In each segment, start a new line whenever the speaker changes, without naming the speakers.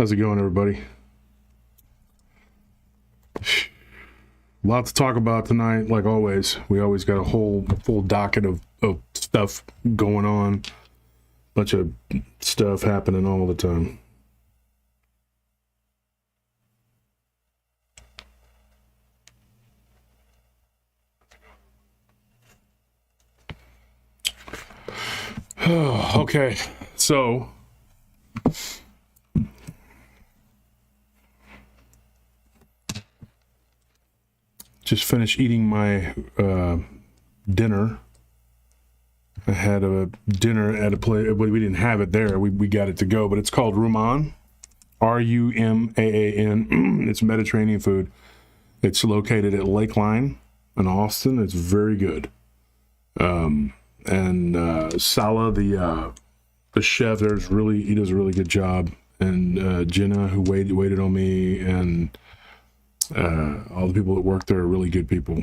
How's it going, everybody? A lot to talk about tonight, like always. We always got a whole full docket of stuff going on. Bunch of stuff happening all the time. Okay, so just finished eating my dinner. I had a dinner at a place. We didn't have it there. We got it to go, but it's called Rumaan, Rumaan. It's Mediterranean food. It's located at Lakeline in Austin. It's very good. And Salah, the chef, he does a really good job. And Jenna, who waited on me, and all the people that work there are really good people.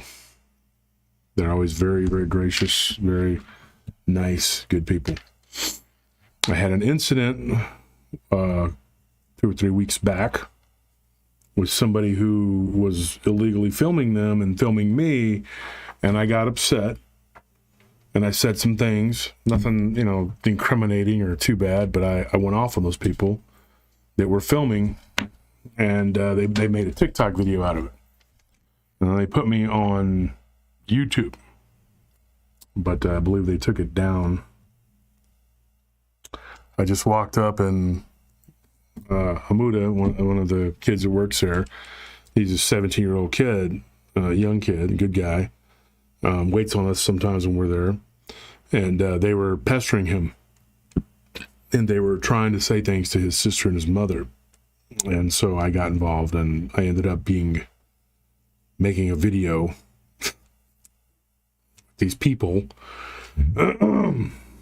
They're always very, very gracious, very nice, good people. I had an incident 2 or 3 weeks back with somebody who was illegally filming them and filming me, and I got upset. And I said some things, nothing, incriminating or too bad, but I went off on those people that were filming, and they made a TikTok video out of it. And they put me on YouTube, but I believe they took it down. I just walked up, and Hamuda, one of the kids that works there, he's a 17-year-old kid, young kid, good guy, waits on us sometimes when we're there. And they were pestering him, and they were trying to say things to his sister and his mother. And so I got involved, and I ended up making a video with these people. But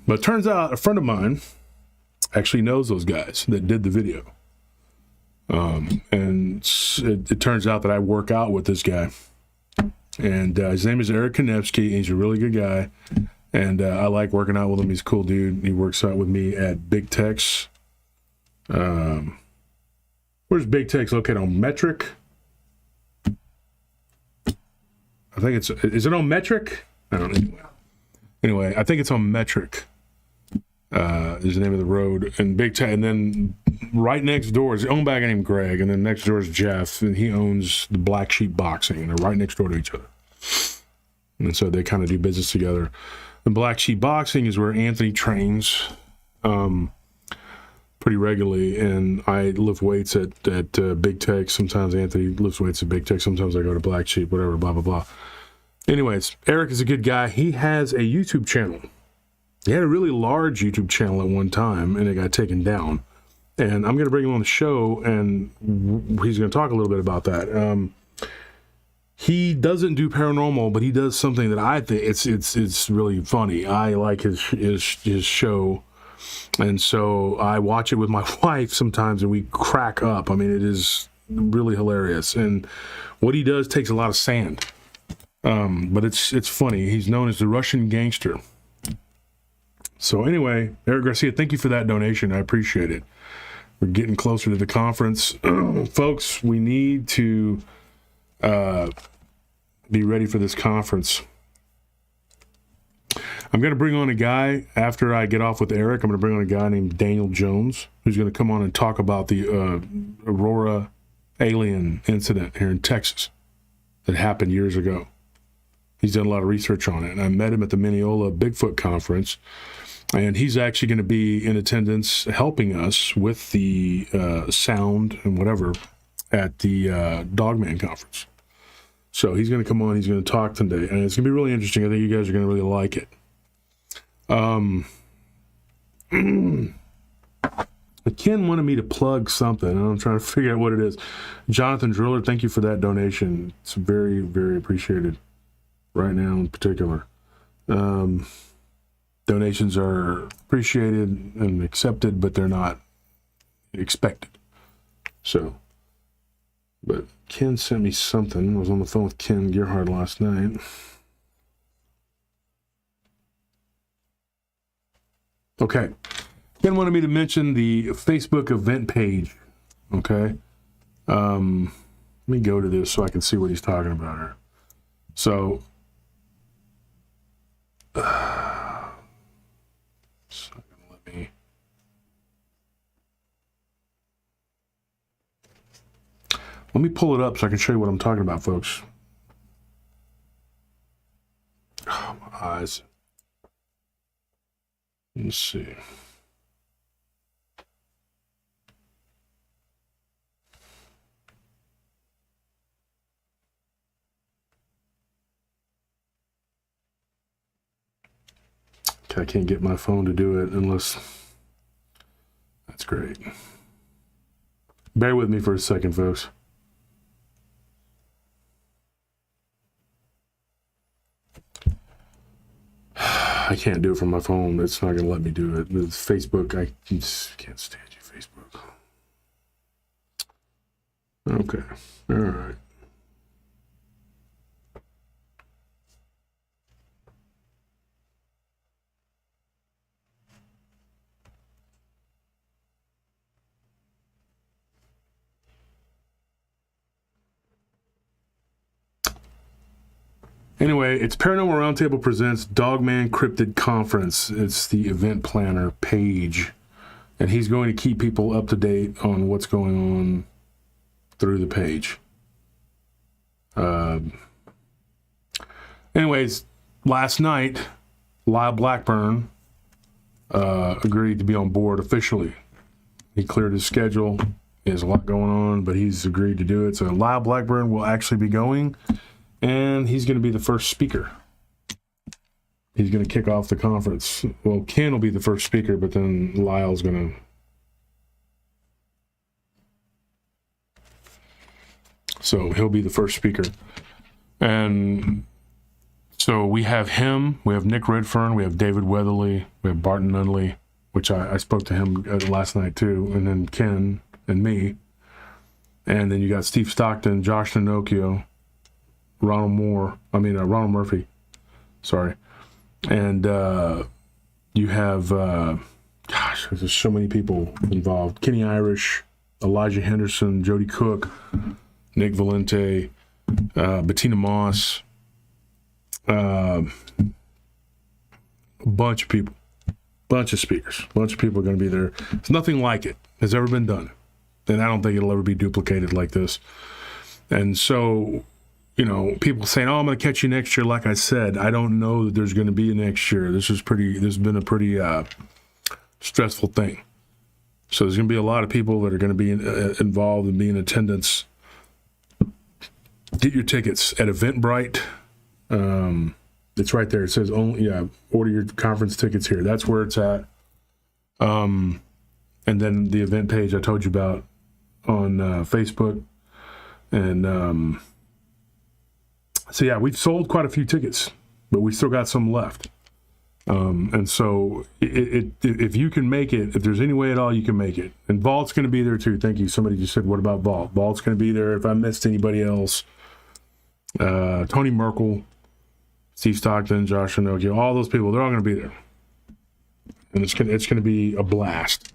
it turns out a friend of mine actually knows those guys that did the video. And it turns out that I work out with this guy. And his name is Eric Kanepski. He's a really good guy. And I like working out with him. He's a cool dude. He works out with me at Big Tex. Where's Big Tex located? On Metric? I think is it on Metric? I don't know. Anyway, I think it's on Metric. Is the name of the road. And Big Tex, and then right next door is owned by a guy named Greg, and then next door is Jeff, and he owns the Black Sheep Boxing, and they're right next door to each other. And so they kind of do business together. The Black Sheep Boxing is where Anthony trains pretty regularly, and I lift weights at Big Tech. Sometimes Anthony lifts weights at Big Tech. Sometimes I go to Black Sheep, whatever, blah, blah, blah. Anyways, Eric is a good guy. He has a YouTube channel. He had a really large YouTube channel at one time, and it got taken down. And I'm going to bring him on the show, and he's going to talk a little bit about that. He doesn't do paranormal, but he does something that I think it's really funny. I like his show, and so I watch it with my wife sometimes, and we crack up. I mean, it is really hilarious. And what he does takes a lot of sand, but it's funny. He's known as the Russian Gangster. So anyway, Eric Garcia, thank you for that donation. I appreciate it. We're getting closer to the conference, folks. We need to be ready for this conference. I'm going to bring on a guy after I get off with Eric. I'm going to bring on a guy named Daniel Jones, who's going to come on and talk about the Aurora alien incident here in Texas that happened years ago. He's done a lot of research on it, and I met him at the Mineola Bigfoot conference, and he's actually going to be in attendance helping us with the sound and whatever at the Dogman conference. So he's going to come on, he's going to talk today, and it's going to be really interesting. I think you guys are going to really like it. Ken wanted me to plug something, and I'm trying to figure out what it is. Jonathan Driller, thank you for that donation. It's very, very appreciated right now in particular. Donations are appreciated and accepted, but they're not expected. So, but Ken sent me something. I was on the phone with Ken Gerhard last night. Okay. Ken wanted me to mention the Facebook event page Okay. Let me go to this so I can see what he's talking about here. So, let me pull it up so I can show you what I'm talking about, folks. Oh, my eyes. Let's see. Okay, I can't get my phone to do it unless... That's great. Bear with me for a second, folks. I can't do it from my phone. It's not going to let me do it. With Facebook, I just can't stand you, Facebook. Okay. All right. Anyway, it's Paranormal Round Table presents Dogman Cryptid Conference. It's the event planner page. And he's going to keep people up to date on what's going on through the page. Anyways, last night, Lyle Blackburn agreed to be on board officially. He cleared his schedule. He has a lot going on, but he's agreed to do it. So Lyle Blackburn will actually be going. And he's going to be the first speaker. He's going to kick off the conference. Well, Ken will be the first speaker, but then Lyle's going to... So he'll be the first speaker. And so we have him, we have Nick Redfern, we have David Weatherly, we have Barton Nunley, which I spoke to him last night too, and then Ken and me. And then you got Steve Stockton, Josh Nonocchio, Ronald Murphy, sorry. And you have, there's so many people involved. Kenny Irish, Elijah Henderson, Jody Cook, Nick Valente, Bettina Moss, a bunch of people, bunch of speakers, bunch of people are going to be there. It's nothing like it has ever been done. And I don't think it'll ever be duplicated like this. And so, you know, people saying, "Oh, I'm going to catch you next year." Like I said, I don't know that there's going to be a next year. This has been a pretty stressful thing. So there's going to be a lot of people that are going to be involved and be in attendance. Get your tickets at Eventbrite. It's right there. It says order your conference tickets here. That's where it's at. And then the event page I told you about on Facebook. And so yeah, we've sold quite a few tickets, but we still got some left. And so if you can make it, if there's any way at all you can make it. And Vault's going to be there too. Thank you. Somebody just said, what about Vault? Vault's going to be there. If I missed anybody else, Tony Merkel, Steve Stockton, Josh Nonocchio, all those people, they're all going to be there. And it's going to be a blast.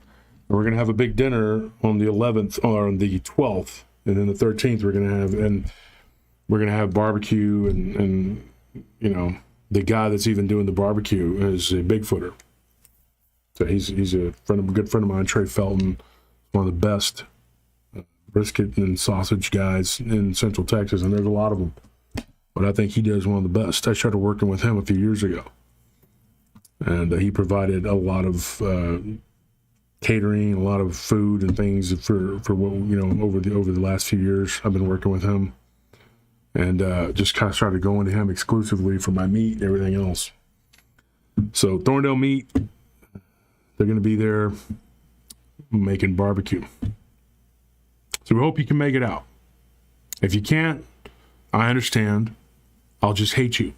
And we're going to have a big dinner on the 11th or on the 12th. And then the 13th we're going to have barbecue and you know, the guy that's even doing the barbecue is a Bigfooter. So he's a good friend of mine, Trey Felton, one of the best brisket and sausage guys in Central Texas, and there's a lot of them. But I think he does one of the best. I started working with him a few years ago, and he provided a lot of catering, a lot of food and things for what, you know, over the last few years. I've been working with him. And just kind of started going to him exclusively for my meat and everything else. So Thorndale Meat, they're going to be there making barbecue. So we hope you can make it out. If you can't, I understand. I'll just hate you.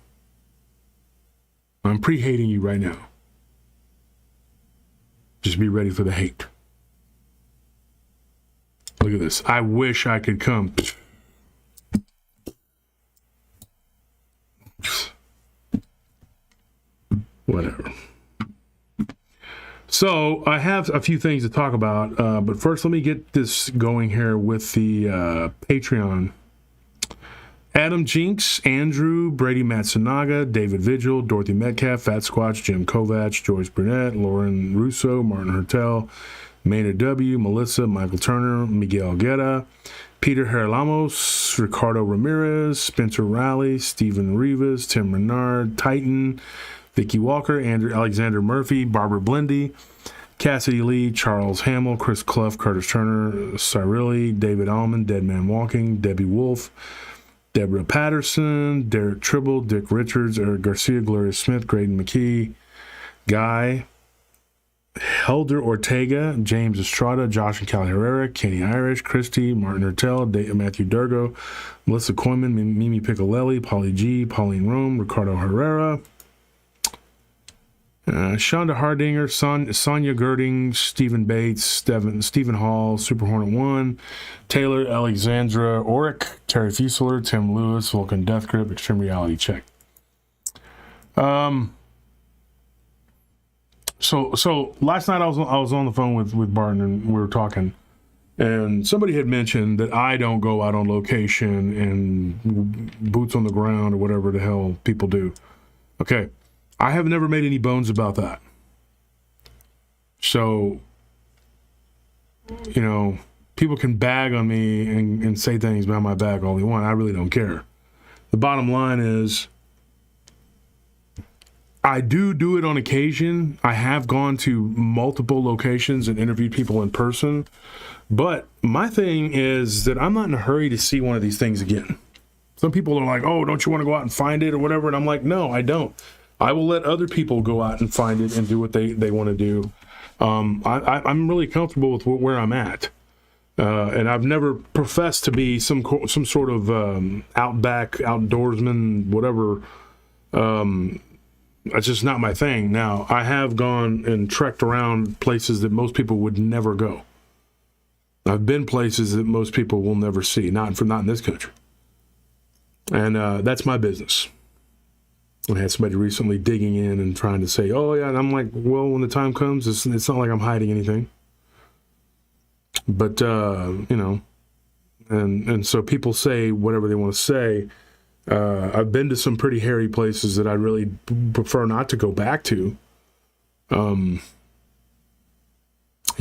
I'm pre-hating you right now. Just be ready for the hate. Look at this. I wish I could come. Whatever. So I have a few things to talk about, but first let me get this going here with the Patreon. Adam Jinks, Andrew, Brady Matsunaga, David Vigil, Dorothy Metcalf, Fat Squatch, Jim Kovach, Joyce Burnett, Lauren Russo, Martin Hertel, Maynard W., Melissa, Michael Turner, Miguel Guerra, Peter Herlamos, Ricardo Ramirez, Spencer Rowley, Stephen Rivas, Tim Renard, Titan, Vicky Walker, Andrew Alexander Murphy, Barbara Blendy, Cassidy Lee, Charles Hamill, Chris Clough, Curtis Turner, Cyrilli, David Allman, Dead Man Walking, Debbie Wolf, Deborah Patterson, Derek Tribble, Dick Richards, Eric Garcia, Gloria Smith, Graydon McKee, Guy, Helder Ortega, James Estrada, Josh and Callie Herrera, Kenny Irish, Christy, Martin Hertel, Matthew Durgo, Melissa Coyman, Mimi Piccolelli, Polly G, Pauline Rome, Ricardo Herrera, Shonda Hardinger, Sonia Girding, Stephen Bates, Stephen Hall, Super Hornet 1, Taylor Alexandra Oric, Terry Fusler, Tim Lewis, Vulcan Death Grip, Extreme Reality Check. So last night I was on the phone with Barton and we were talking, and somebody had mentioned that I don't go out on location and boots on the ground or whatever the hell people do. Okay. I have never made any bones about that. So, you know, people can bag on me and say things behind my back all they want. I really don't care. The bottom line is, I do it on occasion. I have gone to multiple locations and interviewed people in person. But my thing is that I'm not in a hurry to see one of these things again. Some people are like, oh, don't you want to go out and find it or whatever? And I'm like, no, I don't. I will let other people go out and find it and do what they want to do. I'm really comfortable with where I'm at. And I've never professed to be some sort of outback, outdoorsman, whatever. That's just not my thing. Now, I have gone and trekked around places that most people would never go. I've been places that most people will never see, not in this country. And that's my business. I had somebody recently digging in and trying to say, oh, yeah, and I'm like, well, when the time comes, it's not like I'm hiding anything. But, you know, and so people say whatever they want to say. I've been to some pretty hairy places that I really prefer not to go back to. You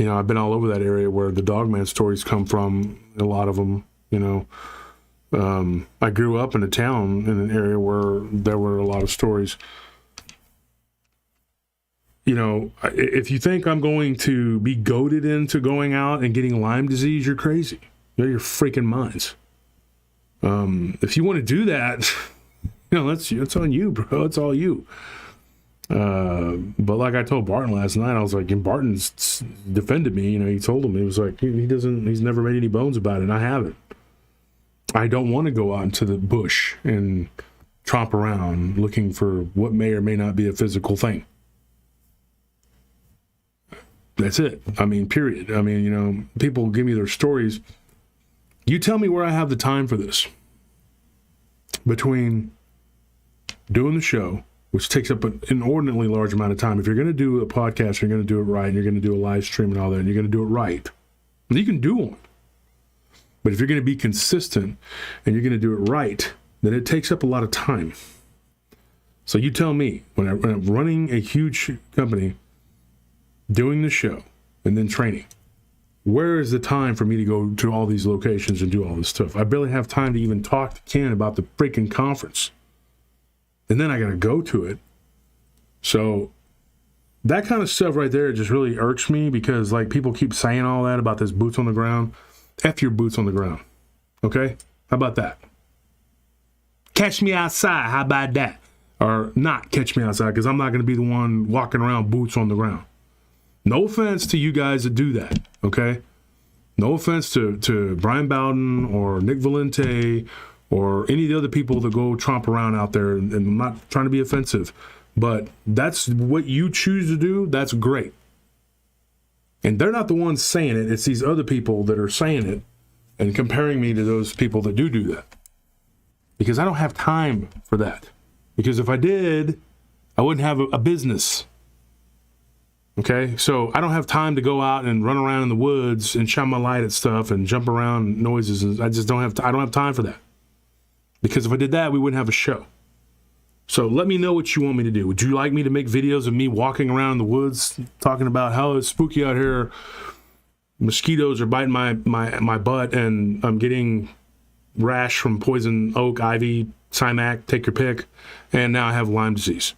know, I've been all over that area where the Dogman stories come from, a lot of them, you know. I grew up in a town in an area where there were a lot of stories. You know, if you think I'm going to be goaded into going out and getting Lyme disease, you're crazy. You're your freaking minds. If you want to do that, you know, that's on you, bro. It's all you. But like I told Barton last night, I was like, and Barton's defended me. You know, he told him, he was like, he's never made any bones about it, and I haven't. I don't want to go out into the bush and tromp around looking for what may or may not be a physical thing. That's it. I mean, period. I mean, you know, people give me their stories. You tell me where I have the time for this. Between doing the show, which takes up an inordinately large amount of time. If you're going to do a podcast, you're going to do it right, and you're going to do a live stream and all that, and you're going to do it right. And you can do one. But if you're going to be consistent and you're going to do it right, then it takes up a lot of time. So you tell me, when I'm running a huge company, doing the show, and then training, where is the time for me to go to all these locations and do all this stuff? I barely have time to even talk to Ken about the freaking conference. And then I got to go to it. So that kind of stuff right there just really irks me, because like people keep saying all that about this boots on the ground. F your boots on the ground. Okay? How about that? Catch me outside. How about that? Or not catch me outside, because I'm not going to be the one walking around boots on the ground. No offense to you guys that do that. Okay? No offense to Brian Bowden or Nick Valente or any of the other people that go tromp around out there. And I'm not trying to be offensive, but that's what you choose to do. That's great. And they're not the ones saying it. It's these other people that are saying it and comparing me to those people that do that. Because I don't have time for that. Because if I did, I wouldn't have a business. Okay, so I don't have time to go out and run around in the woods and shine my light at stuff and jump around noises. And I just don't have. I don't have time for that. Because if I did that, we wouldn't have a show. So let me know what you want me to do. Would you like me to make videos of me walking around in the woods, talking about how it's spooky out here? Mosquitoes are biting my butt, and I'm getting rash from poison oak, ivy, Cymac, take your pick, and now I have Lyme disease.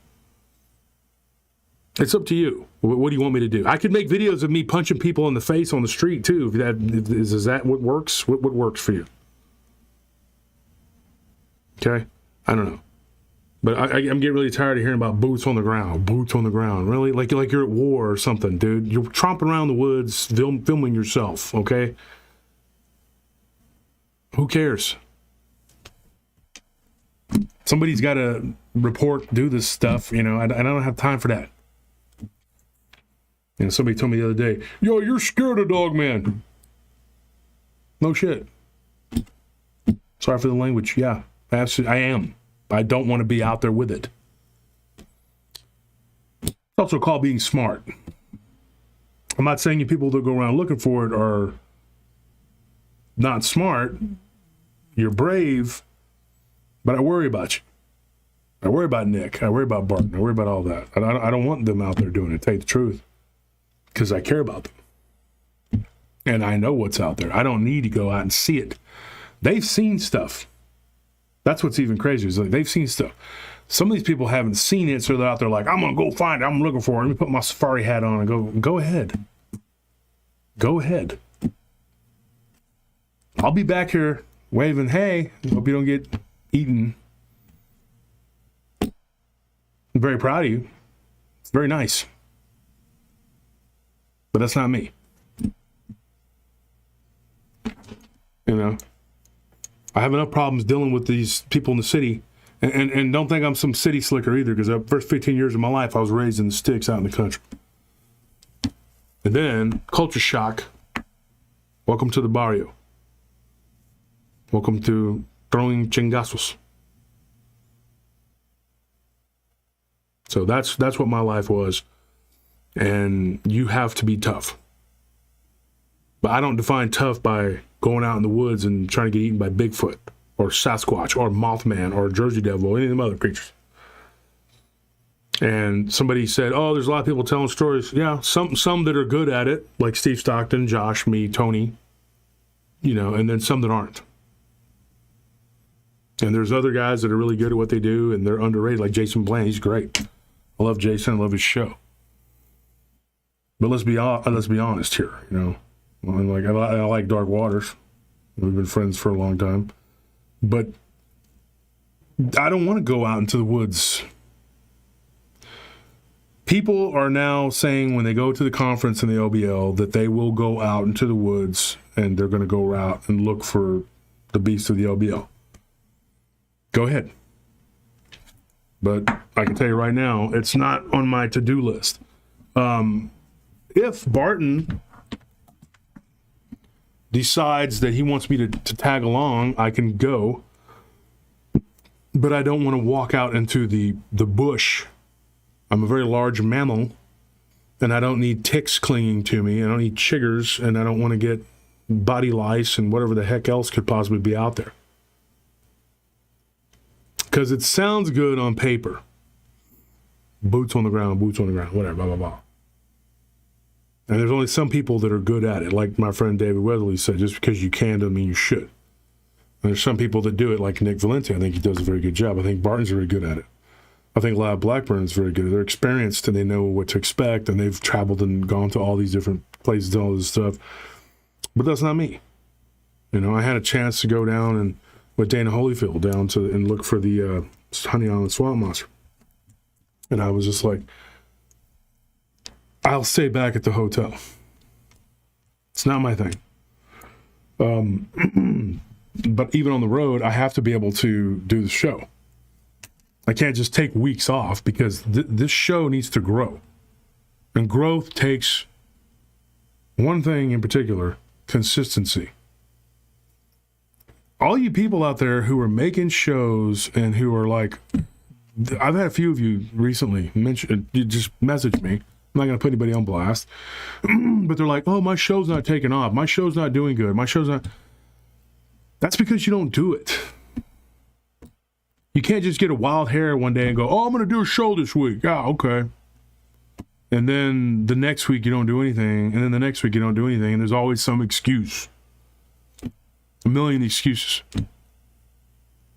It's up to you. What do you want me to do? I could make videos of me punching people in the face on the street too. Is that what works? What works for you? Okay, I don't know, but I'm getting really tired of hearing about boots on the ground. Boots on the ground, really? Like you're at war or something, dude. You're tromping around the woods, filming yourself. Okay, who cares? Somebody's got to report, do this stuff. You know, I don't have time for that. And somebody told me the other day, yo, you're scared of Dogman. No shit. Sorry for the language. Yeah, absolutely, I am. I don't want to be out there with it. It's also called being smart. I'm not saying you people that go around looking for it are not smart. You're brave, but I worry about you. I worry about Nick. I worry about Barton. I worry about all that. I don't want them out there doing it, to tell you the truth. Because I care about them. And I know what's out there. I don't need to go out and see it. They've seen stuff. That's what's even crazier. Is like they've seen stuff. Some of these people haven't seen it, so they're out there like, I'm going to go find it. I'm looking for it. Let me put my safari hat on and go ahead. Go ahead. I'll be back here waving, hey, hope you don't get eaten. I'm very proud of you. It's very nice. But that's not me. You know, I have enough problems dealing with these people in the city. And don't think I'm some city slicker either, because the first 15 years of my life, I was raised in the sticks out in the country. And then, culture shock. Welcome to the barrio. Welcome to throwing chingazos. So that's what my life was. And you have to be tough. But I don't define tough by going out in the woods and trying to get eaten by Bigfoot or Sasquatch or Mothman or Jersey Devil or any of them other creatures. And somebody said, oh, there's a lot of people telling stories. Yeah, some that are good at it, like Steve Stockton, Josh, me, Tony, you know, and then some that aren't. And there's other guys that are really good at what they do, and they're underrated, like Jason Bland. He's great. I love Jason. I love his show. But let's be honest here, you know. I like Dark Waters. We've been friends for a long time. But I don't want to go out into the woods. People are now saying when they go to the conference in the OBL that they will go out into the woods and they're going to go out and look for the beast of the OBL. Go ahead. But I can tell you right now, it's not on my to-do list. If Barton decides that he wants me to tag along, I can go. But I don't want to walk out into the bush. I'm a very large mammal, and I don't need ticks clinging to me. I don't need chiggers, and I don't want to get body lice and whatever the heck else could possibly be out there. Because it sounds good on paper. Boots on the ground, whatever, blah, blah, blah. And there's only some people that are good at it. Like my friend David Weatherly said, just because you can doesn't mean you should. And there's some people that do it, like Nick Valenti. I think he does a very good job. I think Barton's very good at it. I think Lyle Blackburn's very good. They're experienced and they know what to expect, and they've traveled and gone to all these different places and all this stuff. But that's not me. You know, I had a chance to go down and with Dana Holyfield down to and look for the Honey Island swamp monster. And I was just like, I'll stay back at the hotel. It's not my thing. But even on the road, I have to be able to do the show. I can't just take weeks off because this show needs to grow. And growth takes one thing in particular, consistency. All you people out there who are making shows and who are like, I've had a few of you recently mention, you just message me. I'm not going to put anybody on blast. But they're like, oh, my show's not taking off. My show's not doing good. My show's not. That's because you don't do it. You can't just get a wild hair one day and go, oh, I'm going to do a show this week. Yeah, okay. And then the next week you don't do anything. And then the next week you don't do anything. And there's always some excuse. A million excuses. And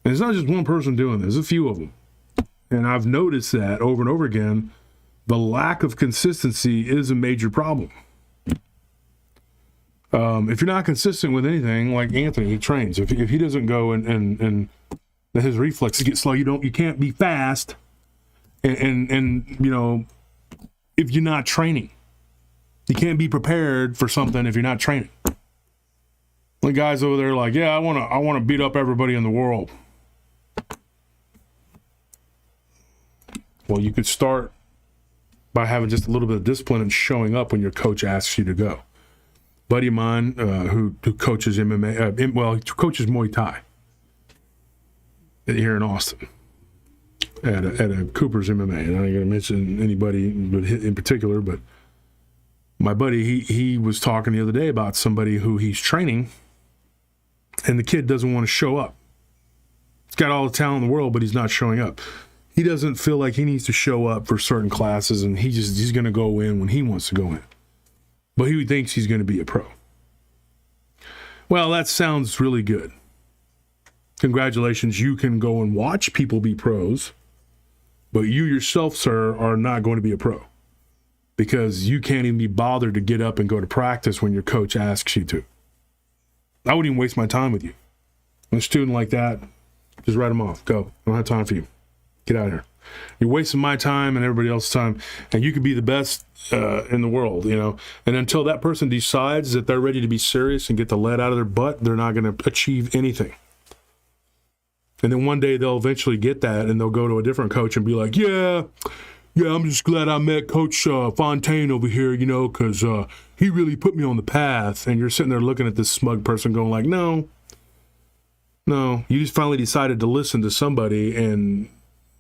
it's not just one person doing this. There's a few of them. And I've noticed that over and over again. The lack of consistency is a major problem. If you're not consistent with anything, like Anthony, he trains. If he doesn't go and his reflexes get slow, you can't be fast. And you know, if you're not training, you can't be prepared for something if you're not training. The guys over there are like, yeah, I want to beat up everybody in the world. Well, you could start by having just a little bit of discipline and showing up when your coach asks you to go. Buddy of mine who coaches MMA, he coaches Muay Thai here in Austin at a Cooper's MMA. And I'm not going to mention anybody in particular, but my buddy, he was talking the other day about somebody who he's training, and the kid doesn't want to show up. He's got all the talent in the world, but he's not showing up. He doesn't feel like he needs to show up for certain classes, and he's going to go in when he wants to go in. But he thinks he's going to be a pro. Well, that sounds really good. Congratulations, you can go and watch people be pros, but you yourself, sir, are not going to be a pro because you can't even be bothered to get up and go to practice when your coach asks you to. I wouldn't even waste my time with you. A student like that, just write them off. Go. I don't have time for you. Get out of here. You're wasting my time and everybody else's time, and you could be the best in the world, you know. And until that person decides that they're ready to be serious and get the lead out of their butt, they're not going to achieve anything. And then one day they'll eventually get that, and they'll go to a different coach and be like, yeah, I'm just glad I met Coach Fontaine over here, you know, because he really put me on the path. And you're sitting there looking at this smug person going like, no, you just finally decided to listen to somebody, and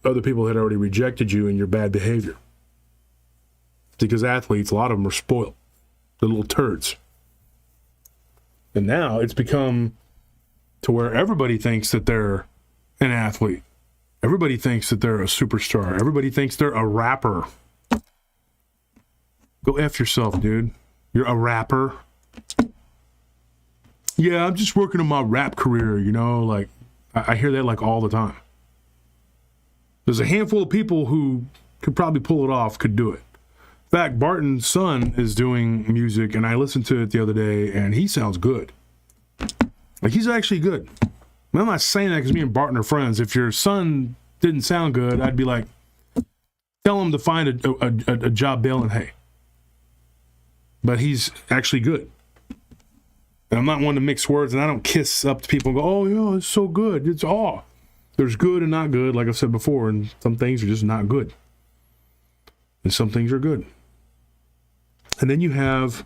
other people had already rejected you and your bad behavior. Because athletes, a lot of them are spoiled. They're little turds. And now it's become to where everybody thinks that they're an athlete. Everybody thinks that they're a superstar. Everybody thinks they're a rapper. Go F yourself, dude. You're a rapper. Yeah, I'm just working on my rap career, you know, like I hear that like all the time. There's a handful of people who could probably pull it off, could do it. In fact, Barton's son is doing music, and I listened to it the other day, and he sounds good. Like, he's actually good. I'm not saying that because me and Barton are friends. If your son didn't sound good, I'd be like, tell him to find a job baling hay. But he's actually good. And I'm not one to mix words, and I don't kiss up to people and go, oh, yeah, it's so good. It's all. There's good and not good, like I've said before, and some things are just not good. And some things are good. And then you have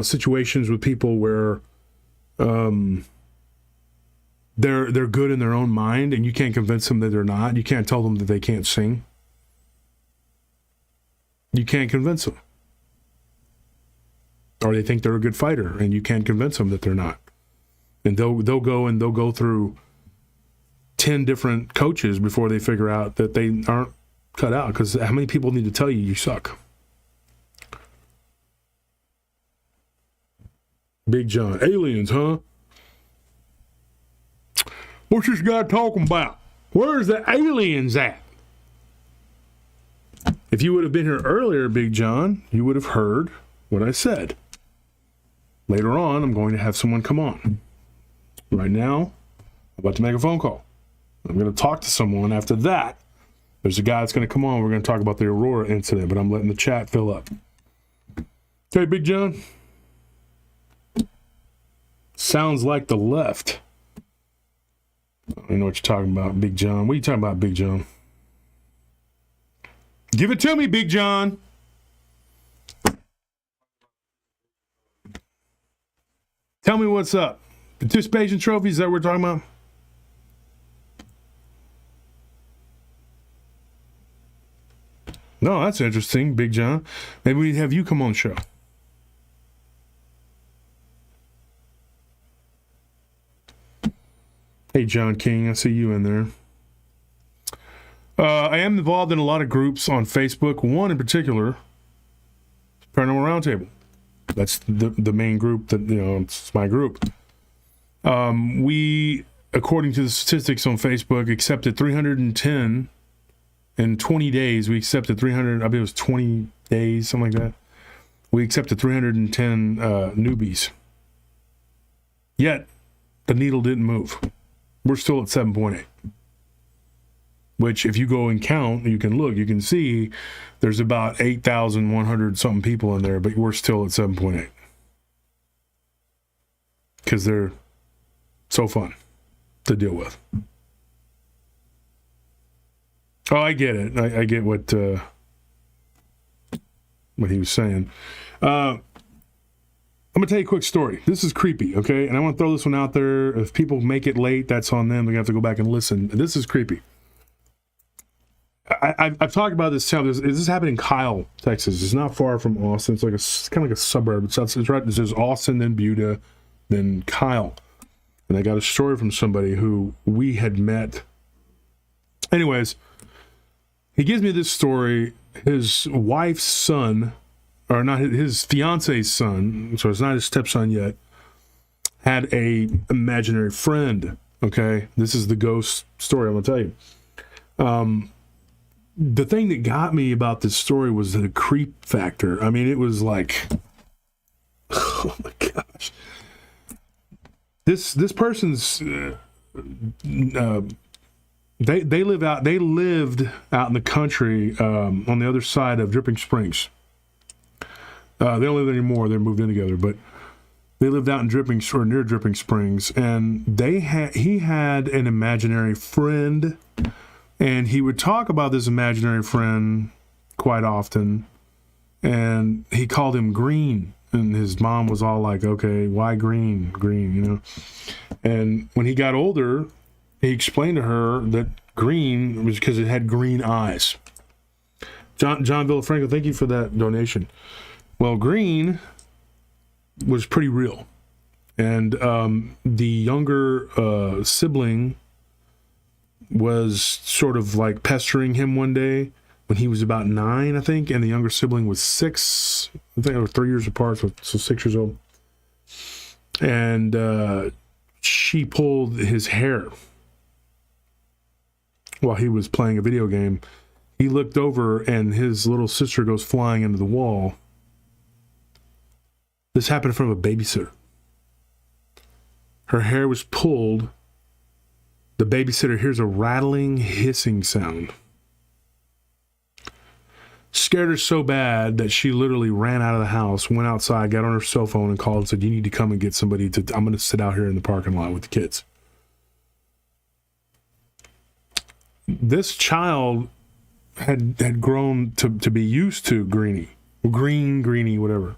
situations with people where they're good in their own mind, and you can't convince them that they're not. You can't tell them that they can't sing. You can't convince them. Or they think they're a good fighter, and you can't convince them that they're not. And they'll go through 10 different coaches before they figure out that they aren't cut out. Because how many people need to tell you suck? Big John. Aliens, huh? What's this guy talking about? Where's the aliens at? If you would have been here earlier, Big John, you would have heard what I said. Later on, I'm going to have someone come on. Right now, I'm about to make a phone call. I'm going to talk to someone. After that, there's a guy that's going to come on. We're going to talk about the Aurora incident, but I'm letting the chat fill up. Okay, Big John. Sounds like the left. I don't know what you're talking about, Big John. What are you talking about, Big John? Give it to me, Big John. Tell me what's up. Participation trophies that we're talking about? No, that's interesting, Big John. Maybe we'd have you come on the show. Hey, John King, I see you in there. I am involved in a lot of groups on Facebook. One in particular, Paranormal Round Table. That's the main group that, it's my group. We, according to the statistics on Facebook, accepted 310 in 20 days. We accepted 300, I believe it was 20 days, something like that. We accepted 310 newbies. Yet, the needle didn't move. We're still at 7.8. Which, if you go and count, you can look, you can see there's about 8,100 something people in there, but we're still at 7.8. Because they're so fun to deal with. Oh, I get it. I get what he was saying. I'm going to tell you a quick story. This is creepy, okay? And I want to throw this one out there. If people make it late, that's on them. They're going to have to go back and listen. This is creepy. I've talked about this time. This happened in Kyle, Texas. It's not far from Austin. It's kind of like a suburb. It's right. There's Austin, then Buda, then Kyle. And I got a story from somebody who we had met. Anyways, he gives me this story. His wife's son, or not his fiance's son, so it's not his stepson yet, had a imaginary friend. Okay, this is the ghost story I'm gonna tell you. The thing that got me about this story was the creep factor. I mean, it was like, oh my gosh. This person's they lived out in the country on the other side of Dripping Springs. They don't live there anymore. They moved in together, but they lived out in near Dripping Springs, and he had an imaginary friend. And he would talk about this imaginary friend quite often, and he called him Green. And his mom was all like, okay, why Green? Green, And when he got older, he explained to her that Green was because it had green eyes. John Villafranco, thank you for that donation. Well, Green was pretty real. And the younger sibling was sort of like pestering him one day when he was about 9, I think, and the younger sibling was 6. I think they were 3 years apart, so 6 years old. And she pulled his hair while he was playing a video game. He looked over, and his little sister goes flying into the wall. This happened in front of a babysitter. Her hair was pulled. The babysitter hears a rattling, hissing sound. Scared her so bad that she literally ran out of the house, went outside, got on her cell phone and called and said, you need to come and get somebody I'm going to sit out here in the parking lot with the kids. This child had grown to be used to Greenie, whatever.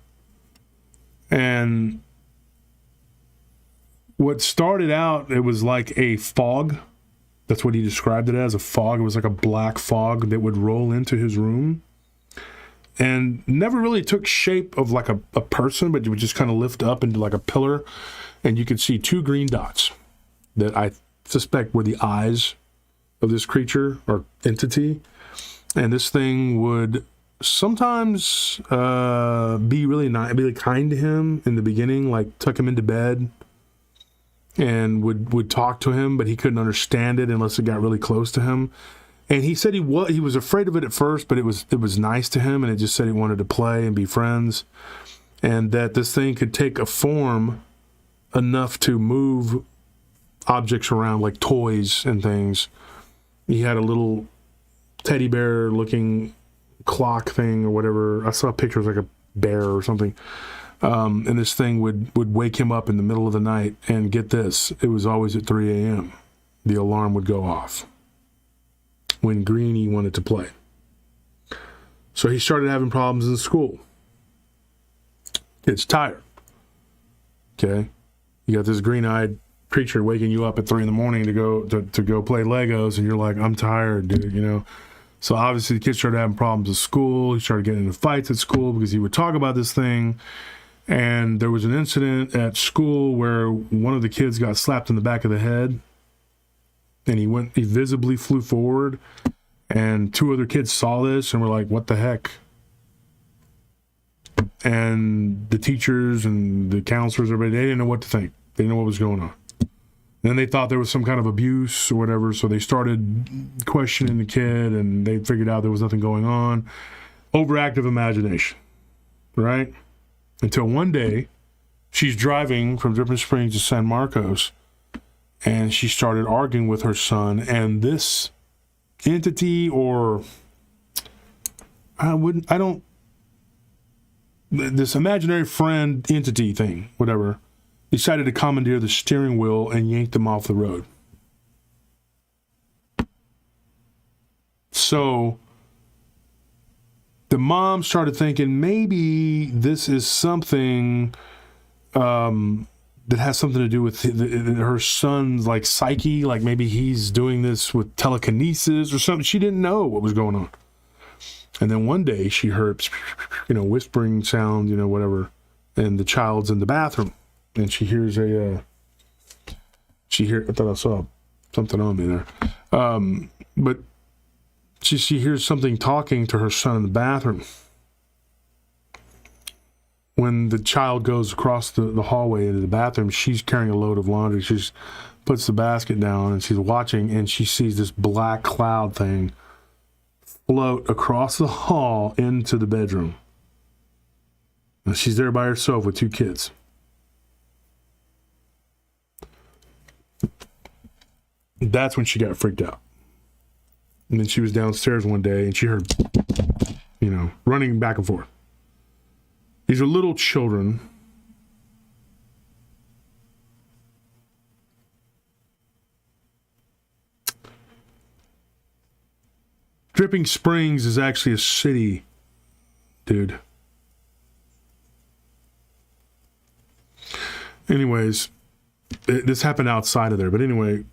And what started out, it was like a fog. That's what he described it as, a fog. It was like a black fog that would roll into his room and never really took shape of like a person, but it would just kind of lift up into like a pillar, and you could see 2 green dots that I suspect were the eyes of this creature or entity. And this thing would sometimes be really nice, be really kind to him in the beginning, like tuck him into bed, and would talk to him, but he couldn't understand it unless it got really close to him. And he said he was afraid of it at first, but it was nice to him, and it just said he wanted to play and be friends, and that this thing could take a form enough to move objects around, like toys and things. He had a little teddy bear looking clock thing or whatever. I saw a picture of like a bear or something. And this thing would wake him up in the middle of the night, and get this, it was always at 3 a.m. The alarm would go off when Greenie wanted to play. So he started having problems in school. Kid's tired. Okay? You got this green-eyed creature waking you up at 3 in the morning to go play Legos, and you're like, I'm tired, dude, So obviously the kid started having problems at school. He started getting into fights at school because he would talk about this thing. And there was an incident at school where one of the kids got slapped in the back of the head. And he visibly flew forward. And 2 other kids saw this and were like, what the heck? And the teachers and the counselors, everybody, they didn't know what to think. They didn't know what was going on. Then they thought there was some kind of abuse or whatever, so they started questioning the kid, and they figured out there was nothing going on. Overactive imagination, right? Until one day, she's driving from Dripping Springs to San Marcos, and she started arguing with her son, and this entity, or this imaginary friend entity thing, whatever, decided to commandeer the steering wheel and yank them off the road. So the mom started thinking maybe this is something that has something to do with her son's like psyche, like maybe he's doing this with telekinesis or something. She didn't know what was going on. And then one day she heard, whispering sound, whatever, and the child's in the bathroom. And she hears I thought I saw something on me there. But she hears something talking to her son in the bathroom. When the child goes across the hallway into the bathroom, she's carrying a load of laundry. She puts the basket down and she's watching, and she sees this black cloud thing float across the hall into the bedroom. And she's there by herself with 2 kids. That's when she got freaked out. And then she was downstairs one day and she heard, running back and forth. These are little children. Dripping Springs is actually a city, dude. Anyways, this happened outside of there. But anyway,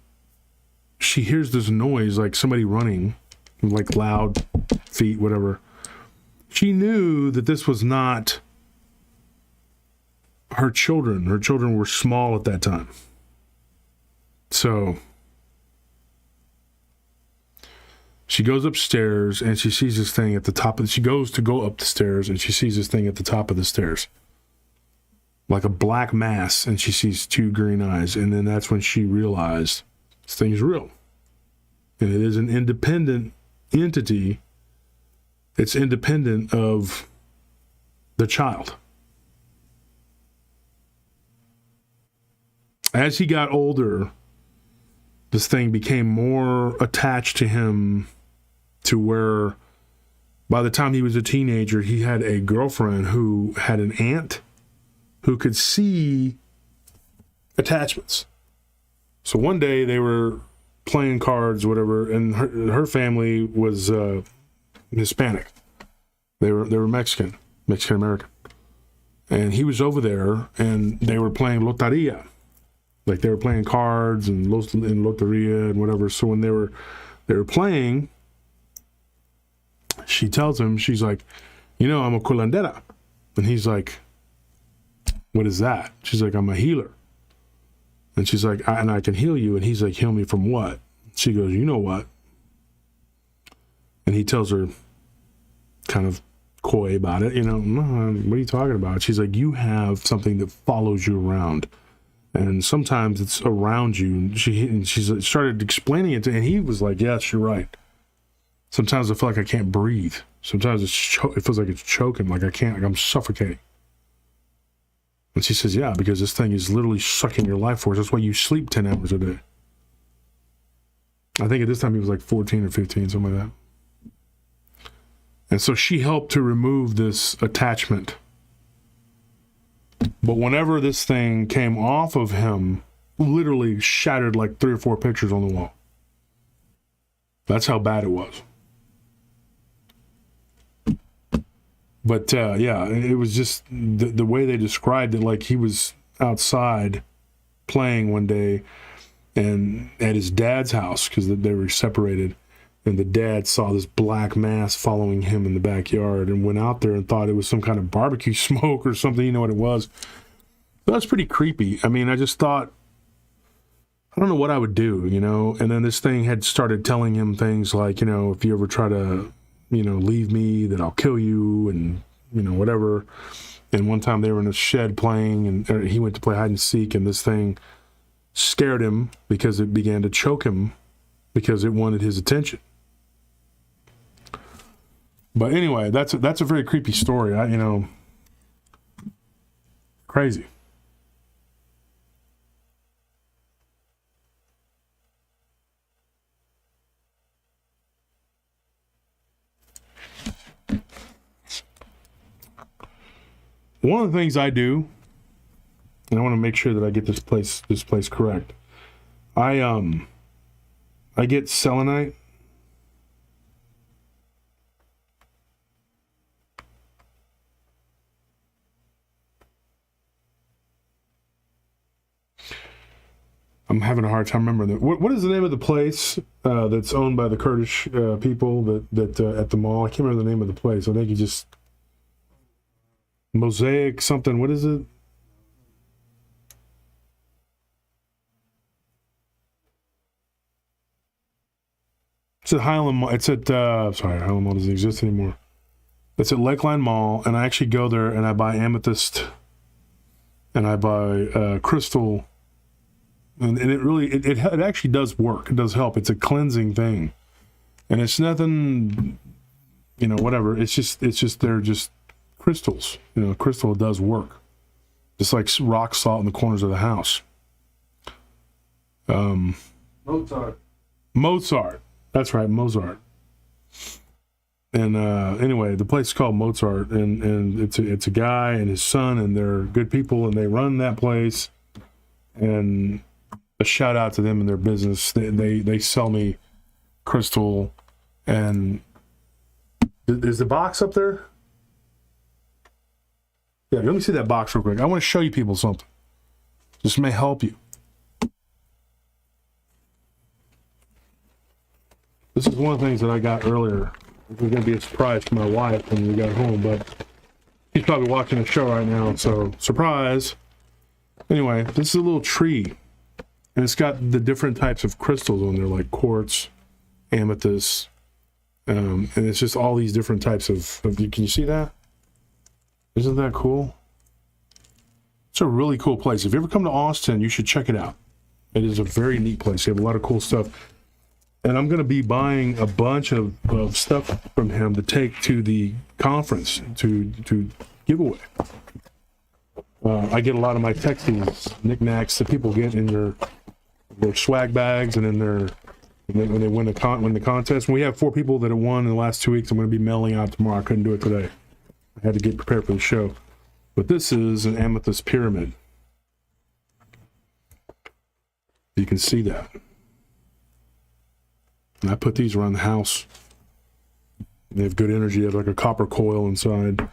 she hears this noise, like somebody running, like loud feet, whatever. She knew that this was not her children. Her children were small at that time. So she goes upstairs and she sees this thing at the top she goes to go up the stairs and she sees this thing at the top of the stairs. Like a black mass, and she sees 2 green eyes. And then that's when she realized this thing is real. And it is an independent entity. It's independent of the child. As he got older, this thing became more attached to him, to where by the time he was a teenager, he had a girlfriend who had an aunt who could see attachments. So one day they were playing cards, whatever, and her family was Hispanic. They were Mexican American, and he was over there, and they were playing loteria, like they were playing cards and loteria and whatever. So when they were playing, she tells him, she's like, I'm a curandera, and he's like, what is that? She's like, I'm a healer. And she's like, and I can heal you. And he's like, heal me from what? She goes, you know what? And he tells her, kind of coy about it, no, what are you talking about? She's like, you have something that follows you around. And sometimes it's around you. And she started explaining it to him, and he was like, yes, you're right. Sometimes I feel like I can't breathe. Sometimes it feels like it's choking, like I'm suffocating. And she says, yeah, because this thing is literally sucking your life force. That's why you sleep 10 hours a day. I think at this time he was like 14 or 15, something like that. And so she helped to remove this attachment. But whenever this thing came off of him, literally shattered like 3 or 4 pictures on the wall. That's how bad it was. But it was just the way they described it, like he was outside playing one day and at his dad's house, because they were separated, And the dad saw this black mass following him in the backyard and went out there and thought it was some kind of barbecue smoke or something. You know what it was? But that's pretty creepy. I mean, I just thought, I don't know what I would do, you know? And then this thing had started telling him things like, you know, if you ever try to, you know, leave me, then I'll kill you, and, you know, whatever. And one time they were in a shed playing, and he went to play hide and seek, and this thing scared him because it began to choke him because it wanted his attention. But anyway, that's a very creepy story. You know, crazy. One of the things I do, and I want to make sure that I get this place correct. I get selenite. I'm having a hard time remembering that. What is the name of the place that's owned by the Kurdish people that at the mall? I can't remember the name of the place. I think you just Mosaic something. What is it? It's at Highland Mall. It's at sorry, Highland Mall doesn't exist anymore. It's at Lakeline Mall, and I actually go there and I buy amethyst, and I buy crystal, and it really it actually does work. It does help. It's a cleansing thing, and it's nothing, you know, whatever. It's just they're just crystals. You know, crystal does work, just like rock salt in the corners of the house. Mozart. That's right, Mozart. And anyway, the place is called Mozart, and it's a guy and his son, and they're good people, and they run that place. And a shout out to them and their business. They sell me crystal. And is the box up there? Yeah, let me see that box real quick. I want to show you people something. This may help you. This is one of the things that I got earlier. It was going to be a surprise for my wife when we got home, but she's probably watching the show right now, so surprise. Anyway, this is a little tree, and it's got the different types of crystals on there, like quartz, amethyst, and it's just all these different types of can you see that? Isn't that cool? It's a really cool place. If you ever come to Austin, you should check it out. It is a very neat place. They have a lot of cool stuff. And I'm going to be buying a bunch of stuff from him to take to the conference to give away. I get a lot of my texties, knickknacks that people get in their swag bags and in when they win the contest. And we have 4 people that have won in the last 2 weeks. I'm going to be mailing out tomorrow. I couldn't do it today. I had to get prepared for the show. But this is an amethyst pyramid. You can see that. And I put these around the house. They have good energy. They have like a copper coil inside.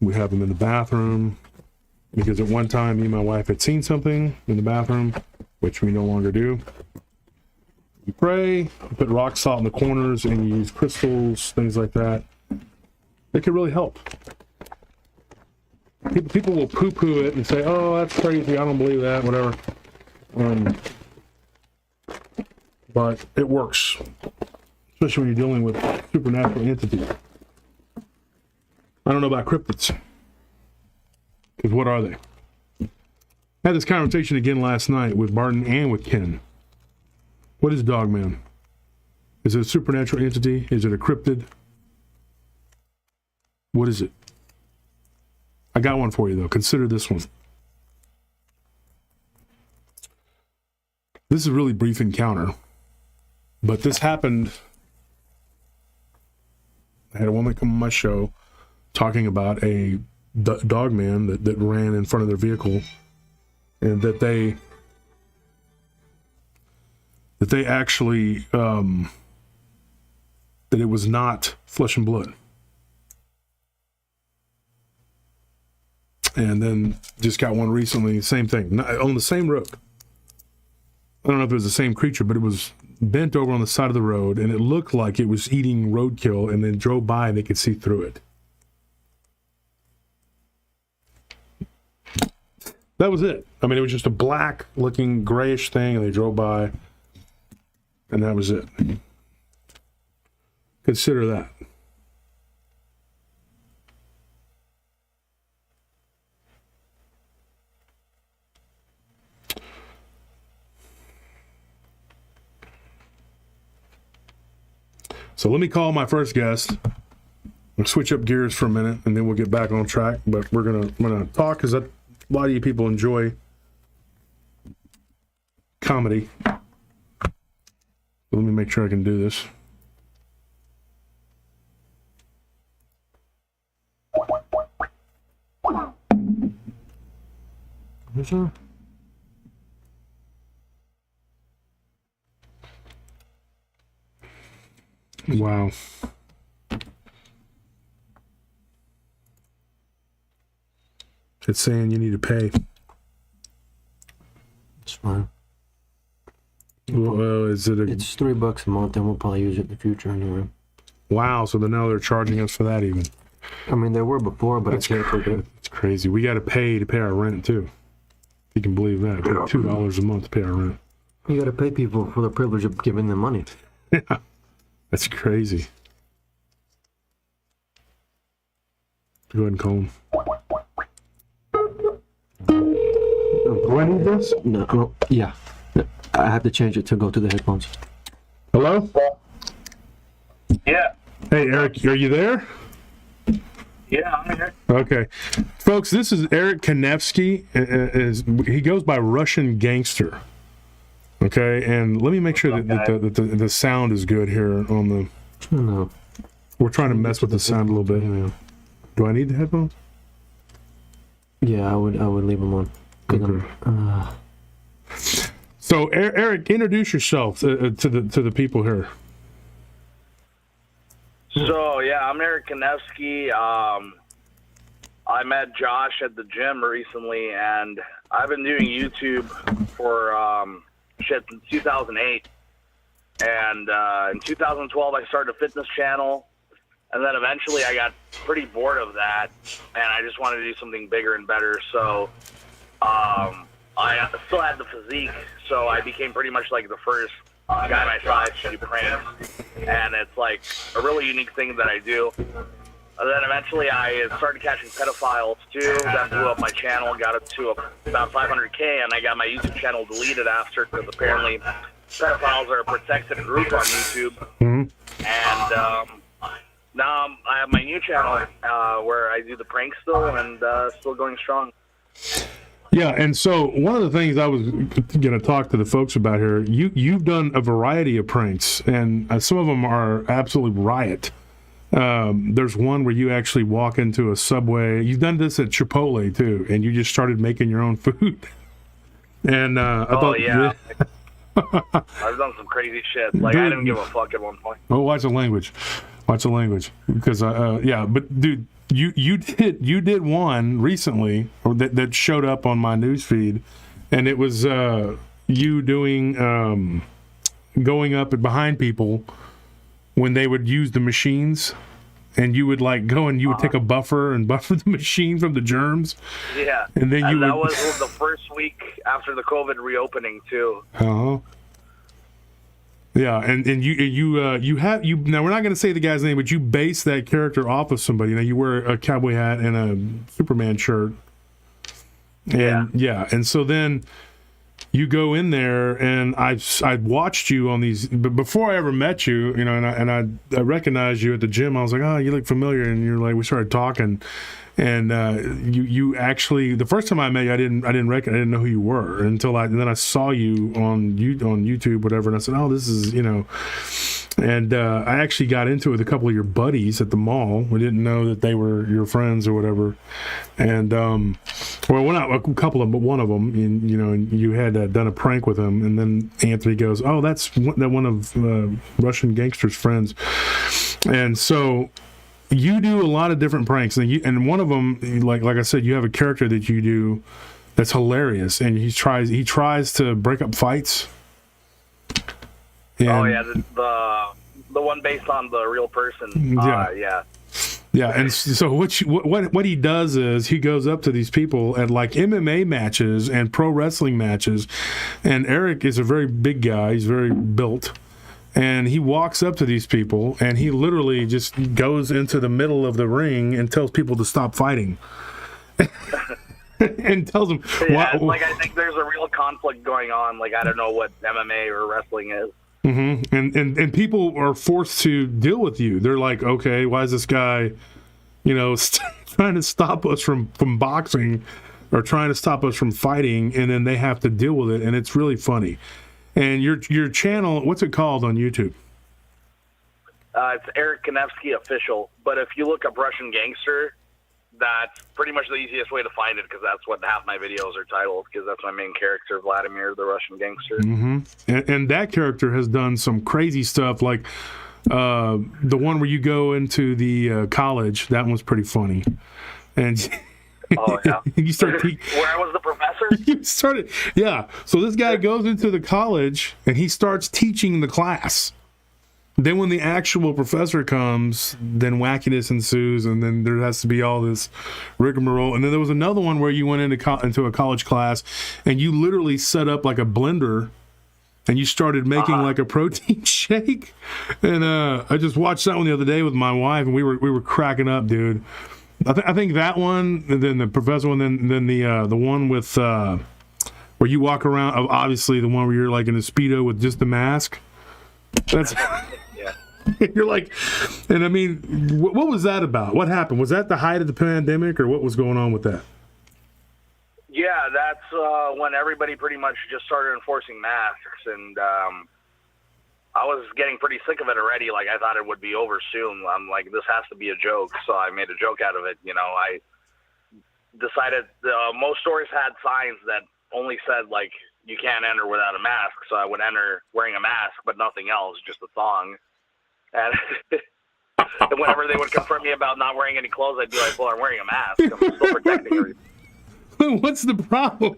We have them in the bathroom because at one time me and my wife had seen something in the bathroom, which we no longer do. You pray, you put rock salt in the corners, and you use crystals, things like that. It can really help. People will poo-poo it and say, "Oh, that's crazy. I don't believe that." Whatever. But it works, especially when you're dealing with supernatural entities. I don't know about cryptids, because what are they? I had this conversation again last night with Martin and with Ken. What is Dogman? Is it a supernatural entity? Is it a cryptid? What is it? I got one for you, though. Consider this one. This is a really brief encounter. But this happened. I had a woman come on my show talking about a dogman that ran in front of their vehicle, and that they actually that it was not flesh and blood. And then just got one recently, same thing, on the same road. I don't know if it was the same creature, but it was bent over on the side of the road, and it looked like it was eating roadkill, and then drove by and they could see through it. That was it. I mean, it was just a black-looking grayish thing, and they drove by, and that was it. Consider that. So let me call my first guest. We'll switch up gears for a minute, and then we'll get back on track. But we're gonna talk because a lot of you people enjoy comedy. Let me make sure I can do this. Yes, sir. Wow. It's saying you need to pay.
It's fine.
Well, is it
It's $3 a month, and we'll probably use it in the future anyway.
Wow, so now they're charging us for that even.
I mean, they were before, but
That's
I can't take it.
It's crazy. We got to pay our rent too. If you can believe that. $2 a month to pay our rent.
You got to pay people for the privilege of giving them money.
Yeah, that's crazy. Go ahead and call him. Do I need this?
No, yeah. I have to change it to go to the headphones.
Hello?
Yeah.
Hey, Eric, are you there?
Yeah, I'm here.
Okay. Folks, this is Eric Kanepski. He goes by Russian Gangster. Okay, and let me make sure that the sound is good here on the...
No.
We're trying to mess with the sound a little bit. Yeah. Do I need the headphones?
Yeah, I would leave them on.
Okay. So, Eric, introduce yourself to the people here.
So, yeah, I'm Eric Kanepski. I met Josh at the gym recently, and I've been doing YouTube for since 2008. And in 2012, I started a fitness channel, and then eventually I got pretty bored of that, and I just wanted to do something bigger and better. So I still had the physique, so I became pretty much like the first guy my size to do pranks, and it's like a really unique thing that I do. And then eventually I started catching pedophiles too. That blew up my channel, got it to about 500K, and I got my YouTube channel deleted after, because apparently pedophiles are a protected group on YouTube.
Mm-hmm.
And now I have my new channel where I do the pranks still, and still going strong.
Yeah, and so one of the things I was going to talk to the folks about here, you've done a variety of pranks, and some of them are absolutely riot. There's one where you actually walk into a Subway. You've done this at Chipotle too, and you just started making your own food. And I thought,
yeah. I've done some crazy shit. Like, dude, I didn't give a fuck at one point.
Oh, watch the language, because yeah. But dude, you did one recently, or that showed up on my news feed, and it was you doing going up and behind people when they would use the machines, and you would like go and you would take a buffer and buffer the machine from the germs.
Yeah,
and then you
that was the first week after the COVID reopening too.
Yeah, and you have now we're not going to say the guy's name, but you base that character off of somebody. You know, you wear a cowboy hat and a Superman shirt. And yeah, and so then you go in there, and I watched you on these, but before I ever met you, you know, and I recognized you at the gym. I was like, oh, you look familiar, and you're like, we started talking, and you actually, the first time I met you, I didn't know who you were until then I saw you on YouTube, whatever, and I said, oh, this is, you know. And I actually got into it with a couple of your buddies at the mall. We didn't know that they were your friends or whatever. And well, not a couple of them, but one of them. And, you know, and you had done a prank with him. And then Anthony goes, "Oh, that's one of Russian Gangster's friends." And so you do a lot of different pranks, and one of them, like I said, you have a character that you do that's hilarious, and he tries to break up fights. And,
oh yeah, the one based on the real person. Yeah.
Yeah, and so what he does is he goes up to these people at like MMA matches and pro wrestling matches, and Eric is a very big guy. He's very built, and he walks up to these people and he literally just goes into the middle of the ring and tells people to stop fighting, and tells them,
yeah, like I think there's a real conflict going on. Like I don't know what MMA or wrestling is.
Mm-hmm. And people are forced to deal with you. They're like, okay, why is this guy, trying to stop us from boxing or trying to stop us from fighting? And then they have to deal with it, and it's really funny. And your channel, what's it called on YouTube?
It's Eric Kanepski Official. But if you look up Russian Gangster, that's pretty much the easiest way to find it because that's what half my videos are titled because that's my main character, Vladimir, the Russian gangster.
Mm-hmm. And that character has done some crazy stuff like the one where you go into the college. That one's pretty funny. And
oh, yeah.
You start
where I was the professor?
You started, yeah. So this guy goes into the college and he starts teaching the class. Then when the actual professor comes, then wackiness ensues, and then there has to be all this rigmarole. And then there was another one where you went into a college class, and you literally set up like a blender, and you started making like a protein shake. And I just watched that one the other day with my wife, and we were cracking up, dude. I think that one, and then the professor one, then the one with where you walk around. Obviously, the one where you're like in a Speedo with just the mask. That's. You're like, and I mean, what was that about? What happened? Was that the height of the pandemic, or what was going on with that?
Yeah, that's when everybody pretty much just started enforcing masks, and I was getting pretty sick of it already. Like, I thought it would be over soon. I'm like, this has to be a joke, so I made a joke out of it. I decided most stores had signs that only said, like, you can't enter without a mask, so I would enter wearing a mask, but nothing else, just a thong. And whenever they would confront me about not wearing any clothes, I'd be like, well, I'm wearing a mask. I'm still protecting everything.
What's the problem?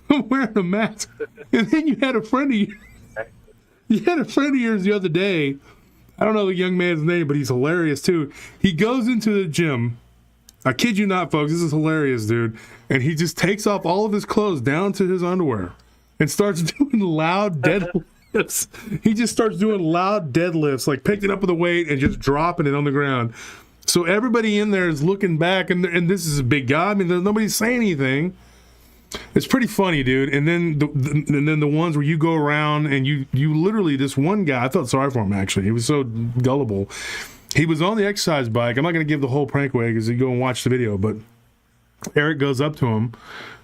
I'm wearing a mask. And then you had a friend of yours the other day. I don't know the young man's name, but he's hilarious too. He goes into the gym. I kid you not, folks. This is hilarious, dude. And he just takes off all of his clothes down to his underwear and starts doing loud deadlifts. He just starts doing loud deadlifts, like picking up with the weight and just dropping it on the ground. So everybody in there is looking back, and this is a big guy. I mean, nobody's saying anything. It's pretty funny, dude. And then the ones where you go around and you literally, this one guy, I felt sorry for him actually. He was so gullible. He was on the exercise bike. I'm not going to give the whole prank away because you go and watch the video, but Eric goes up to him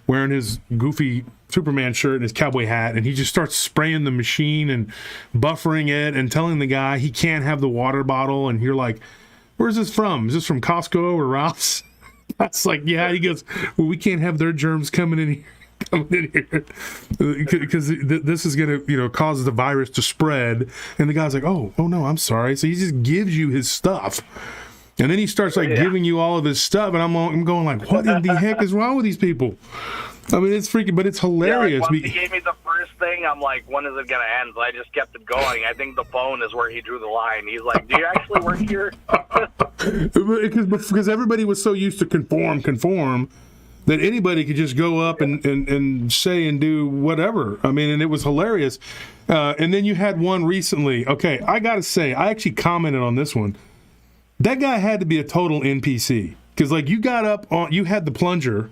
wearing his goofy Superman shirt and his cowboy hat, and he just starts spraying the machine and buffering it and telling the guy he can't have the water bottle. And you're like, where's this from? Is this from Costco or Ralph's? That's like, yeah. He goes, well, we can't have their germs coming in here because this is going to cause the virus to spread. And the guy's like, oh no, I'm sorry. So he just gives you his stuff. And then he starts giving you all of his stuff, and I'm going like, what in the heck is wrong with these people? I mean, it's freaking, but it's hilarious.
Yeah, like once he gave me the first thing, I'm like, when is it going to end? So I just kept it going. I think the phone is where he drew the line. He's like, do you actually work here?
Because everybody was so used to conform, that anybody could just go up and say and do whatever. I mean, and it was hilarious. And then you had one recently. Okay, I got to say, I actually commented on this one. That guy had to be a total NPC. Because, like, you got up on, you had the plunger,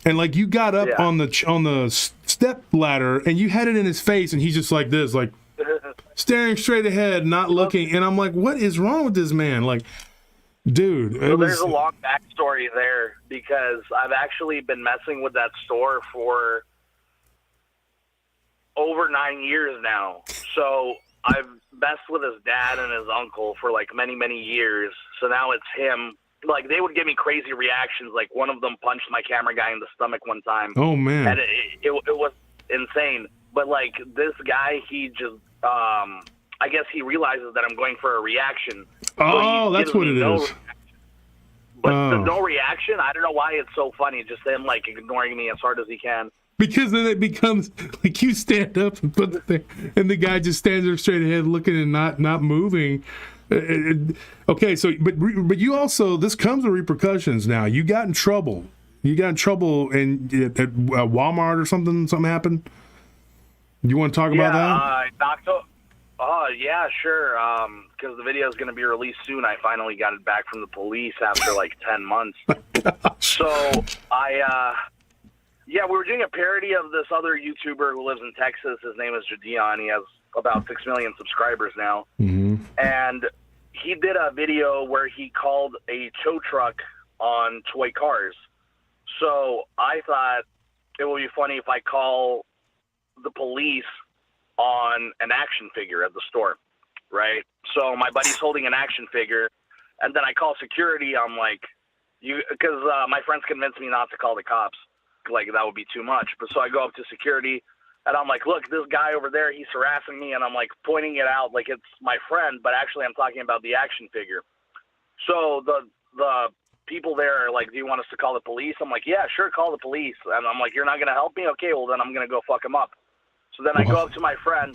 and like you got up on the step ladder, and you had it in his face, and he's just like this, like staring straight ahead, not looking. And I'm like, what is wrong with this man? Like, dude.
So there's a long backstory there because I've actually been messing with that store for over 9 years now. So I've messed with his dad and his uncle for like many, many years. So now it's him. Like, they would give me crazy reactions. Like, one of them punched my camera guy in the stomach one time.
Oh, man.
And it was insane. But, like, this guy, he just, I guess he realizes that I'm going for a reaction.
Oh, so that's what it is.
But the no reaction, I don't know why it's so funny. Just him, like, ignoring me as hard as he can.
because then it becomes like you stand up and put the thing, and the guy just stands there straight ahead looking and not moving. Okay, so but you also, this comes with repercussions now. You got in trouble. You got in trouble at Walmart or something. Something happened. You want to talk about that?
Yeah, sure. Because the video is going to be released soon. I finally got it back from the police after like 10 months. So we were doing a parody of this other YouTuber who lives in Texas. His name is Jadion. He has about 6 million subscribers now.
Mm-hmm.
And he did a video where he called a tow truck on toy cars. So I thought it would be funny if I call the police on an action figure at the store, right? So my buddy's holding an action figure, and then I call security. I'm like, because my friends convinced me not to call the cops, like that would be too much. But so I go up to security, and I'm like, look, this guy over there, he's harassing me, and I'm like pointing it out like it's my friend, but actually I'm talking about the action figure. So the people there are like, do you want us to call the police? I'm like, yeah, sure, call the police. And I'm like, you're not gonna help me? Okay, well then I'm gonna go fuck him up. So then I go up to my friend.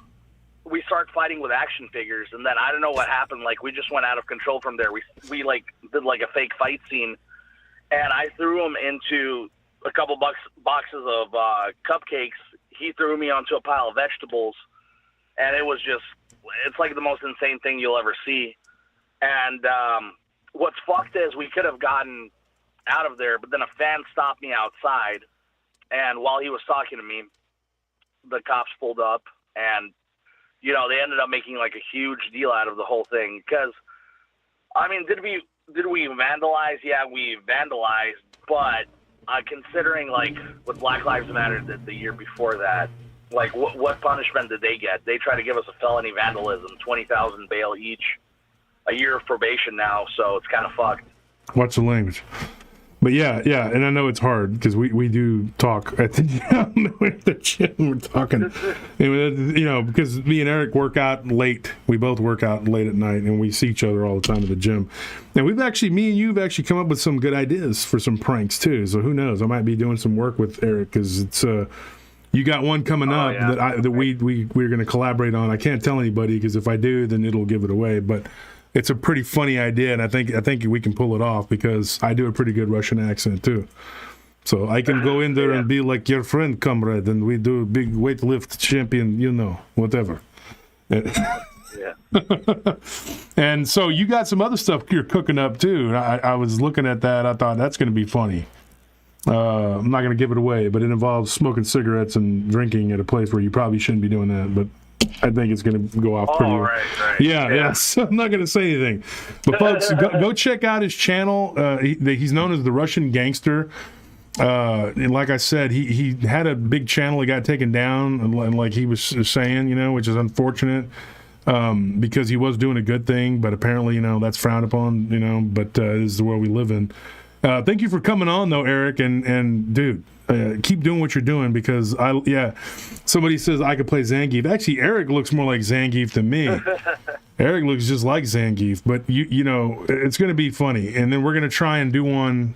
We start fighting with action figures, and then I don't know what happened. Like, we just went out of control from there. We like did like a fake fight scene, and I threw him into a couple boxes of cupcakes. He threw me onto a pile of vegetables, and it's like the most insane thing you'll ever see. And what's fucked is we could have gotten out of there, but then a fan stopped me outside, and while he was talking to me, the cops pulled up, and they ended up making like a huge deal out of the whole thing. Because I mean, did we vandalize? Yeah, we vandalized, but considering like what Black Lives Matter did the year before that, like what punishment did they get? They try to give us a felony vandalism, 20,000 bail each, a year of probation now, so it's kind of fucked.
Watch the language. But yeah, and I know it's hard because we do talk at the gym. We're talking, because me and Eric work out late. We both work out late at night, and we see each other all the time at the gym. And me and you've actually come up with some good ideas for some pranks too. So who knows? I might be doing some work with Eric because it's you got one coming up that we're going to collaborate on. I can't tell anybody because if I do, then it'll give it away. But it's a pretty funny idea, and I think we can pull it off because I do a pretty good Russian accent too. So I can go in there and be like your friend, comrade, and we do a big weightlift champion, whatever.
Yeah.
And so you got some other stuff you're cooking up too. I was looking at that. I thought that's going to be funny. I'm not going to give it away, but it involves smoking cigarettes and drinking at a place where you probably shouldn't be doing that, but I think it's going to go off pretty well.
Right.
Yeah. So I'm not going to say anything. But folks, go check out his channel. He's known as the Russian Gangster. And like I said, he had a big channel that got taken down, and like he was saying, which is unfortunate because he was doing a good thing, but apparently, that's frowned upon, but this is the world we live in. Thank you for coming on, though, Eric, and dude, keep doing what you're doing because somebody says I could play Zangief. Actually, Eric looks more like Zangief than me. Eric looks just like Zangief, but it's going to be funny, and then we're going to try and do one,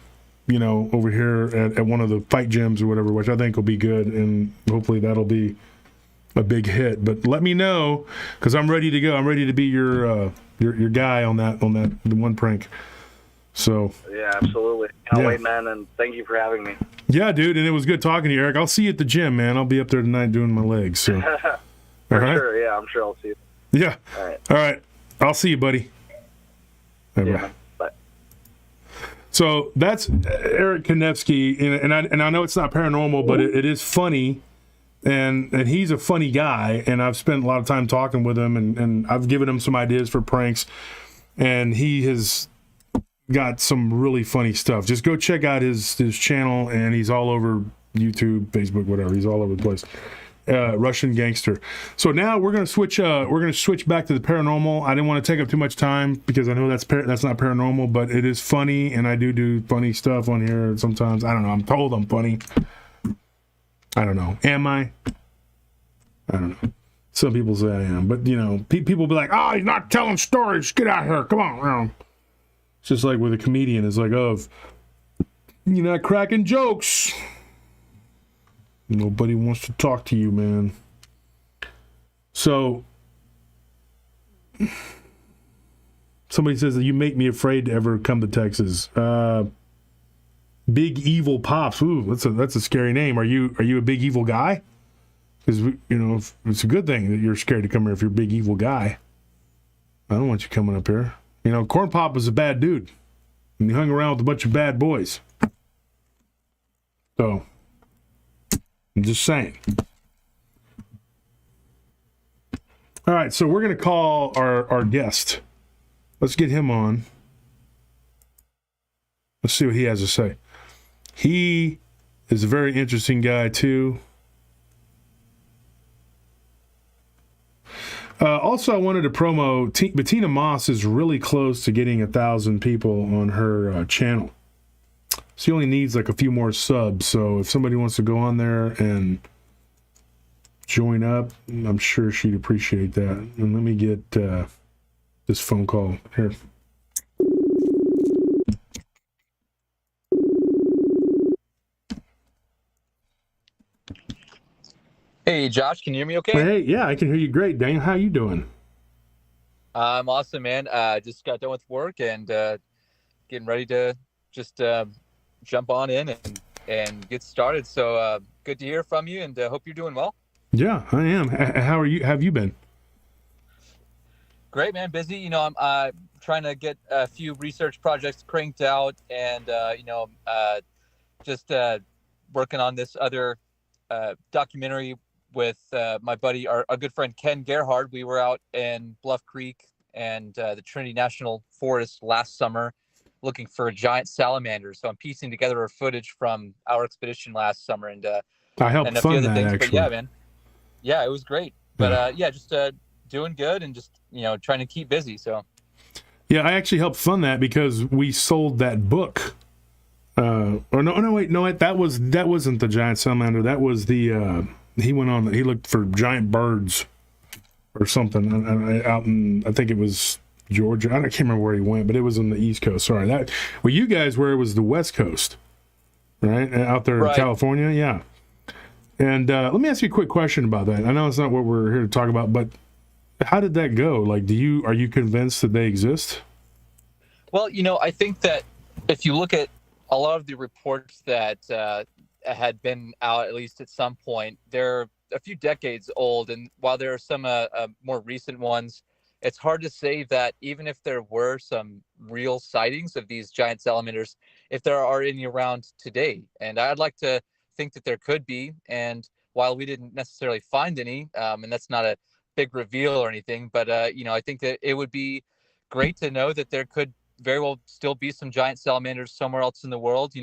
over here at one of the fight gyms or whatever, which I think will be good, and hopefully that'll be a big hit. But let me know because I'm ready to go. I'm ready to be your guy on the one prank. So
yeah, absolutely. Can't wait, man, and thank you for having me.
Yeah, dude, and it was good talking to you, Eric. I'll see you at the gym, man. I'll be up there tonight doing my legs. So.
For sure, yeah, I'm sure I'll see you.
Yeah. All right. I'll see you, buddy.
Yeah, bye.
So that's Eric Kanepski, and I know it's not paranormal, but it is funny, and he's a funny guy, and I've spent a lot of time talking with him, and I've given him some ideas for pranks, and he has got some really funny stuff. Just go check out his channel, and he's all over YouTube, Facebook, whatever. He's all over the place. Russian Gangster. So now we're gonna switch back to the paranormal. I didn't want to take up too much time because I know that's not paranormal, but it is funny, and I do funny stuff on here sometimes. I don't know. I'm told I'm funny. I don't know. Am I? I don't know. Some people say I am, but people be like, "Oh, he's not telling stories. Get out here. Come on." It's just like with a comedian. It's like, "Oh, you're not cracking jokes." Nobody wants to talk to you, man. So, somebody says that you make me afraid to ever come to Texas. Big Evil Pops. Ooh, that's a scary name. Are you a big evil guy? Because it's a good thing that you're scared to come here if you're a big evil guy. I don't want you coming up here. Corn Pop was a bad dude, and he hung around with a bunch of bad boys. So, I'm just saying. All right, so we're gonna call our guest. Let's get him on. Let's see what he has to say. He is a very interesting guy, too. Also, I wanted to promo, Bettina Moss is really close to getting 1,000 people on her channel. She only needs like a few more subs, so if somebody wants to go on there and join up, I'm sure she'd appreciate that. And let me get this phone call here.
Hey, Josh, can you hear me okay?
Hey, yeah, I can hear you great, Daniel. How you doing?
I'm awesome, man. Just got done with work and getting ready to just jump on in and get started. So good to hear from you, and hope you're doing well.
Yeah, I am. How are you? Have you been?
Great, man. Busy. I'm trying to get a few research projects cranked out, and just working on this other documentary with my buddy, our good friend Ken Gerhard. We were out in Bluff Creek and the Trinity National Forest last summer looking for giant salamanders. So I'm piecing together our footage from our expedition last summer and
I helped
and a few
fund
other
that,
things.
actually.
But yeah, man. Yeah, it was great. But just doing good and just trying to keep busy. So
yeah, I actually helped fund that because we sold that book. Wait, that wasn't the giant salamander. That was the he looked for giant birds or something out in, I think it was Georgia. I can't remember where he went, but it was on the East Coast. Sorry, where you guys were, it was the West Coast, right? Out there in California, yeah. And let me ask you a quick question about that. I know it's not what we're here to talk about, but how did that go? Like, are you convinced that they exist?
Well, I think that if you look at a lot of the reports that had been out, at least at some point, they're a few decades old. And while there are some more recent ones, it's hard to say that even if there were some real sightings of these giant salamanders, if there are any around today. And I'd like to think that there could be. And while we didn't necessarily find any, and that's not a big reveal or anything, but I think that it would be great to know that there could very well still be some giant salamanders somewhere else in the world.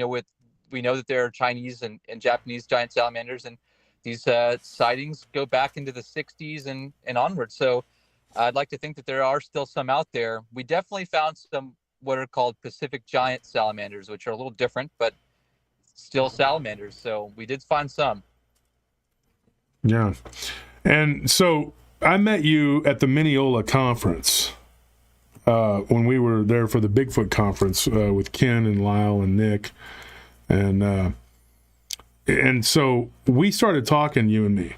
We know that there are Chinese and Japanese giant salamanders, and these sightings go back into the 60s and onward. So I'd like to think that there are still some out there. We definitely found some what are called Pacific giant salamanders, which are a little different, but still salamanders. So we did find some.
Yeah. And so I met you at the Mineola conference when we were there for the Bigfoot conference with Ken and Lyle and Nick. And so we started talking, you and me.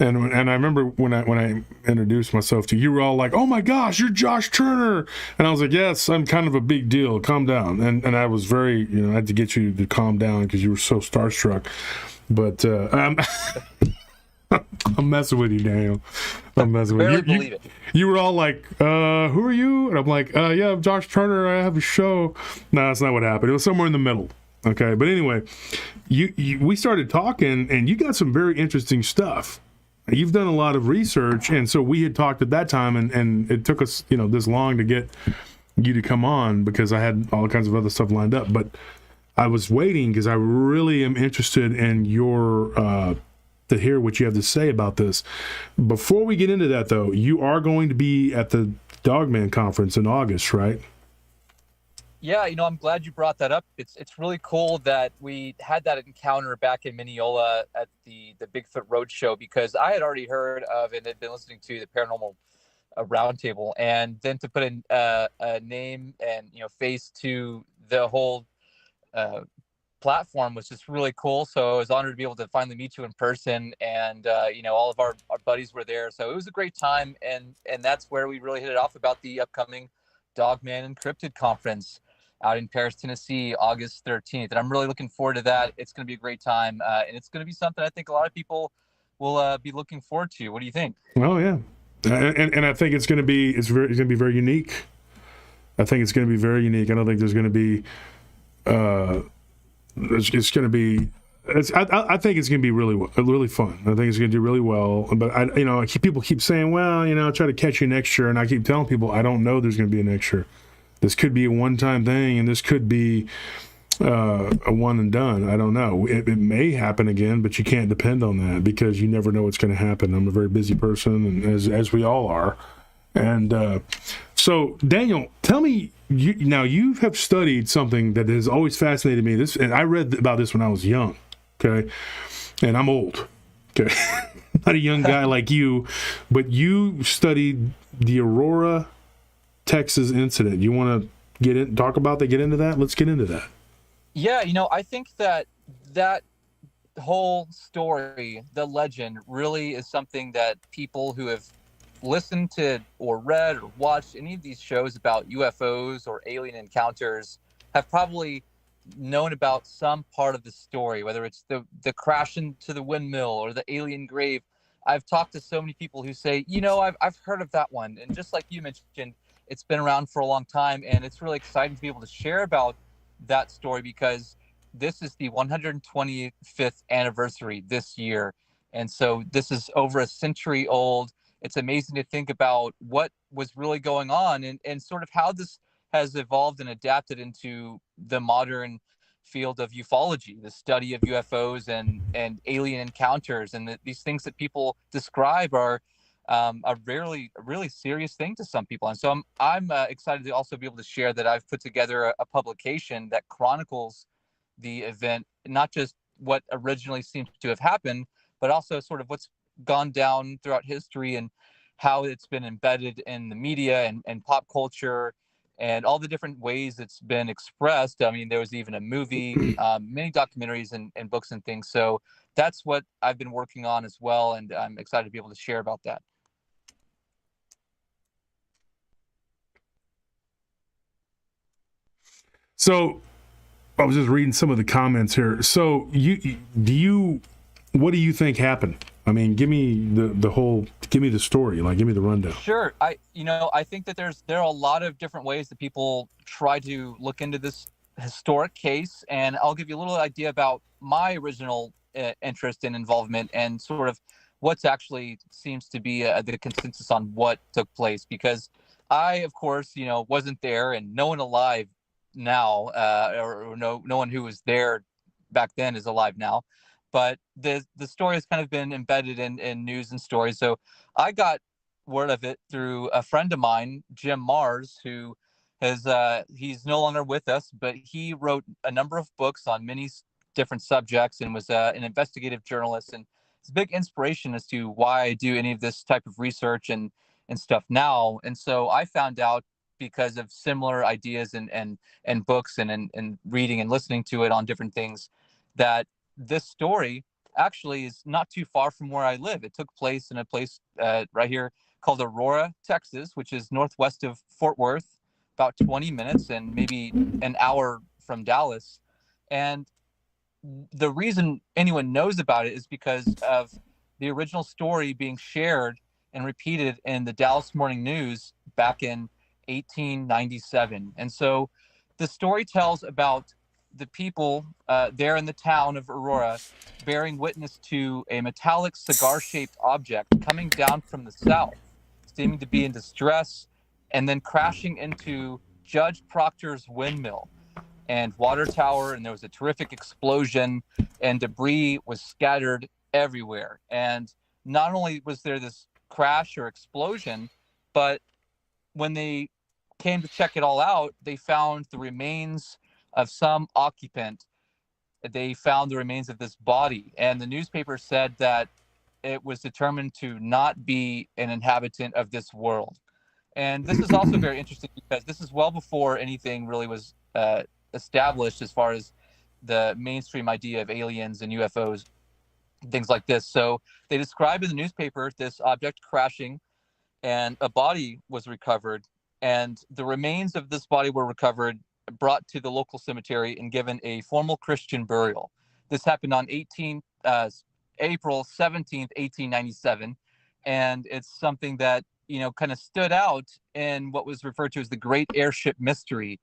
And I remember when I introduced myself to you, you were all like, "Oh my gosh, you're Josh Turner!" And I was like, "Yes, I'm kind of a big deal. Calm down." And I was very, I had to get you to calm down because you were so starstruck. But I'm messing with you, Daniel. I'm messing with you. You were all like, "Who are you?" And I'm like, "Yeah, I'm Josh Turner. I have a show." No, that's not what happened. It was somewhere in the middle. Okay, but anyway, we started talking, and you got some very interesting stuff. You've done a lot of research, and so we had talked at that time, and it took us, this long to get you to come on because I had all kinds of other stuff lined up. But I was waiting because I really am interested in your to hear what you have to say about this. Before we get into that, though, you are going to be at the Dogman conference in August, right?
Yeah, I'm glad you brought that up. It's really cool that we had that encounter back in Mineola at the Bigfoot Roadshow, because I had already heard of and had been listening to the Paranormal Round Table, and then to put a name and face to the whole platform was just really cool. So I was honored to be able to finally meet you in person, and all of our buddies were there. So it was a great time, and that's where we really hit it off about the upcoming Dogman and Cryptid conference out in Paris, Tennessee, August 13th. And I'm really looking forward to that. It's going to be a great time, and it's going to be something I think a lot of people will be looking forward to. What do you think?
Oh yeah, and I think it's going to be very unique. I think it's going to be very unique. I don't think there's going to be. It's going to be. I think it's going to be really fun. I think it's going to do really well. But people keep saying, well, I'll try to catch you next year, and I keep telling people I don't know there's going to be a next year. This could be a one-time thing, and this could be a one and done. I don't know. It may happen again, but you can't depend on that because you never know what's going to happen. I'm a very busy person, and as we all are. And so, Daniel, tell me. You have studied something that has always fascinated me. And I read about this when I was young. Okay, and I'm old. Okay, not a young guy like you, but you studied the Aurora, Texas incident. You want to get into that? Let's get into that.
Yeah, I think that whole story, the legend, really is something that people who have listened to or read or watched any of these shows about UFOs or alien encounters have probably known about some part of the story, whether it's the crash into the windmill or the alien grave. I've talked to so many people who say, I've heard of that one. And just like you mentioned, it's been around for a long time, and it's really exciting to be able to share about that story because this is the 125th anniversary this year. And so this is over a century old. It's amazing to think about what was really going on and sort of how this has evolved and adapted into the modern field of ufology, the study of UFOs and alien encounters. And these things that people describe are a really serious thing to some people. And so I'm excited to also be able to share that I've put together a publication that chronicles the event, not just what originally seems to have happened, but also sort of what's gone down throughout history and how it's been embedded in the media and pop culture and all the different ways it's been expressed. I mean, there was even a movie, many documentaries and books and things. So that's what I've been working on as well. And I'm excited to be able to share about that.
So I was just reading some of the comments here. So what do you think happened? I mean, give me the story, give me the rundown.
Sure. I think that there are a lot of different ways that people try to look into this historic case, and I'll give you a little idea about my original interest and involvement and sort of what's actually seems to be the consensus on what took place, because I, of course, wasn't there, and no one alive now, or no one who was there back then is alive now. But the story has kind of been embedded in news and stories. So I got word of it through a friend of mine, Jim Mars, who he's no longer with us, but he wrote a number of books on many different subjects and was an investigative journalist. And it's a big inspiration as to why I do any of this type of research and stuff now. And so I found out because of similar ideas and books and reading and listening to it on different things that this story actually is not too far from where I live. It took place in a place right here called Aurora, Texas, which is northwest of Fort Worth, about 20 minutes and maybe an hour from Dallas. And the reason anyone knows about it is because of the original story being shared and repeated in the Dallas Morning News back in 1897. And so the story tells about the people there in the town of Aurora bearing witness to a metallic cigar-shaped object coming down from the south, seeming to be in distress, and then crashing into Judge Proctor's windmill and water tower, and there was a terrific explosion, and debris was scattered everywhere. And not only was there this crash or explosion, but when they came to check it all out, they found the remains of some occupant. They found the remains of this body, and the newspaper said that it was determined to not be an inhabitant of this world. And this is also very interesting because this is well before anything really was established as far as the mainstream idea of aliens and UFOs, things like this. So they describe in the newspaper this object crashing, and a body was recovered, and the remains of this body were recovered, brought to the local cemetery, and given a formal Christian burial. This happened on April 17th, 1897, and it's something that kind of stood out in what was referred to as the Great Airship Mystery.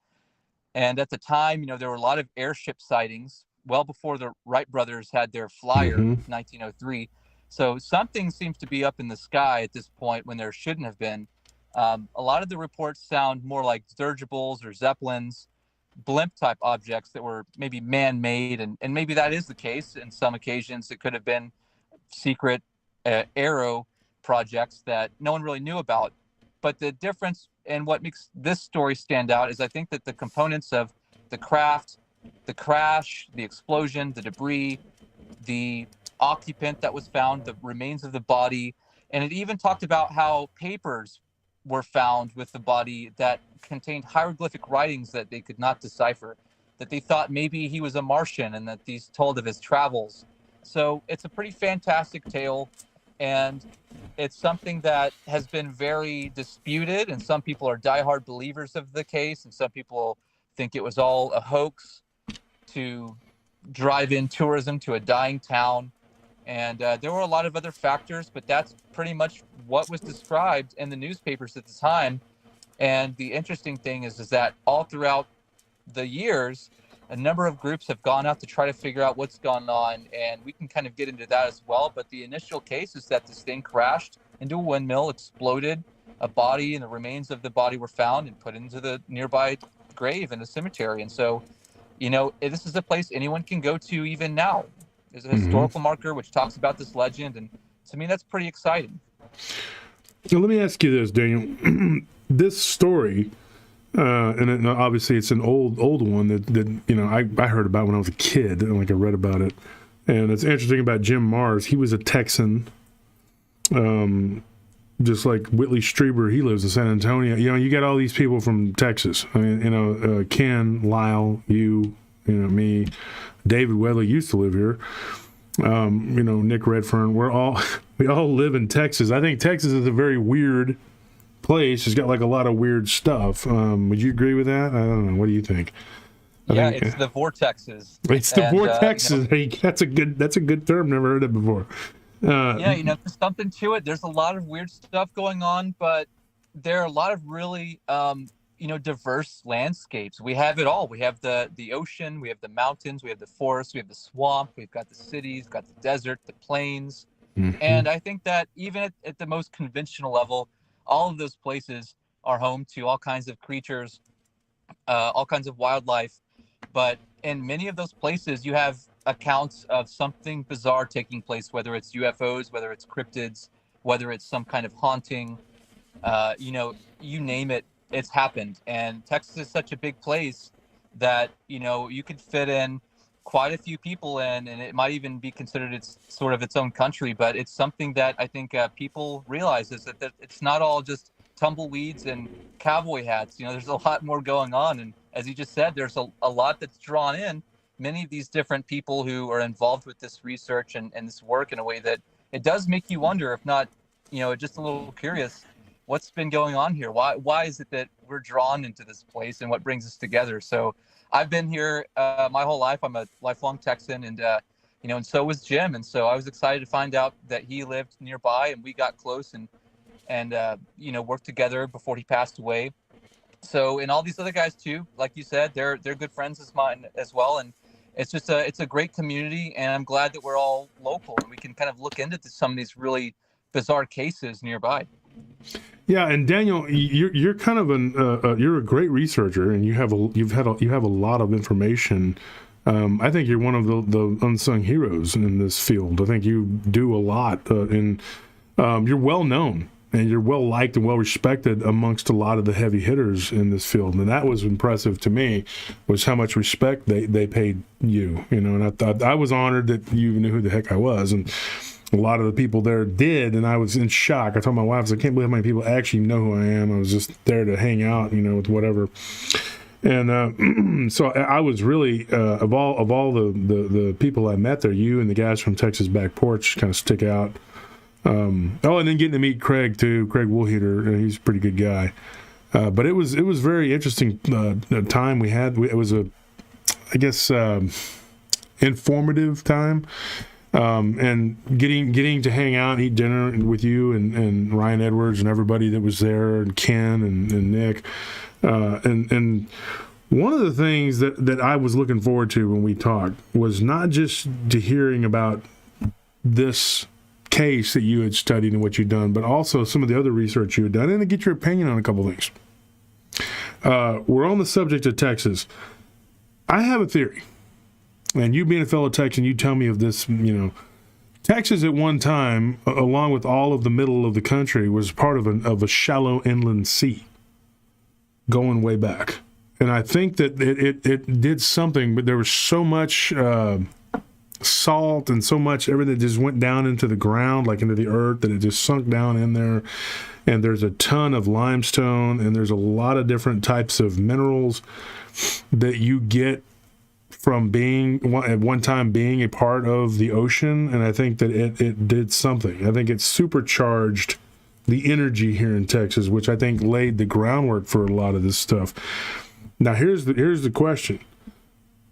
And at the time, there were a lot of airship sightings well before the Wright brothers had their flyer, 1903. So something seems to be up in the sky at this point when there shouldn't have been. A lot of the reports sound more like dirigibles or zeppelins, blimp-type objects that were maybe man-made, and maybe that is the case. In some occasions, it could have been secret aero projects that no one really knew about. But the difference and what makes this story stand out is I think that the components of the craft, the crash, the explosion, the debris, the occupant that was found, the remains of the body, and it even talked about how papers were found with the body that contained hieroglyphic writings that they could not decipher, that they thought maybe he was a Martian and that these told of his travels. So it's a pretty fantastic tale, and it's something that has been very disputed, and some people are diehard believers of the case, and some people think it was all a hoax to drive in tourism to a dying town. And there were a lot of other factors, but that's pretty much what was described in the newspapers at the time. And the interesting thing is that all throughout the years, a number of groups have gone out to try to figure out what's gone on, and we can kind of get into that as well. But the initial case is that this thing crashed into a windmill, exploded, a body and the remains of the body were found and put into the nearby grave in the cemetery. And so, this is a place anyone can go to even now. There's a historical marker which talks about this legend, and to me, that's pretty exciting.
Now, let me ask you this, Daniel. This story, and obviously it's an old one that I heard about when I was a kid, and I read about it. And it's interesting about Jim Mars. He was a Texan, just like Whitley Strieber. He lives in San Antonio. You got all these people from Texas. I mean, Ken, Lyle, me, David Wedley used to live here. Nick Redfern. We all live in Texas. I think Texas is a very weird place. It's got a lot of weird stuff. Would you agree with that? I don't know. What do you think?
It's the vortexes.
It's the vortexes. That's a good term. Never heard it before.
There's something to it. There's a lot of weird stuff going on, but there are a lot of really diverse landscapes. We have it all. We have the ocean, we have the mountains, we have the forest, we have the swamp, we've got the cities, we've got the desert, the plains. And I think that even at the most conventional level, all of those places are home to all kinds of creatures, all kinds of wildlife. But in many of those places, you have accounts of something bizarre taking place, whether it's UFOs, whether it's cryptids, whether it's some kind of haunting, you name it, it's happened. And Texas is such a big place that, you could fit in quite a few people in, and it might even be considered its own country. But it's something that I think people realize is that it's not all just tumbleweeds and cowboy hats. There's a lot more going on. And as you just said, there's a lot that's drawn in many of these different people who are involved with this research and this work in a way that it does make you wonder, if not, just a little curious, what's been going on here? Why is it that we're drawn into this place, and what brings us together? So I've been here my whole life. I'm a lifelong Texan, and and so was Jim. And so I was excited to find out that he lived nearby, and we got close and worked together before he passed away. So, and all these other guys too, like you said, they're good friends of mine as well. And it's just it's a great community, and I'm glad that we're all local and we can kind of look into some of these really bizarre cases nearby.
Yeah, and Daniel, you're kind of you're a great researcher, and you have a lot of information. I think you're one of the unsung heroes in this field. I think you do a lot, and you're well known, and you're well liked and well respected amongst a lot of the heavy hitters in this field. And that was impressive to me, was how much respect they paid you. And I thought I was honored that you knew who the heck I was, and a lot of the people there did, and I was in shock. I told my wife, I can't believe how many people actually know who I am. I was just there to hang out, with whatever. And so I was really of all the people I met there, you and the guys from Texas Back Porch kind of stick out. And then getting to meet Craig too, Craig Woolheater. He's a pretty good guy. But it was very interesting time we had. It was I guess informative time. And getting to hang out and eat dinner with you and Ryan Edwards and everybody that was there, and Ken and Nick. And one of the things that I was looking forward to when we talked was not just to hearing about this case that you had studied and what you'd done, but also some of the other research you had done, and to get your opinion on a couple things. We're on the subject of Texas. I have a theory. And you being a fellow Texan, you tell me of this, Texas at one time, along with all of the middle of the country, was part of a shallow inland sea going way back. And I think that it did something, but there was so much salt and so much everything that just went down into the ground, like into the earth, that it just sunk down in there. And there's a ton of limestone, and there's a lot of different types of minerals that you get from being at one time being a part of the ocean. And I think that it did something. I think it supercharged the energy here in Texas, which I think laid the groundwork for a lot of this stuff. Now here's the question.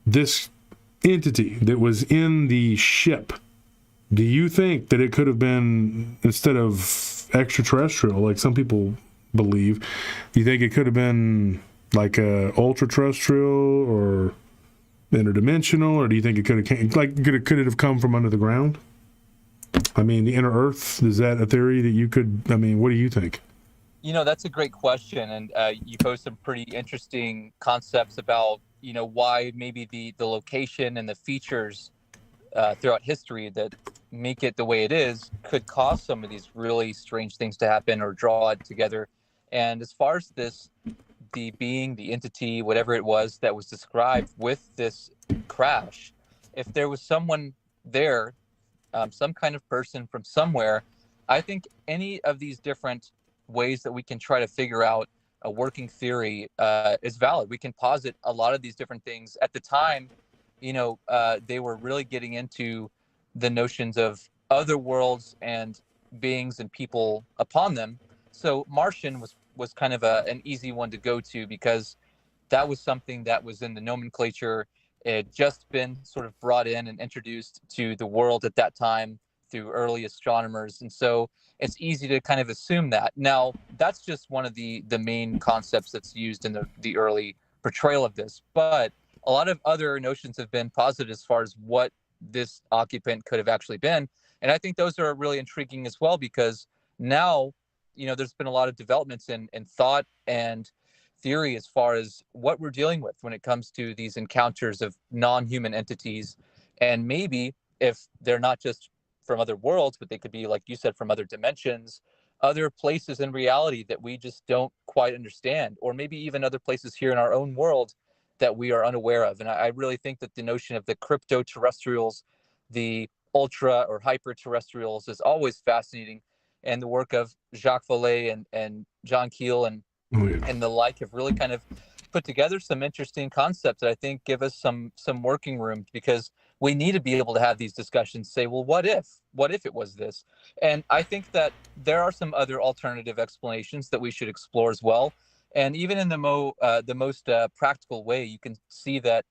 This entity that was in the ship, do you think that it could have been, instead of extraterrestrial like some people believe, do you think it could have been like a ultra terrestrial or interdimensional, or do you think it could it have come from under the ground? I mean, the inner Earth, is that a theory that you could? I mean, what do you think?
That's a great question, and you pose some pretty interesting concepts about why maybe the location and the features throughout history that make it the way it is could cause some of these really strange things to happen or draw it together. And as far as the being, the entity, whatever it was that was described with this crash, if there was someone there, some kind of person from somewhere, I think any of these different ways that we can try to figure out a working theory is valid. We can posit a lot of these different things. At the time, they were really getting into the notions of other worlds and beings and people upon them. So Martian was kind of an easy one to go to, because that was something that was in the nomenclature. It had just been sort of brought in and introduced to the world at that time through early astronomers. And so it's easy to kind of assume that. Now, that's just one of the main concepts that's used in the early portrayal of this. But a lot of other notions have been posited as far as what this occupant could have actually been. And I think those are really intriguing as well, because now, there's been a lot of developments in thought and theory as far as what we're dealing with when it comes to these encounters of non-human entities. And maybe if they're not just from other worlds, but they could be, like you said, from other dimensions, other places in reality that we just don't quite understand, or maybe even other places here in our own world that we are unaware of. And I really think that the notion of the crypto-terrestrials, the ultra or hyper-terrestrials, is always fascinating. And the work of Jacques Vallée and John Keel and the like have really kind of put together some interesting concepts that I think give us some working room, because we need to be able to have these discussions, say, well, what if it was this? And I think that there are some other alternative explanations that we should explore as well. And even in the most practical way, you can see that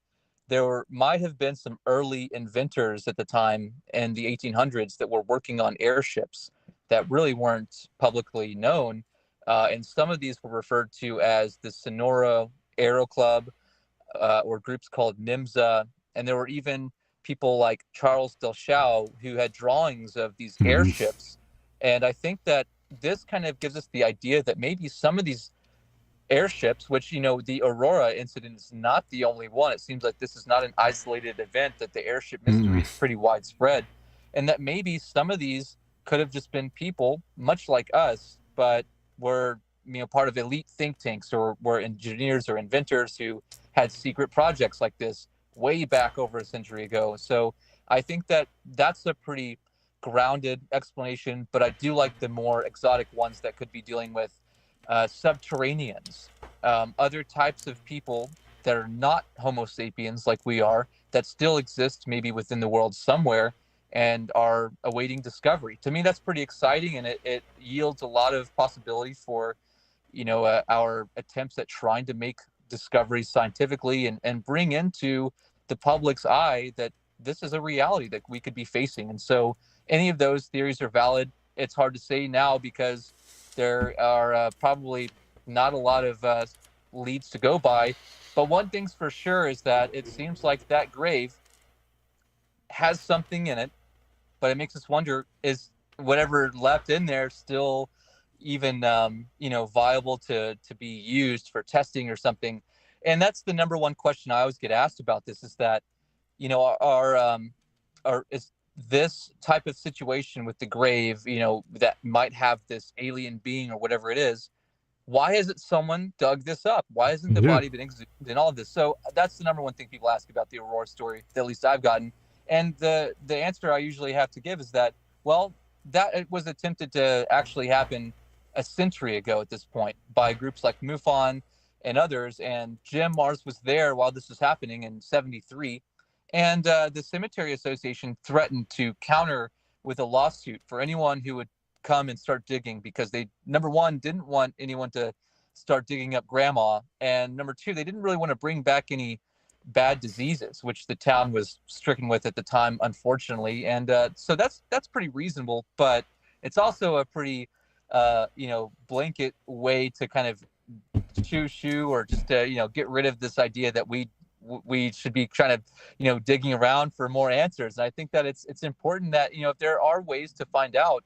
there might have been some early inventors at the time in the 1800s that were working on airships that really weren't publicly known. And some of these were referred to as the Sonora Aero Club, or groups called NIMSA. And there were even people like Charles Delchaux who had drawings of these airships. And I think that this kind of gives us the idea that maybe some of these airships, which, the Aurora incident is not the only one. It seems like this is not an isolated event, that the airship mystery is pretty widespread. And that maybe some of these could have just been people much like us, but were part of elite think tanks, or were engineers or inventors who had secret projects like this way back over a century ago. So I think that that's a pretty grounded explanation, but I do like the more exotic ones that could be dealing with subterraneans, other types of people that are not Homo sapiens like we are, that still exist maybe within the world somewhere and are awaiting discovery. To me, that's pretty exciting, and it yields a lot of possibility for, our attempts at trying to make discoveries scientifically and bring into the public's eye that this is a reality that we could be facing. And so any of those theories are valid. It's hard to say now because there are probably not a lot of leads to go by. But one thing's for sure is that it seems like that grave has something in it, but it makes us wonder, is whatever left in there still even viable to be used for testing or something? And that's the number one question I always get asked about this, is that is this type of situation with the grave, that might have this alien being or whatever it is, why hasn't someone dug this up? Why hasn't the body been exhumed and all of this? So that's the number one thing people ask about the Aurora story, that at least I've gotten. And the answer I usually have to give is that, well, that it was attempted to actually happen a century ago at this point by groups like MUFON and others. And Jim Mars was there while this was happening in '73. And the Cemetery Association threatened to counter with a lawsuit for anyone who would come and start digging, because they, number one, didn't want anyone to start digging up grandma, and number two, they didn't really want to bring back any bad diseases, which the town was stricken with at the time, unfortunately. And so that's pretty reasonable, but it's also a pretty blanket way to kind of shoo or just get rid of this idea that we should be kind of digging around for more answers. And I think that it's important that if there are ways to find out,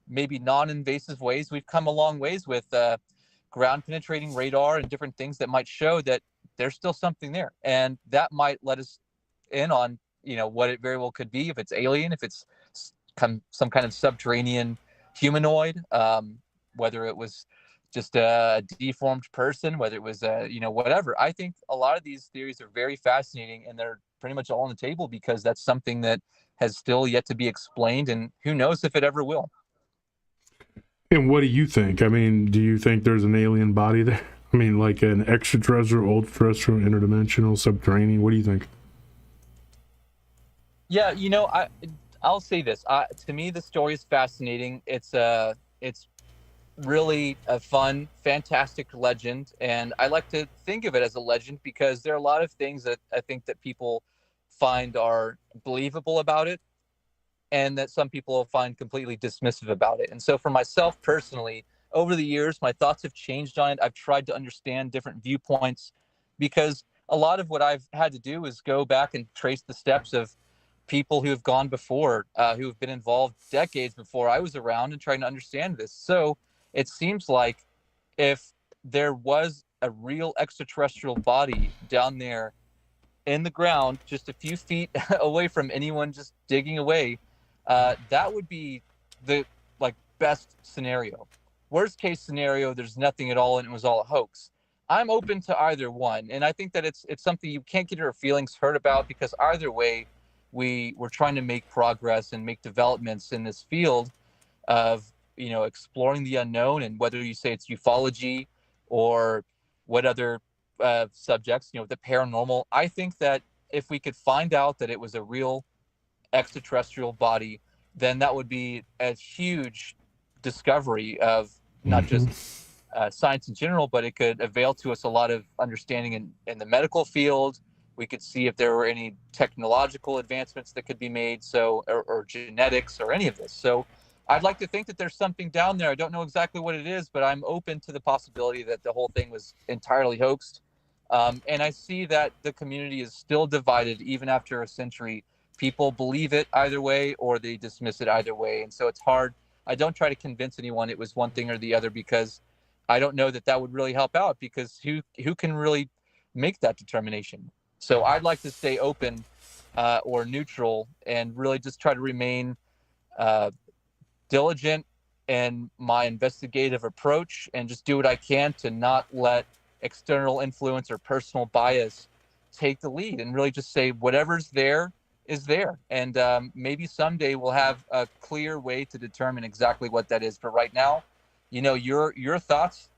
maybe non-invasive ways. We've come a long ways with ground penetrating radar and different things that might show that there's still something there, and that might let us in on what it very well could be, if it's alien, if it's some kind of subterranean humanoid, whether it was just a deformed person, whether it was whatever. I think a lot of these theories are very fascinating, and they're pretty much all on the table because that's something that has still yet to be explained, and who knows if it ever will.
And what do you think? I mean, do you think there's an alien body there? I mean, like an extraterrestrial, ultra-terrestrial, interdimensional, subterranean? What do you think?
Yeah, I'll say this. To me, the story is fascinating. It's really a fun, fantastic legend, and I like to think of it as a legend because there are a lot of things that I think that people find are believable about it, and that some people find completely dismissive about it. And so for myself personally, over the years, my thoughts have changed on it. I've tried to understand different viewpoints, because a lot of what I've had to do is go back and trace the steps of people who have gone before, who have been involved decades before I was around, and trying to understand this. So it seems like if there was a real extraterrestrial body down there in the ground, just a few feet away from anyone just digging away, that would be the best scenario. Worst case scenario, there's nothing at all and it was all a hoax. I'm open to either one, and I think that it's something you can't get your feelings hurt about, because either way, we're trying to make progress and make developments in this field of exploring the unknown. And whether you say it's ufology or what other subjects, the paranormal, I think that if we could find out that it was a real extraterrestrial body, then that would be a huge discovery of not just science in general, but it could avail to us a lot of understanding in the medical field. We could see if there were any technological advancements that could be made, or genetics or any of this. So I'd like to think that there's something down there. I don't know exactly what it is, but I'm open to the possibility that the whole thing was entirely hoaxed. And I see that the community is still divided even after a century. People believe it either way, or they dismiss it either way. And so it's hard. I don't try to convince anyone it was one thing or the other, because I don't know that would really help out, because who can really make that determination? So I'd like to stay open or neutral, and really just try to remain diligent in my investigative approach, and just do what I can to not let external influence or personal bias take the lead, and really just say whatever's there is there. And maybe someday we'll have a clear way to determine exactly what that is. But right now, your thoughts,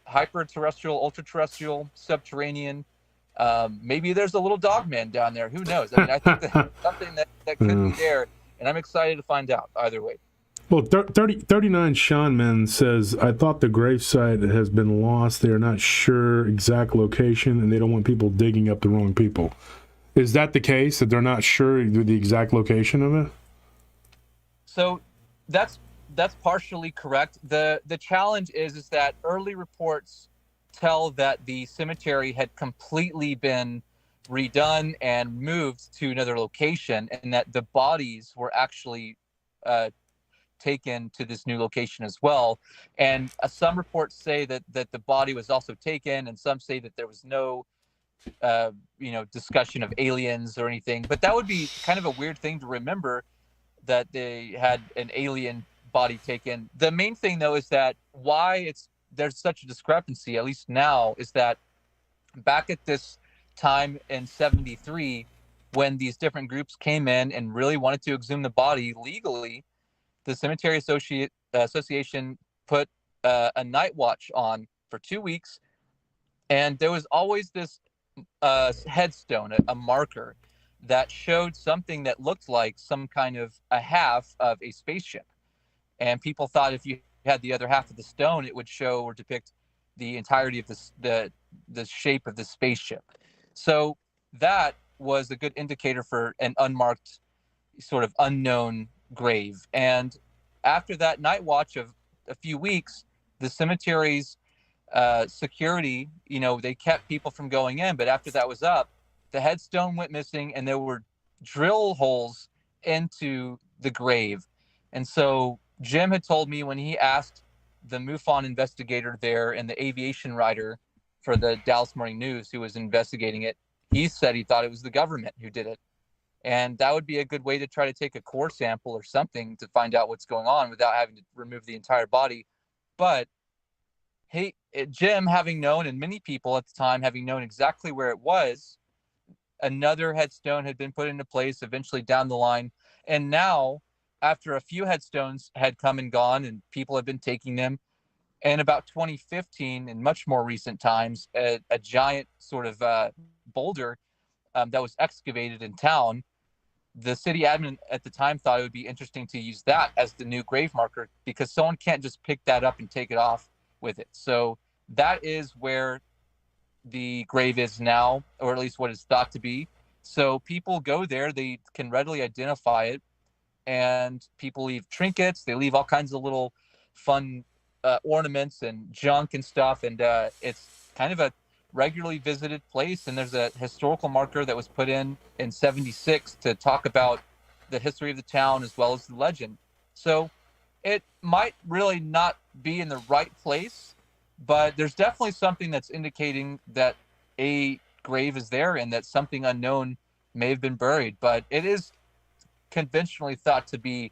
hyper-terrestrial, ultra-terrestrial, subterranean, Maybe there's a little Dogman down there. Who knows? I mean, I think that's something that could be there, and I'm excited to find out either way.
Well, 39 Sean Men says, I thought the gravesite has been lost. They are not sure exact location, and they don't want people digging up the wrong people. Is that the case, that they're not sure the exact location of it?
So that's partially correct. The challenge is that early reports tell that the cemetery had completely been redone and moved to another location, and that the bodies were actually taken to this new location as well. And some reports say that the body was also taken, and some say that there was no discussion of aliens or anything. But that would be kind of a weird thing to remember, that they had an alien body taken. The main thing, though, is that why there's such a discrepancy, at least now, is that back at this time in 73, when these different groups came in and really wanted to exhume the body legally, the Cemetery Association put a night watch on for 2 weeks, and there was always this headstone, a marker that showed something that looked like some kind of a half of a spaceship. And people thought if you had the other half of the stone, it would show or depict the entirety of the shape of the spaceship. So that was a good indicator for an unmarked, sort of unknown grave. And after that night watch of a few weeks, the cemetery's security, they kept people from going in. But after that was up, the headstone went missing, and there were drill holes into the grave. And so Jim had told me, when he asked the MUFON investigator there and the aviation writer for the Dallas Morning News who was investigating it, he said he thought it was the government who did it. And that would be a good way to try to take a core sample or something to find out what's going on without having to remove the entire body. But Jim, having known, and many people at the time having known exactly where it was, another headstone had been put into place eventually down the line. And now, after a few headstones had come and gone and people had been taking them, and about 2015, in much more recent times, a giant sort of boulder that was excavated in town, the city admin at the time thought it would be interesting to use that as the new grave marker, because someone can't just pick that up and take it off with it. So that is where the grave is now, or at least what it's thought to be. So people go there, they can readily identify it, and people leave trinkets, they leave all kinds of little fun ornaments and junk and stuff, and it's kind of a regularly visited place. And there's a historical marker that was put in 76 to talk about the history of the town as well as the legend. So it might really not be in the right place, but there's definitely something that's indicating that a grave is there and that something unknown may have been buried. But it is conventionally thought to be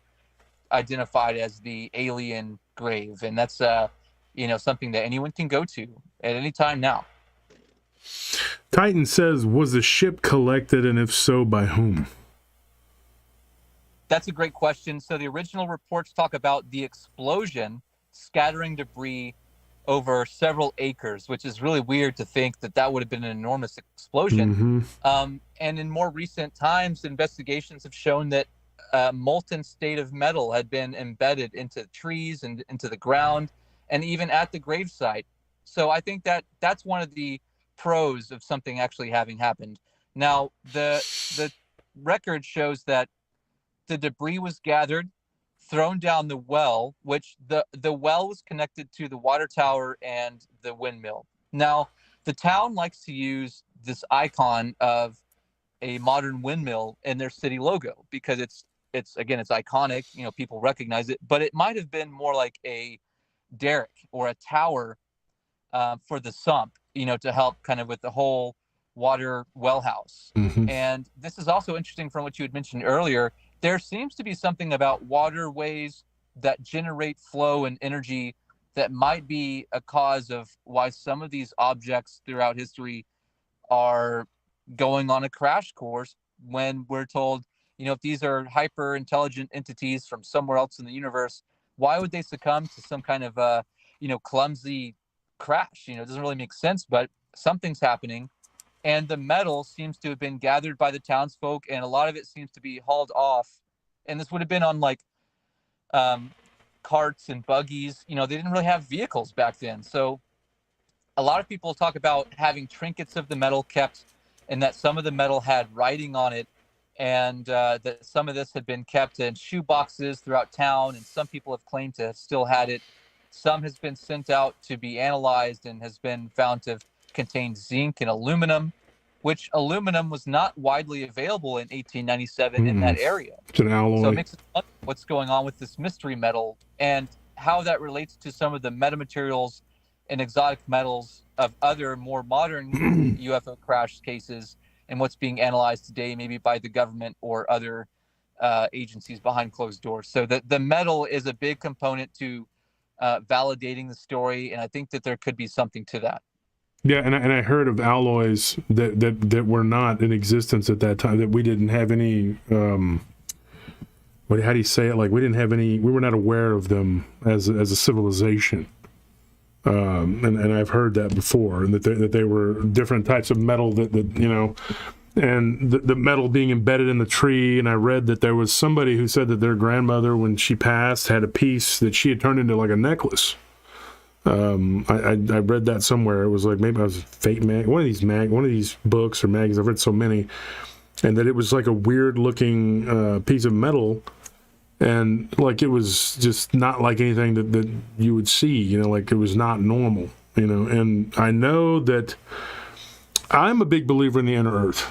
identified as the alien grave, and that's something that anyone can go to at any time now.
Titan says, was the ship collected, and if so, by whom?
That's a great question. So the original reports talk about the explosion scattering debris over several acres, which is really weird to think that would have been an enormous explosion. Mm-hmm. And in more recent times, investigations have shown that a molten state of metal had been embedded into trees and into the ground, and even at the gravesite. So I think that's one of the pros of something actually having happened. Now, the record shows that the debris was gathered, thrown down the well, which the well was connected to the water tower and the windmill. Now, the town likes to use this icon of a modern windmill in their city logo because it's iconic. People recognize it, but it might have been more like a derrick or a tower for the sump, to help kind of with the whole water well house. Mm-hmm. And this is also interesting from what you had mentioned earlier. There seems to be something about waterways that generate flow and energy that might be a cause of why some of these objects throughout history are going on a crash course, when we're told, if these are hyper intelligent entities from somewhere else in the universe, why would they succumb to some kind of clumsy crash? It doesn't really make sense, but something's happening. and the metal seems to have been gathered by the townsfolk, and a lot of it seems to be hauled off. And this would have been on like um, carts and buggies. You know, they didn't really have vehicles back then, so a lot of people talk about having trinkets of the metal kept, and that some of the metal had writing on it, and that some of this had been kept in shoe boxes throughout town, and some people have claimed to have still had it. Some has been sent out to be analyzed and has been found to contain zinc and aluminum, which aluminum was not widely available in 1897 in that area.
It's an alloy.
So it makes it wonder what's going on with this mystery metal and how that relates to some of the metamaterials and exotic metals of other more modern UFO crash cases, and what's being analyzed today, maybe by the government or other agencies behind closed doors. So the metal is a big component to validating the story, and I think that there could be something to that.
Yeah, and I heard of alloys that were not in existence at that time, that we didn't have any, how do you say it? Like, we were not aware of them as a civilization. And I've heard that before, and that they were different types of metal that you know, and the metal being embedded in the tree. And I read that there was somebody who said that their grandmother, when she passed, had a piece that she had turned into like a necklace. I read that somewhere. It was like, maybe I was Fate mag, one of these books or magazines. I've read so many, and that it was like a weird looking piece of metal. And like, it was just not like anything that you would see, you know, like it was not normal, you know. And I know that I'm a big believer in the inner earth,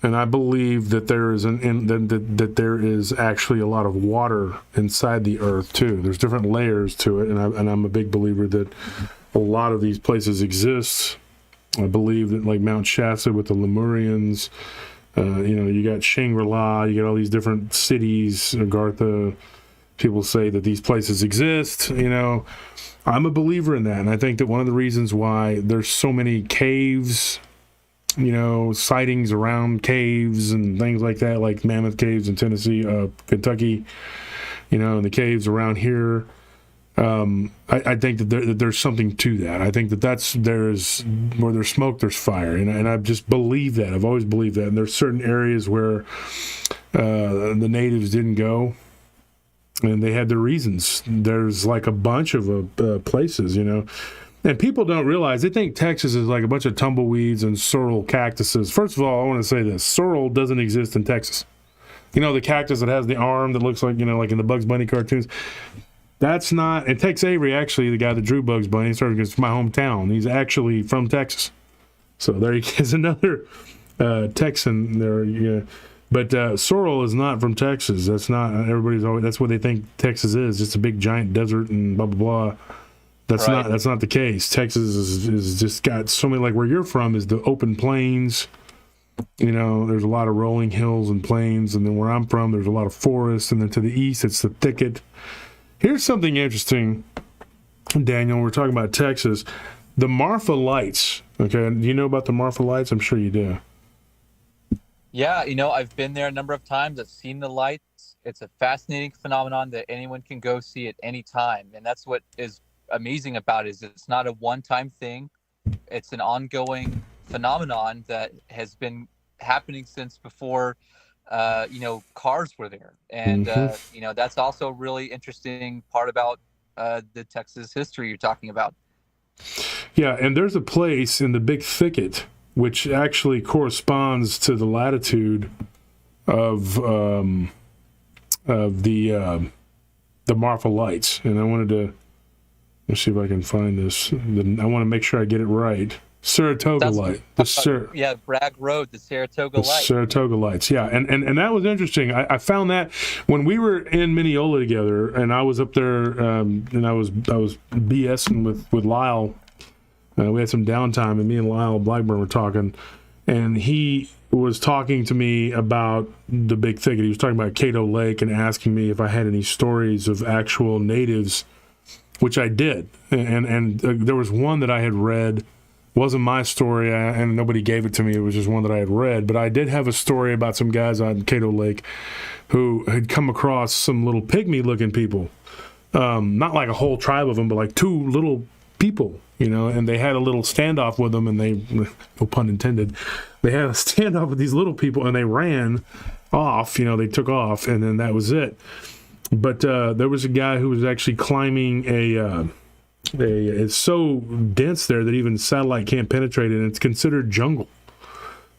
and I believe that there is that there is actually a lot of water inside the earth too. There's different layers to it, and I'm a big believer that a lot of these places exist. I believe that, like Mount Shasta with the Lemurians. You know, you got Shangri-La, you got all these different cities, Agartha. People say that these places exist. You know, I'm a believer in that. And I think that one of the reasons why there's so many caves, you know, sightings around caves and things like that, like Mammoth Caves in Tennessee, Kentucky, you know, and the caves around here. I think that there's something to that. I think that there's where there's smoke, there's fire, and I just believe that. I've always believed that. And there's certain areas where the natives didn't go, and they had their reasons. There's like a bunch of places, you know, and people don't realize. They think Texas is like a bunch of tumbleweeds and sorrel cactuses. First of all, I want to say this: sorrel doesn't exist in Texas. You know, the cactus that has the arm that looks like, you know, like in the Bugs Bunny cartoons. That's not, and Tex Avery, actually, the guy that drew Bugs Bunny, it's my hometown. He's actually from Texas. So there he is, another Texan there. Yeah. But sorrel is not from Texas. That's not, that's what they think Texas is. It's a big giant desert and blah, blah, blah. That's not the case. Texas is just got so many, like where you're from is the open plains. You know, there's a lot of rolling hills and plains. And then where I'm from, there's a lot of forest. And then to the east, it's the thicket. Here's something interesting, Daniel. We're talking about Texas. The Marfa Lights. Okay, do you know about the Marfa Lights? I'm sure you do.
Yeah, you know, I've been there a number of times. I've seen the lights. It's a fascinating phenomenon that anyone can go see at any time. And that's what is amazing about it, is it's not a one-time thing. It's an ongoing phenomenon that has been happening since before you know, cars were there. And, you know, that's also a really interesting part about the Texas history you're talking about.
Yeah, and there's a place in the Big Thicket which actually corresponds to the latitude of the Marfa Lights. And I wanted to, let's see if I can find this. I want to make sure I get it right. Saratoga Light.
Bragg Road, the Saratoga Light.
Saratoga Lights, yeah. And that was interesting. I found that when we were in Mineola together, and I was up there, and I was BSing with Lyle. We had some downtime, and me and Lyle Blackburn were talking, and he was talking to me about the Big Thicket. He was talking about Cato Lake and asking me if I had any stories of actual natives, which I did. And there was one that I had read. Wasn't my story, and nobody gave it to me. It was just one that I had read. But I did have a story about some guys on Cato Lake who had come across some little pygmy-looking people. Not like a whole tribe of them, but like two little people, and they had a little standoff with them, and they, no pun intended, they had a standoff with these little people, and they ran off, they took off, and then that was it. But there was a guy who was actually climbing it's so dense there that even satellite can't penetrate it, and it's considered jungle.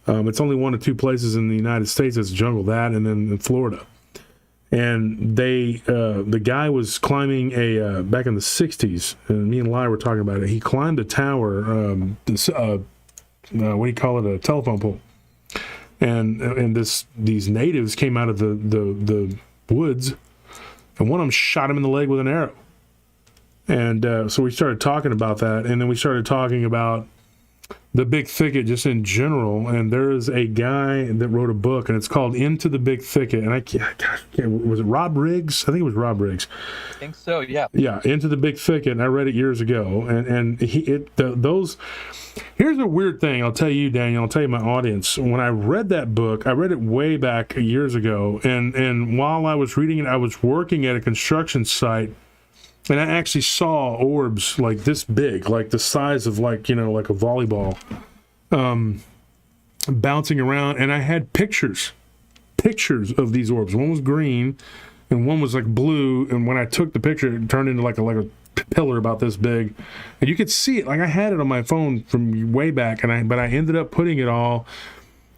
It's only 1 or 2 places in the United States that's jungle, that and then in Florida. And the guy was climbing back in the 60s, and me and Lai were talking about it. He climbed a tower, what do you call it, a telephone pole. And these natives came out of the woods, and one of them shot him in the leg with an arrow. And so we started talking about that, and then we started talking about the Big Thicket just in general. And there is a guy that wrote a book, and it's called Into the Big Thicket. And I can't, was it Rob Riggs? I think it was Rob Riggs.
I think so, yeah.
Yeah, Into the Big Thicket, and I read it years ago. And here's a weird thing. I'll tell you, Daniel. I'll tell you, my audience. When I read that book, I read it way back years ago. And while I was reading it, I was working at a construction site. And I actually saw orbs like this big, like the size of like a volleyball, bouncing around. And I had pictures of these orbs. One was green and one was like blue. And when I took the picture, it turned into like a pillar about this big. And you could see it. Like I had it on my phone from way back, but I ended up putting it all.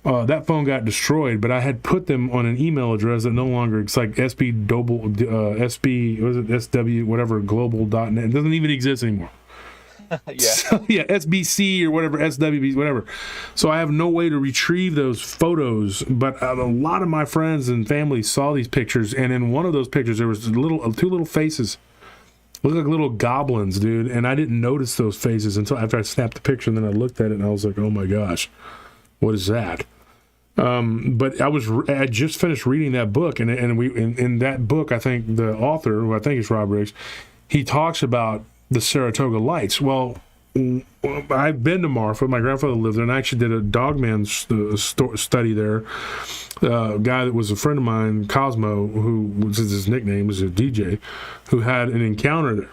That phone got destroyed, but I had put them on an email address that no longer, it's like SB, was it SW, whatever, global.net. It doesn't even exist anymore.
Yeah.
So, yeah, SBC or whatever, SWB, whatever. So I have no way to retrieve those photos, but a lot of my friends and family saw these pictures, and in one of those pictures, there was two little faces. Look like little goblins, dude, and I didn't notice those faces until after I snapped the picture, and then I looked at it, and I was like, oh my gosh, what is that? But I just finished reading that book, and in that book, I think the author, who I think is Rob Riggs, he talks about the Saratoga Lights. Well, I've been to Marfa. My grandfather lived there, and I actually did a Dogman study there. A guy that was a friend of mine, Cosmo, who was his nickname, was a DJ, who had an encounter there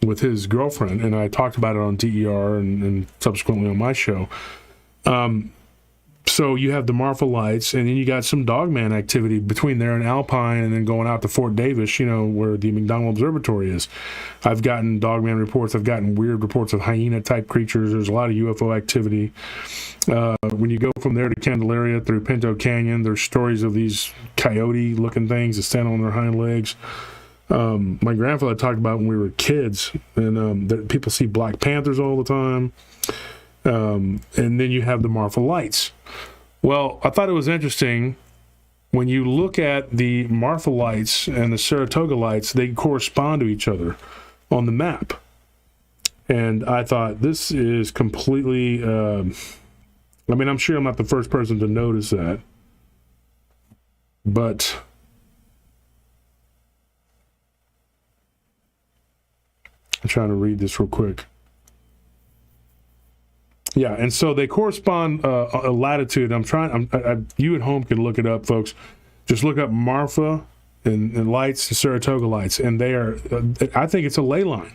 with his girlfriend, and I talked about it on DER and subsequently on my show. So you have the Marfa Lights, and then you got some Dogman activity between there and Alpine, and then going out to Fort Davis, where the McDonald Observatory is. I've gotten Dogman reports. I've gotten weird reports of hyena-type creatures. There's a lot of UFO activity. When you go from there to Candelaria through Pinto Canyon, there's stories of these coyote-looking things that stand on their hind legs. My grandfather talked about when we were kids, and that people see Black Panthers all the time. And then you have the Marfa Lights. Well, I thought it was interesting when you look at the Marfa Lights and the Saratoga Lights, they correspond to each other on the map. And I thought, this is completely, I'm sure I'm not the first person to notice that. But I'm trying to read this real quick. Yeah, and so they correspond a latitude. You at home can look it up, folks. Just look up Marfa and lights, the Saratoga Lights, and they are. I think it's a ley line.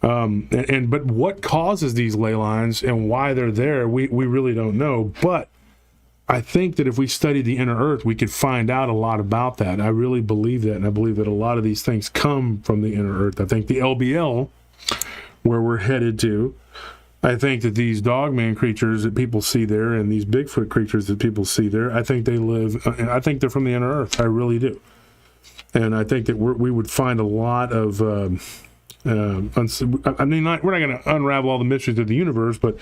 But what causes these ley lines and why they're there, we really don't know. But I think that if we studied the inner Earth, we could find out a lot about that. I really believe that, and I believe that a lot of these things come from the inner Earth. I think the LBL, where we're headed to. I think that these Dogman creatures that people see there and these Bigfoot creatures that people see there, I think they live, I think they're from the inner Earth. I really do. And I think that we would find a lot of, we're not going to unravel all the mysteries of the universe, but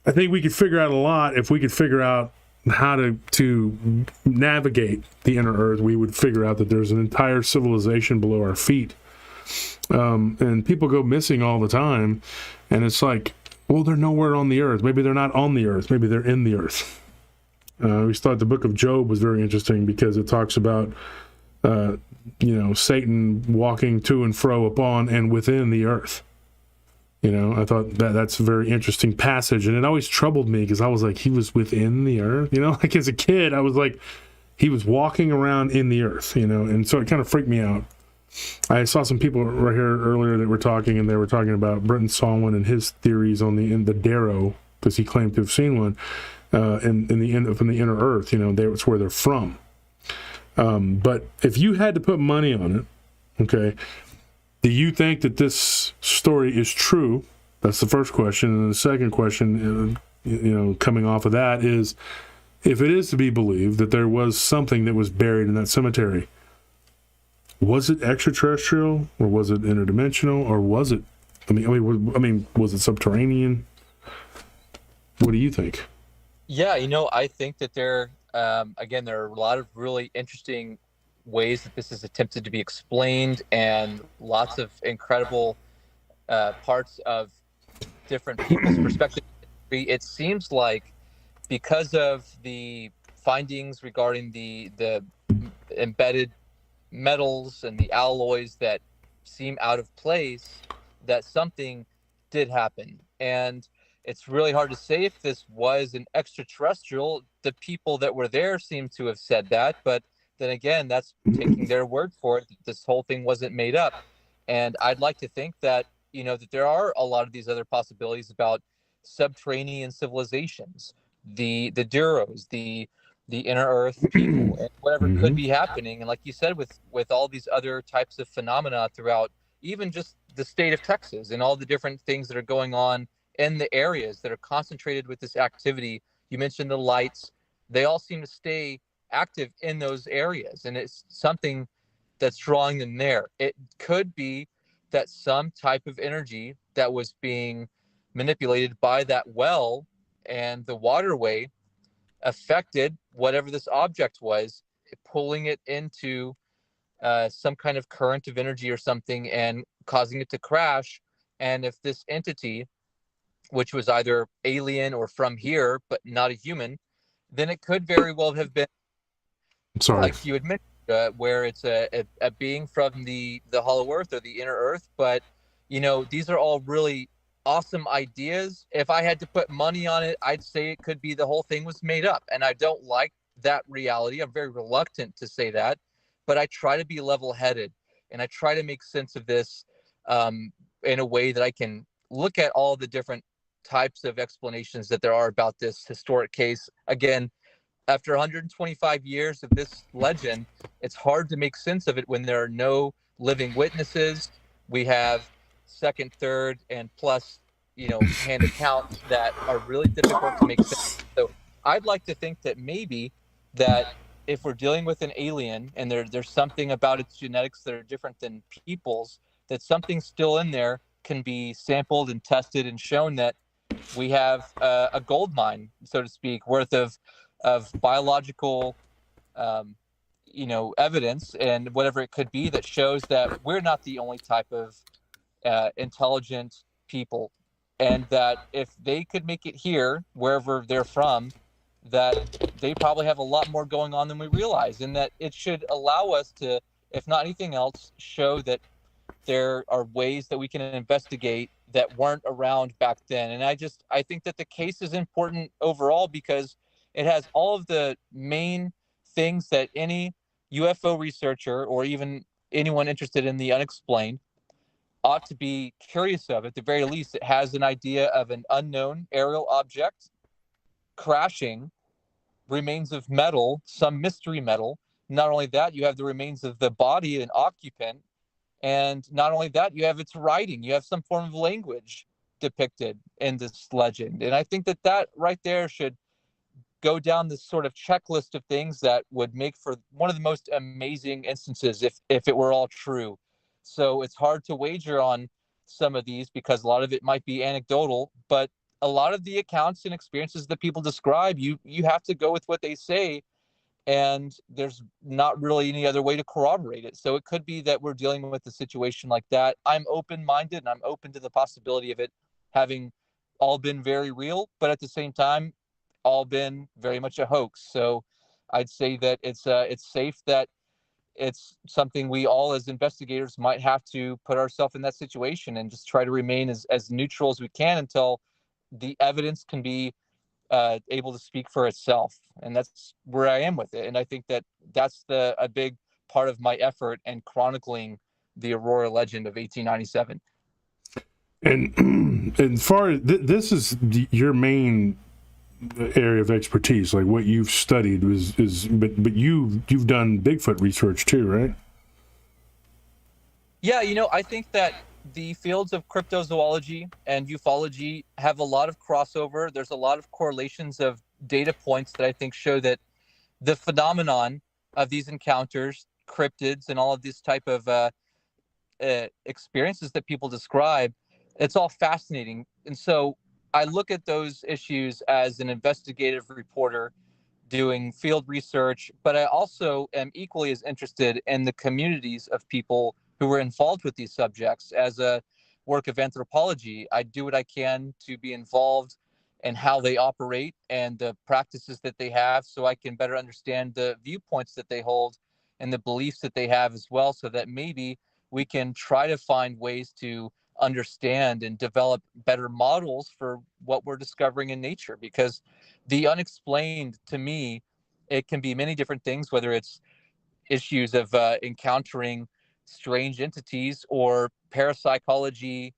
I think we could figure out a lot if we could figure out how to navigate the inner Earth. We would figure out that there's an entire civilization below our feet. And people go missing all the time. And it's like, well, they're nowhere on the Earth. Maybe they're not on the Earth. Maybe they're in the Earth. We thought the book of Job was very interesting because it talks about, Satan walking to and fro upon and within the Earth. I thought that's a very interesting passage. And it always troubled me because I was like, he was within the Earth. Like as a kid, I was like, he was walking around in the Earth, and so it kind of freaked me out. I saw some people right here earlier that were talking, and they were talking about Brenton saw one and his theories on in the Darrow, because he claimed to have seen one in the end from the inner Earth. It's where they're from. But if you had to put money on it, okay, do you think that this story is true? That's the first question. And the second question, coming off of that is, if it is to be believed that there was something that was buried in that cemetery, was it extraterrestrial, or was it interdimensional, or was it? I mean, was it subterranean? What do you think?
Yeah, I think that there are a lot of really interesting ways that this is attempted to be explained, and lots of incredible parts of different people's perspective. It seems like because of the findings regarding the embedded metals and the alloys that seem out of place, that something did happen. And it's really hard to say if this was an extraterrestrial. The people that were there seem to have said that, but then again, that's taking their word for it. This whole thing wasn't made up. And I'd like to think that, that there are a lot of these other possibilities about subterranean civilizations, the Duros, the inner earth people, and whatever could be happening. And like you said, with all these other types of phenomena throughout even just the state of Texas, and all the different things that are going on in the areas that are concentrated with this activity. You mentioned the lights. They all seem to stay active in those areas, and it's something that's drawing them there. It could be that some type of energy that was being manipulated by that well and the waterway affected whatever this object was, pulling it into some kind of current of energy or something, and causing it to crash. And if this entity, which was either alien or from here but not a human, then it could very well have been, like you admit, where it's a being from the hollow earth or the inner earth. But these are all really awesome ideas. If I had to put money on it, I'd say it could be the whole thing was made up, and I don't like that reality. I'm very reluctant to say that, but I try to be level-headed, and I try to make sense of this in a way that I can look at all the different types of explanations that there are about this historic case. Again, after 125 years of this legend, it's hard to make sense of it when there are no living witnesses. We have second, third, and plus, hand accounts that are really difficult to make sense. So I'd like to think that maybe that if we're dealing with an alien and there's something about its genetics that are different than people's, that something still in there can be sampled and tested and shown that we have a gold mine, so to speak, worth of biological, evidence and whatever it could be that shows that we're not the only type of intelligent people, and that if they could make it here, wherever they're from, that they probably have a lot more going on than we realize, and that it should allow us to, if not anything else, show that there are ways that we can investigate that weren't around back then. And I think that the case is important overall because it has all of the main things that any UFO researcher or even anyone interested in the unexplained ought to be curious of. At the very least, it has an idea of an unknown aerial object crashing, remains of metal, some mystery metal. Not only that, you have the remains of the body, an occupant. And not only that, you have its writing. You have some form of language depicted in this legend. And I think that right there should go down this sort of checklist of things that would make for one of the most amazing instances if it were all true. So it's hard to wager on some of these because a lot of it might be anecdotal, but a lot of the accounts and experiences that people describe, you have to go with what they say, and there's not really any other way to corroborate it. So it could be that we're dealing with a situation like that. I'm open-minded, and I'm open to the possibility of it having all been very real, but at the same time, all been very much a hoax. So I'd say that it's safe that it's something we all as investigators might have to put ourselves in that situation and just try to remain as neutral as we can until the evidence can be able to speak for itself. And that's where I am with it. And I think that that's a big part of my effort and chronicling the Aurora legend of 1897.
And far this is your main area of expertise, like what you've studied but you've done Bigfoot research too, right?
Yeah, I think that the fields of cryptozoology and ufology have a lot of crossover. There's a lot of correlations of data points that I think show that the phenomenon of these encounters, cryptids, and all of this type of experiences that people describe, it's all fascinating. And so I look at those issues as an investigative reporter doing field research, but I also am equally as interested in the communities of people who were involved with these subjects. As a work of anthropology, I do what I can to be involved in how they operate and the practices that they have, so I can better understand the viewpoints that they hold and the beliefs that they have as well, so that maybe we can try to find ways to understand and develop better models for what we're discovering in nature. Because the unexplained, to me, it can be many different things, whether it's issues of encountering strange entities or parapsychology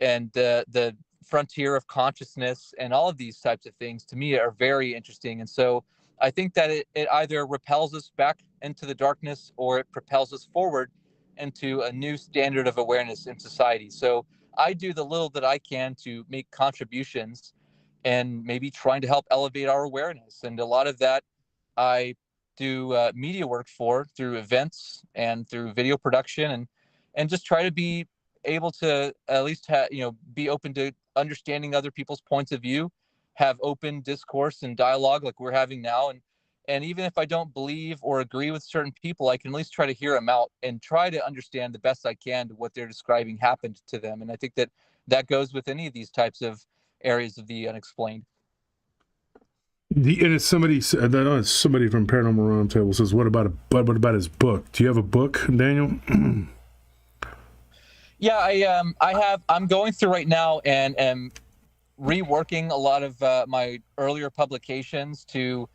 and the frontier of consciousness, and all of these types of things to me are very interesting. And so I think that it either repels us back into the darkness or it propels us forward into a new standard of awareness in society. So I do the little that I can to make contributions and maybe trying to help elevate our awareness. And a lot of that I do media work for through events and through video production, and just try to be able to at least be open to understanding other people's points of view, have open discourse and dialogue like we're having now. And even if I don't believe or agree with certain people, I can at least try to hear them out and try to understand the best I can to what they're describing happened to them. And I think that that goes with any of these types of areas of the unexplained.
And it's somebody from Paranormal Round Table says, what about his book? Do you have a book, Daniel?
Yeah, I'm going through right now and am reworking a lot of my earlier publications to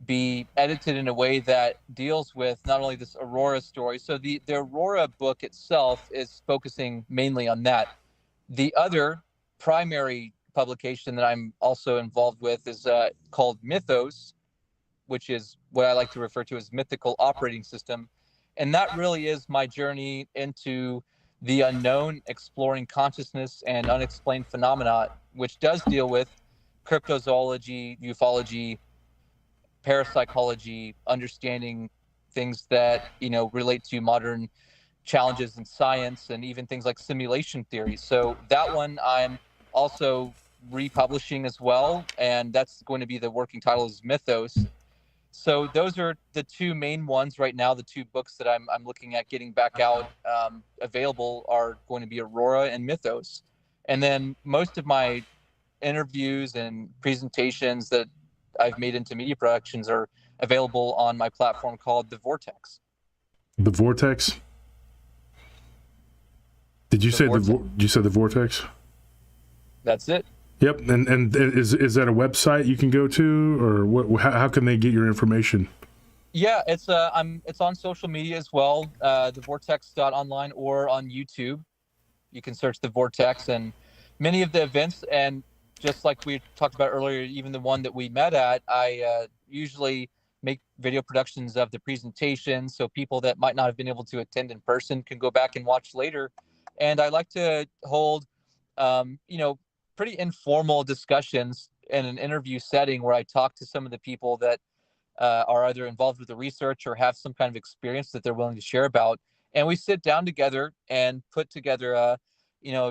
be edited in a way that deals with not only this Aurora story. So the Aurora book itself is focusing mainly on that. The other primary publication that I'm also involved with is called Mythos, which is what I like to refer to as mythical operating system. And that really is my journey into the unknown, exploring consciousness and unexplained phenomena, which does deal with cryptozoology, ufology, parapsychology, understanding things that, relate to modern challenges in science, and even things like simulation theory. So that one I'm also republishing as well, and that's going to be, the working title is Mythos. So those are the two main ones right now. The two books that I'm looking at getting back out available are going to be Aurora and Mythos. And then most of my interviews and presentations that I've made into media productions are available on my platform called The Vortex.
The Vortex? Did you say the Vortex?
That's it.
Yep. And is that a website you can go to, or what? How can they get your information?
Yeah, it's on social media as well. Thevortex.online, or on YouTube. You can search The Vortex, and many of the events, and just like we talked about earlier, even the one that we met at, I usually make video productions of the presentation, so people that might not have been able to attend in person can go back and watch later. And I like to hold, pretty informal discussions in an interview setting where I talk to some of the people that are either involved with the research or have some kind of experience that they're willing to share about. And we sit down together and put together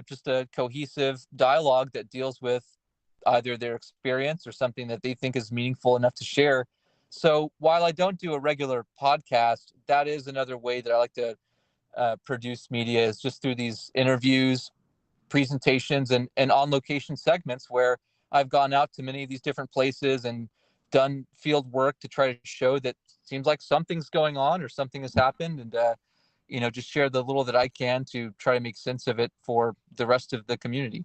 just a cohesive dialogue that deals with either their experience or something that they think is meaningful enough to share. So while I don't do a regular podcast, that is another way that I like to produce media, is just through these interviews, presentations, and on location segments where I've gone out to many of these different places and done field work to try to show that seems like something's going on or something has happened, and just share the little that I can to try to make sense of it for the rest of the community.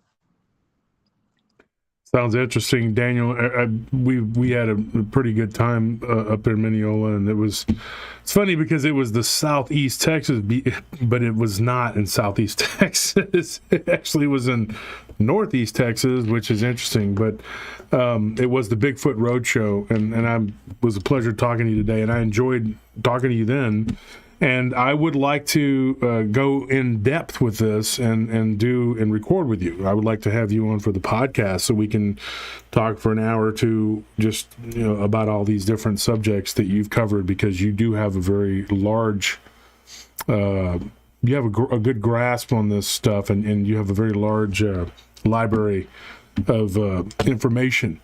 Sounds interesting, Daniel. We had a pretty good time up there in Mineola, and it's funny because it was the Southeast Texas, but it was not in Southeast Texas. It actually was in Northeast Texas, which is interesting. But it was the Bigfoot Roadshow, and it was a pleasure talking to you today, and I enjoyed talking to you then. And I would like to go in depth with this and record with you. I would like to have you on for the podcast so we can talk for an hour or two just about all these different subjects that you've covered, because you do have a very large, you have a good grasp on this stuff, and you have a very large library of information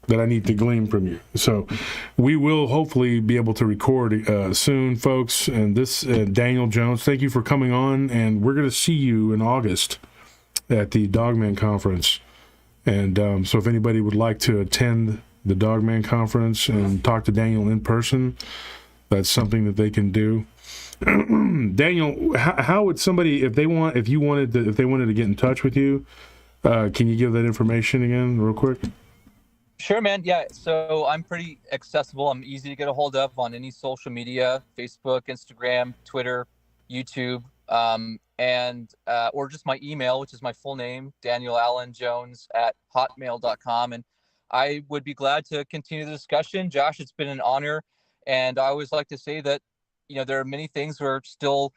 that I need to glean from you. So we will hopefully be able to record soon, folks. And this, Daniel Jones, thank you for coming on. And we're going to see you in August at the Dogman conference. And so if anybody would like to attend the Dogman conference and talk to Daniel in person, that's something that they can do. Daniel, how would somebody, if they wanted to get in touch with you, can you give that information again real quick?
Sure, man. Yeah. So I'm pretty accessible. I'm easy to get a hold of on any social media, Facebook, Instagram, Twitter, YouTube, and or just my email, which is my full name, DanielAllenJones@hotmail.com. And I would be glad to continue the discussion. Josh, it's been an honor. And I always like to say that, there are many things we're still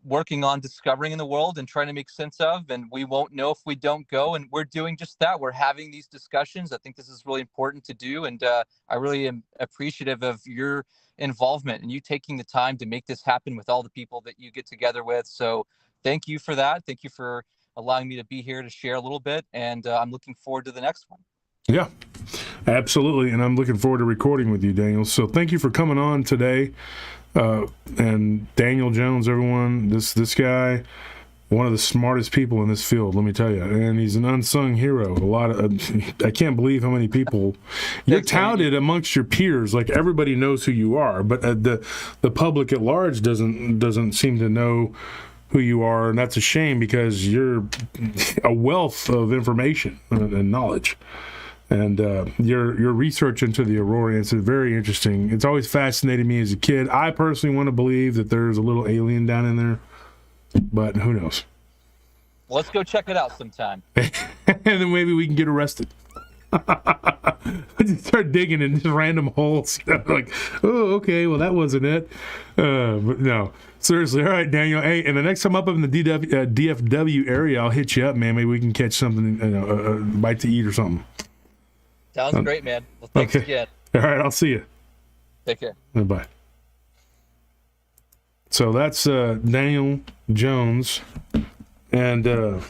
working on discovering in the world and trying to make sense of, and we won't know if we don't go, and we're doing just that. We're having these discussions. I think this is really important to do, and I really am appreciative of your involvement and you taking the time to make this happen with all the people that you get together with. So thank you for that. Thank you for allowing me to be here to share a little bit, and I'm looking forward to the next one.
Yeah, absolutely, and I'm looking forward to recording with you, Daniel. So thank you for coming on today. And Daniel Jones, everyone, this guy, one of the smartest people in this field, let me tell you, and he's an unsung hero. I can't believe how many people you're touted amongst your peers. Like, everybody knows who you are, but the public at large doesn't seem to know who you are, and that's a shame, because you're a wealth of information and knowledge. And your research into the Aurorians is very interesting. It's always fascinated me as a kid. I personally want to believe that there's a little alien down in there, but who knows?
Let's go check it out sometime.
And then maybe we can get arrested. Just start digging in just random holes. Like, oh, okay, well, that wasn't it. But no, seriously. All right, Daniel. Hey, and the next time I'm up in the DFW area, I'll hit you up, man. Maybe we can catch something, a bite to eat or something.
Sounds great, man. Well, thanks again.
All right, I'll see you.
Take care.
Bye. So that's Daniel Jones, and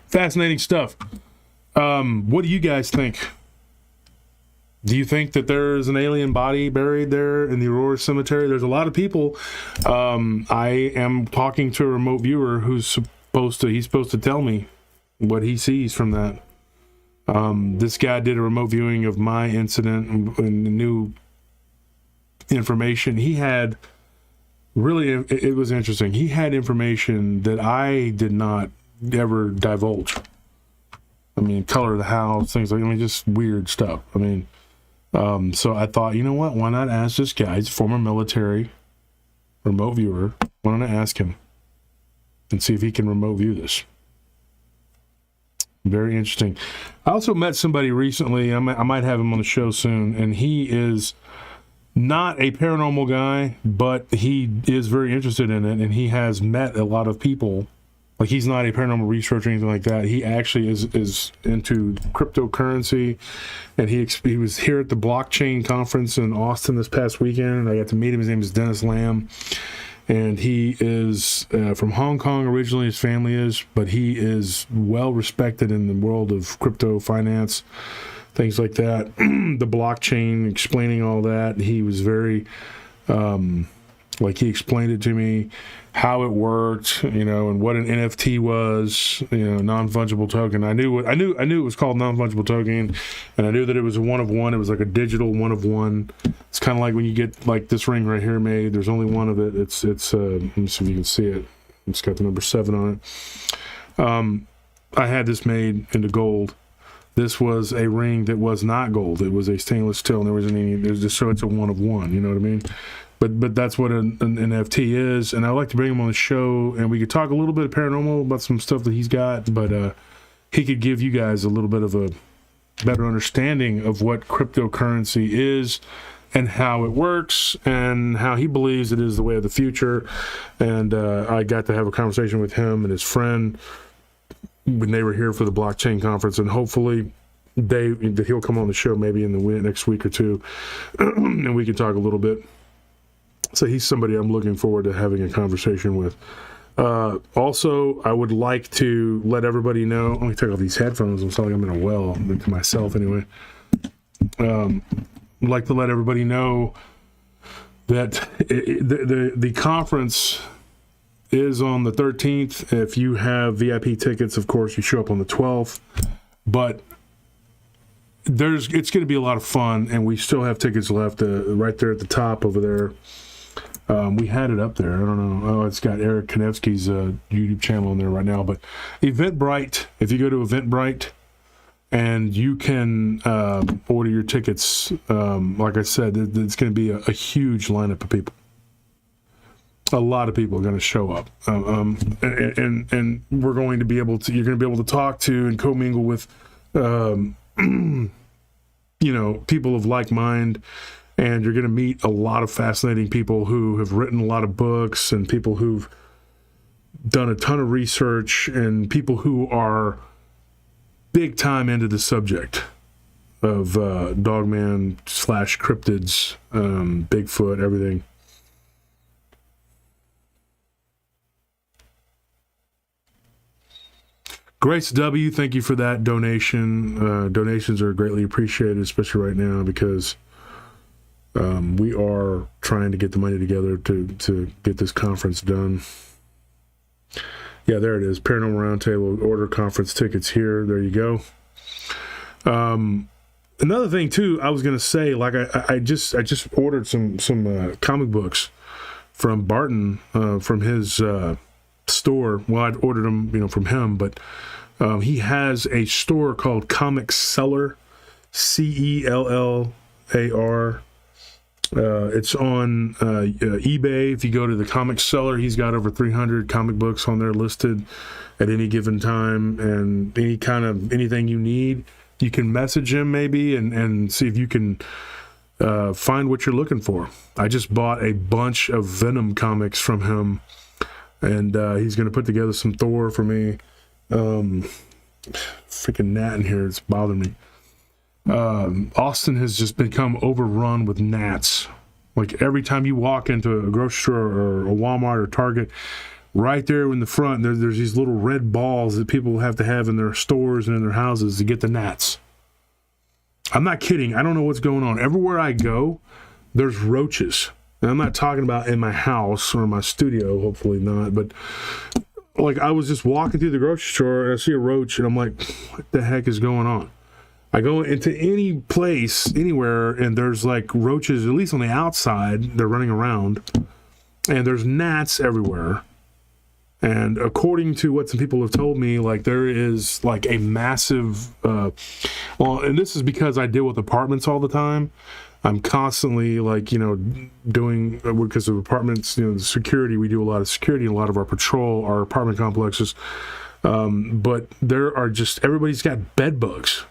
fascinating stuff. What do you guys think? Do you think that there's an alien body buried there in the Aurora Cemetery? There's a lot of people. I am talking to a remote viewer who's supposed to tell me what he sees from that. This guy did a remote viewing of my incident and new information. He had it was interesting. He had information that I did not ever divulge. I mean, color of the house, things like, just weird stuff. So I thought, you know what? Why not ask this guy? He's a former military remote viewer. Why don't I ask him and see if he can remote view this? Very interesting. I also met somebody recently. I might have him on the show soon, and he is not a paranormal guy, but he is very interested in it, and he has met a lot of people. Like, he's not a paranormal researcher or anything like that. He actually is into cryptocurrency, and he was here at the blockchain conference in Austin this past weekend, and I got to meet him. His name is Dennis Lamb. And he is from Hong Kong originally, his family is, but he is well respected in the world of crypto finance, things like that. The blockchain, explaining all that. He was very, he explained it to me, how it worked, and what an NFT was, non-fungible token. I knew it was called non-fungible token, and I knew that it was a one of one. It was like a digital one of one. It's kind of like when you get like this ring right here made. There's only one of it. It's let me see if you can see it. It's got the number 7 on it. I had this made into gold. This was a ring that was not gold. It was a stainless steel, and there's just, so it's a one of one, you know what I mean? But that's what an NFT is, and I'd like to bring him on the show, and we could talk a little bit of paranormal about some stuff that he's got, but he could give you guys a little bit of a better understanding of what cryptocurrency is and how it works and how he believes it is the way of the future. And I got to have a conversation with him and his friend when they were here for the blockchain conference, and hopefully he'll come on the show maybe in the next week or two and we can talk a little bit. So he's somebody I'm looking forward to having a conversation with. Also, I would like to let everybody know, let me take off these headphones. I'm sorry, I'm in a well, to myself anyway. I'd like to let everybody know that the conference is on the 13th. If you have VIP tickets, of course, you show up on the 12th. But it's going to be a lot of fun, and we still have tickets left right there at the top over there. We had it up there. I don't know. Oh, it's got Eric Kanepski's YouTube channel in there right now. But Eventbrite, if you go to Eventbrite, and you can order your tickets, like I said, it's going to be a huge lineup of people. A lot of people are going to show up. And we're going to be able to, you're going to be able to talk to and commingle with, people of like mind. And you're going to meet a lot of fascinating people who have written a lot of books, and people who've done a ton of research, and people who are big time into the subject of Dogman / cryptids, Bigfoot, everything. Grace W., thank you for that donation. Donations are greatly appreciated, especially right now, because we are trying to get the money together to get this conference done. Yeah, there it is. Paranormal Round Table, order conference tickets here. There you go. Another thing too, I was gonna say, like I just ordered some comic books from Barton, from his store. Well, I'd ordered them, from him, but he has a store called Comic Cellar, Cellar. It's on eBay. If you go to the Comic Cellar, he's got over 300 comic books on there listed at any given time, and anything you need, you can message him maybe and see if you can find what you're looking for. I just bought a bunch of Venom comics from him, and he's going to put together some Thor for me. Freaking gnat in here, it's bothering me. Austin has just become overrun with gnats. Like every time you walk into a grocery store or a Walmart or Target, right there in the front, there's these little red balls that people have to have in their stores and in their houses to get the gnats. I'm not kidding. I don't know what's going on. Everywhere I go, there's roaches. And I'm not talking about in my house or my studio, hopefully not, but like I was just walking through the grocery store and I see a roach and I'm like, what the heck is going on? I go into any place, anywhere, and there's like roaches, at least on the outside, they're running around, and there's gnats everywhere. And according to what some people have told me, like there is like a massive, and this is because I deal with apartments all the time. I'm constantly like, doing, because of apartments, the security, we do a lot of security in a lot of our patrol, our apartment complexes. But there are just, everybody's got bed bugs.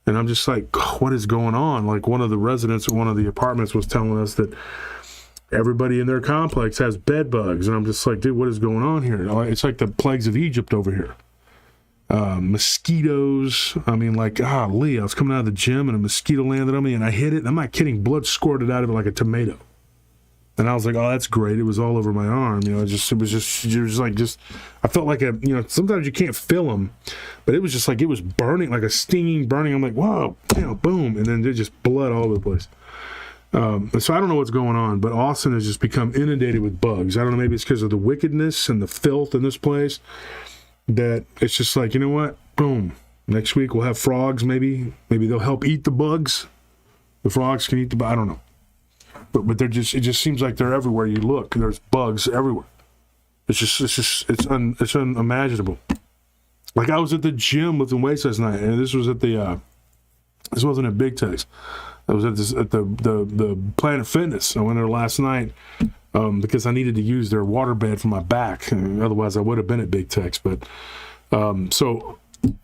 And I'm just like, what is going on? Like one of the residents at one of the apartments was telling us that everybody in their complex has bed bugs. And I'm just like, dude, what is going on here? It's like the plagues of Egypt over here. Mosquitoes. I mean, like, golly, I was coming out of the gym and a mosquito landed on me and I hit it. And I'm not kidding. Blood squirted out of it like a tomato. And I was like, oh, that's great. It was all over my arm. It was just, I felt like sometimes you can't feel them, but it was just like, it was burning, like a stinging burning. I'm like, whoa, boom. And then there's just blood all over the place. So I don't know what's going on, but Austin has just become inundated with bugs. I don't know, maybe it's because of the wickedness and the filth in this place that it's just like, you know what? Boom. Next week we'll have frogs maybe. Maybe they'll help eat the bugs. The frogs can eat the bugs. I don't know. But they're just, it just seems like they're everywhere you look. There's bugs everywhere. It's unimaginable. Like I was at the gym lifting weights last night, and this was at the this wasn't at Big Tex. I was at the Planet Fitness. I went there last night because I needed to use their water bed for my back. Otherwise, I would have been at Big Tex. But so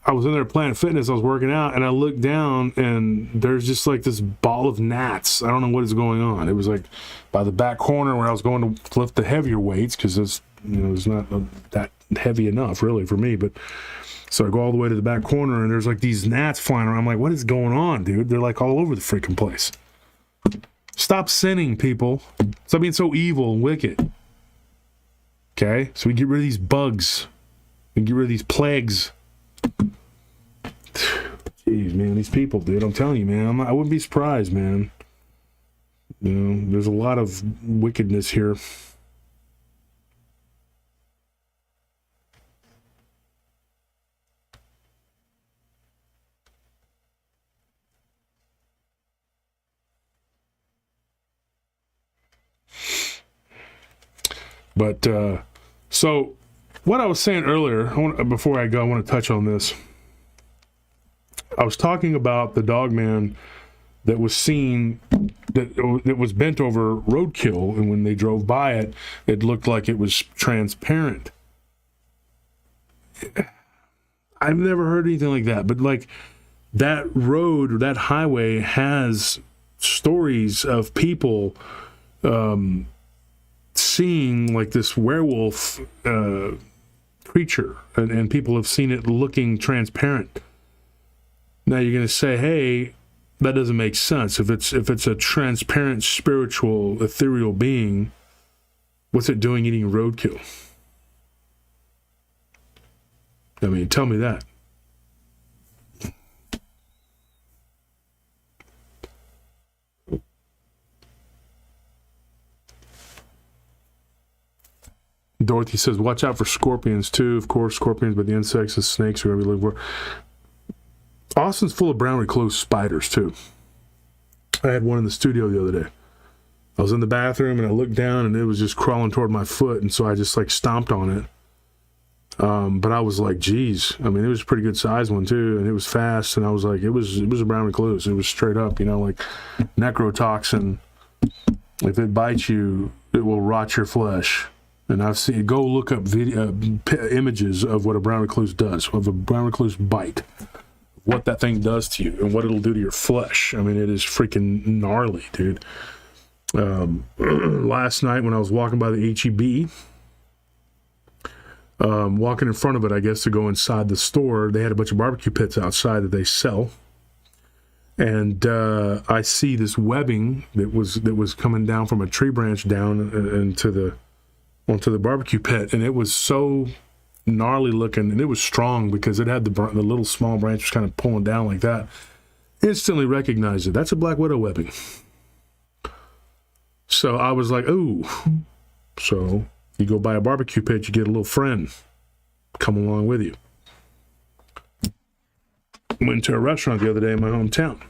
I was in there at Planet Fitness. I was working out, and I looked down, and there's just like this ball of gnats. I don't know what is going on. It was like by the back corner where I was going to lift the heavier weights because it's it's not that heavy enough really for me. But so I go all the way to the back corner, and there's like these gnats flying around. I'm like, what is going on, dude? They're like all over the freaking place. Stop sinning, people. Stop being so evil and wicked. Okay? So we get rid of these bugs. We get rid of these plagues. Jeez, man, these people, dude. I'm telling you, man. I wouldn't be surprised, man. There's a lot of wickedness here. But so what I was saying earlier, before I go, I want to touch on this. I was talking about the Dogman that was seen, that was bent over roadkill, and when they drove by it, it looked like it was transparent. I've never heard anything like that, but like that road or that highway has stories of people seeing like this werewolf creature, and people have seen it looking transparent. Now you're going to say, hey, that doesn't make sense. If it's a transparent, spiritual, ethereal being, what's it doing eating roadkill? I mean, tell me that. Dorothy says, watch out for scorpions too. Of course, scorpions, but the insects and snakes, wherever you live. Where Austin's full of brown recluse spiders too. I had one in the studio the other day. I was in the bathroom and I looked down and it was just crawling toward my foot, and so I just like stomped on it. But I was like, geez, I mean, it was a pretty good sized one too, and it was fast, and I was like, it was a brown recluse. It was straight up, like necrotoxin. If it bites you, it will rot your flesh. And I've seen, go look up images of what a brown recluse does, of a brown recluse bite, what that thing does to you and what it'll do to your flesh. I mean, it is freaking gnarly, dude. Last night when I was walking by the H-E-B, walking in front of it, I guess, to go inside the store, they had a bunch of barbecue pits outside that they sell. And I see this webbing that was coming down from a tree branch down onto the barbecue pit, and it was so gnarly looking, and it was strong because it had the little small branch was kind of pulling down like that. Instantly recognized it. That's a black widow webbing. So I was like, ooh. So you go by a barbecue pit, you get a little friend come along with you. Went to a restaurant the other day in my hometown.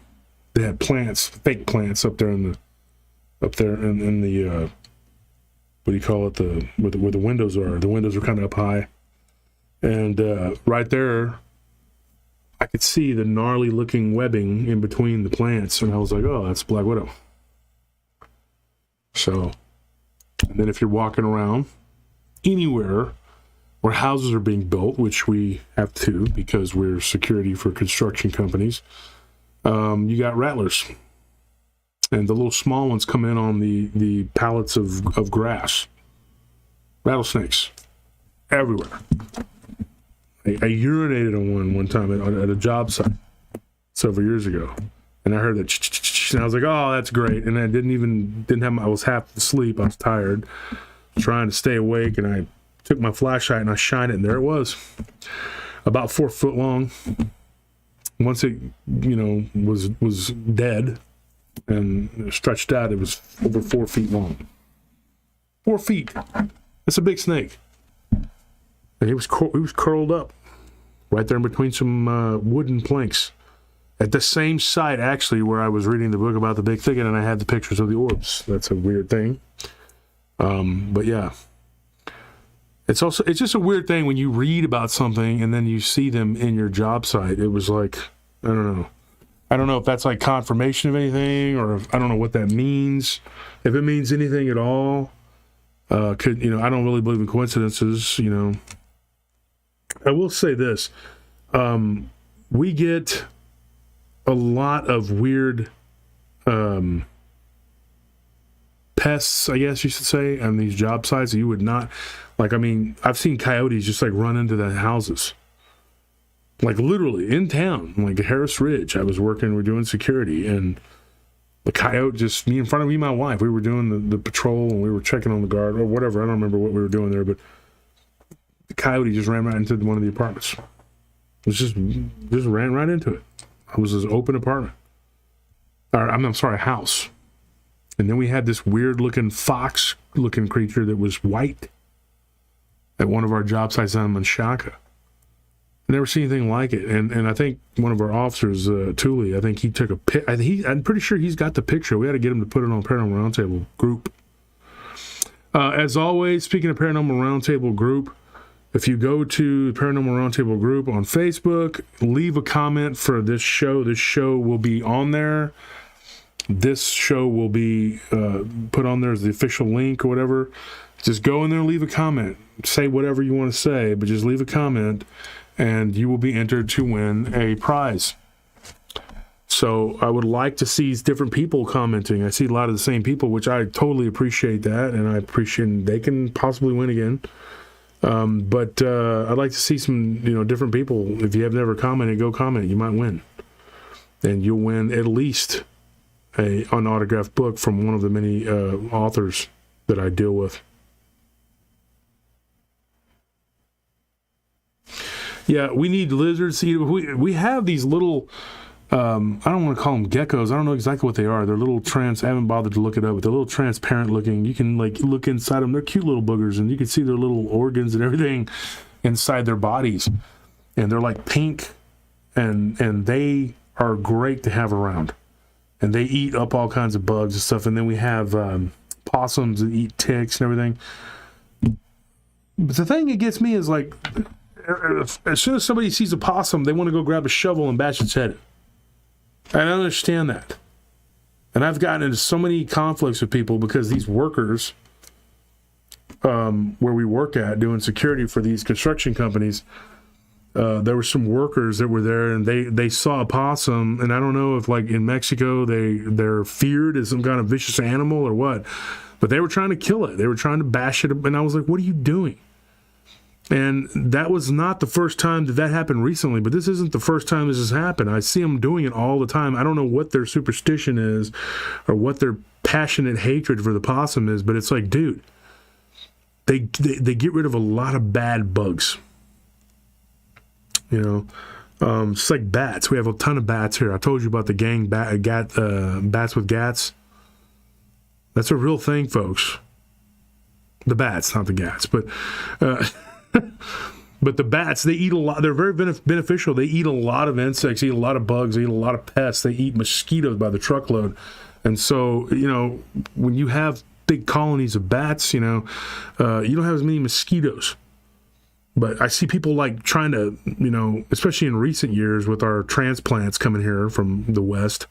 They had plants, fake plants up there in the what do you call it? Where the windows are. The windows are kind of up high, and right there, I could see the gnarly looking webbing in between the plants, and I was like, oh, that's black widow. So, and then if you're walking around anywhere where houses are being built, which we have to because we're security for construction companies, you got rattlers. And the little small ones come in on the pallets of grass. Rattlesnakes. Everywhere. I urinated on one time at a job site several years ago. And I heard that, and I was like, oh, that's great. And I I was half asleep. I was tired, trying to stay awake. And I took my flashlight and I shined it, and there it was. About 4 foot long. Once it, was dead and stretched out, it was over 4 feet long. 4 feet. That's a big snake. And he was curled up right there in between some wooden planks at the same site, actually, where I was reading the book about the big thicket, and I had the pictures of the orbs. That's a weird thing. But yeah. it's just a weird thing when you read about something and then you see them in your job site. It was like, I don't know. I don't know if that's like confirmation of anything, or if, I don't know what that means. If it means anything at all, I don't really believe in coincidences, I will say this. We get a lot of weird pests, I guess you should say, on these job sites that you would not, I've seen coyotes just like run into the houses. Like literally in town, like Harris Ridge. we're doing security, and the coyote just, me in front of me and my wife, we were doing the patrol and we were checking on the guard or whatever. I don't remember what we were doing there, but the coyote just ran right into one of the apartments. It was just ran right into it. It was this open apartment. I'm sorry, house. And then we had this weird looking fox looking creature that was white at one of our job sites down in Menchaca. Never seen anything like it. And I think one of our officers, Thule, I think he took a pic. I'm pretty sure he's got the picture. We had to get him to put it on Paranormal Round Table group. As always, speaking of Paranormal Round Table group, if you go to Paranormal Round Table group on Facebook, leave a comment for this show. This show will be on there. This show will be put on there as the official link or whatever. Just go in there and leave a comment. Say whatever you want to say, but just leave a comment, and you will be entered to win a prize. So I would like to see different people commenting. I see a lot of the same people, which I totally appreciate that, and I appreciate they can possibly win again. But I'd like to see some, different people. If you have never commented, go comment. You might win, and you'll win at least an autographed book from one of the many authors that I deal with. Yeah, we need lizards. We have these little, I don't want to call them geckos. I don't know exactly what they are. They're little I haven't bothered to look it up, but they're little transparent looking. You can look inside them. They're cute little boogers, and you can see their little organs and everything inside their bodies. And they're like pink, and they are great to have around. And they eat up all kinds of bugs and stuff. And then we have possums that eat ticks and everything. But the thing that gets me is as soon as somebody sees a possum, they want to go grab a shovel and bash its head. I don't understand that. And I've gotten into so many conflicts with people because these workers, where we work at doing security for these construction companies, there were some workers that were there, and they saw a possum, and I don't know if in Mexico they're feared as some kind of vicious animal or what, but they were trying to kill it. They were trying to bash it, and I was like, what are you doing? And that was not the first time that happened recently, but this isn't the first time this has happened. I see them doing it all the time. I don't know what their superstition is or what their passionate hatred for the possum is, but it's like, dude, they get rid of a lot of bad bugs. It's like bats. We have a ton of bats here. I told you about the gang bats with gats. That's a real thing, folks. The bats, not the gats, but but the bats, they eat a lot. They're very beneficial. They eat a lot of insects, eat a lot of bugs, they eat a lot of pests. They eat mosquitoes by the truckload. And so, when you have big colonies of bats, you don't have as many mosquitoes. But I see people trying to, especially in recent years with our transplants coming here from the West,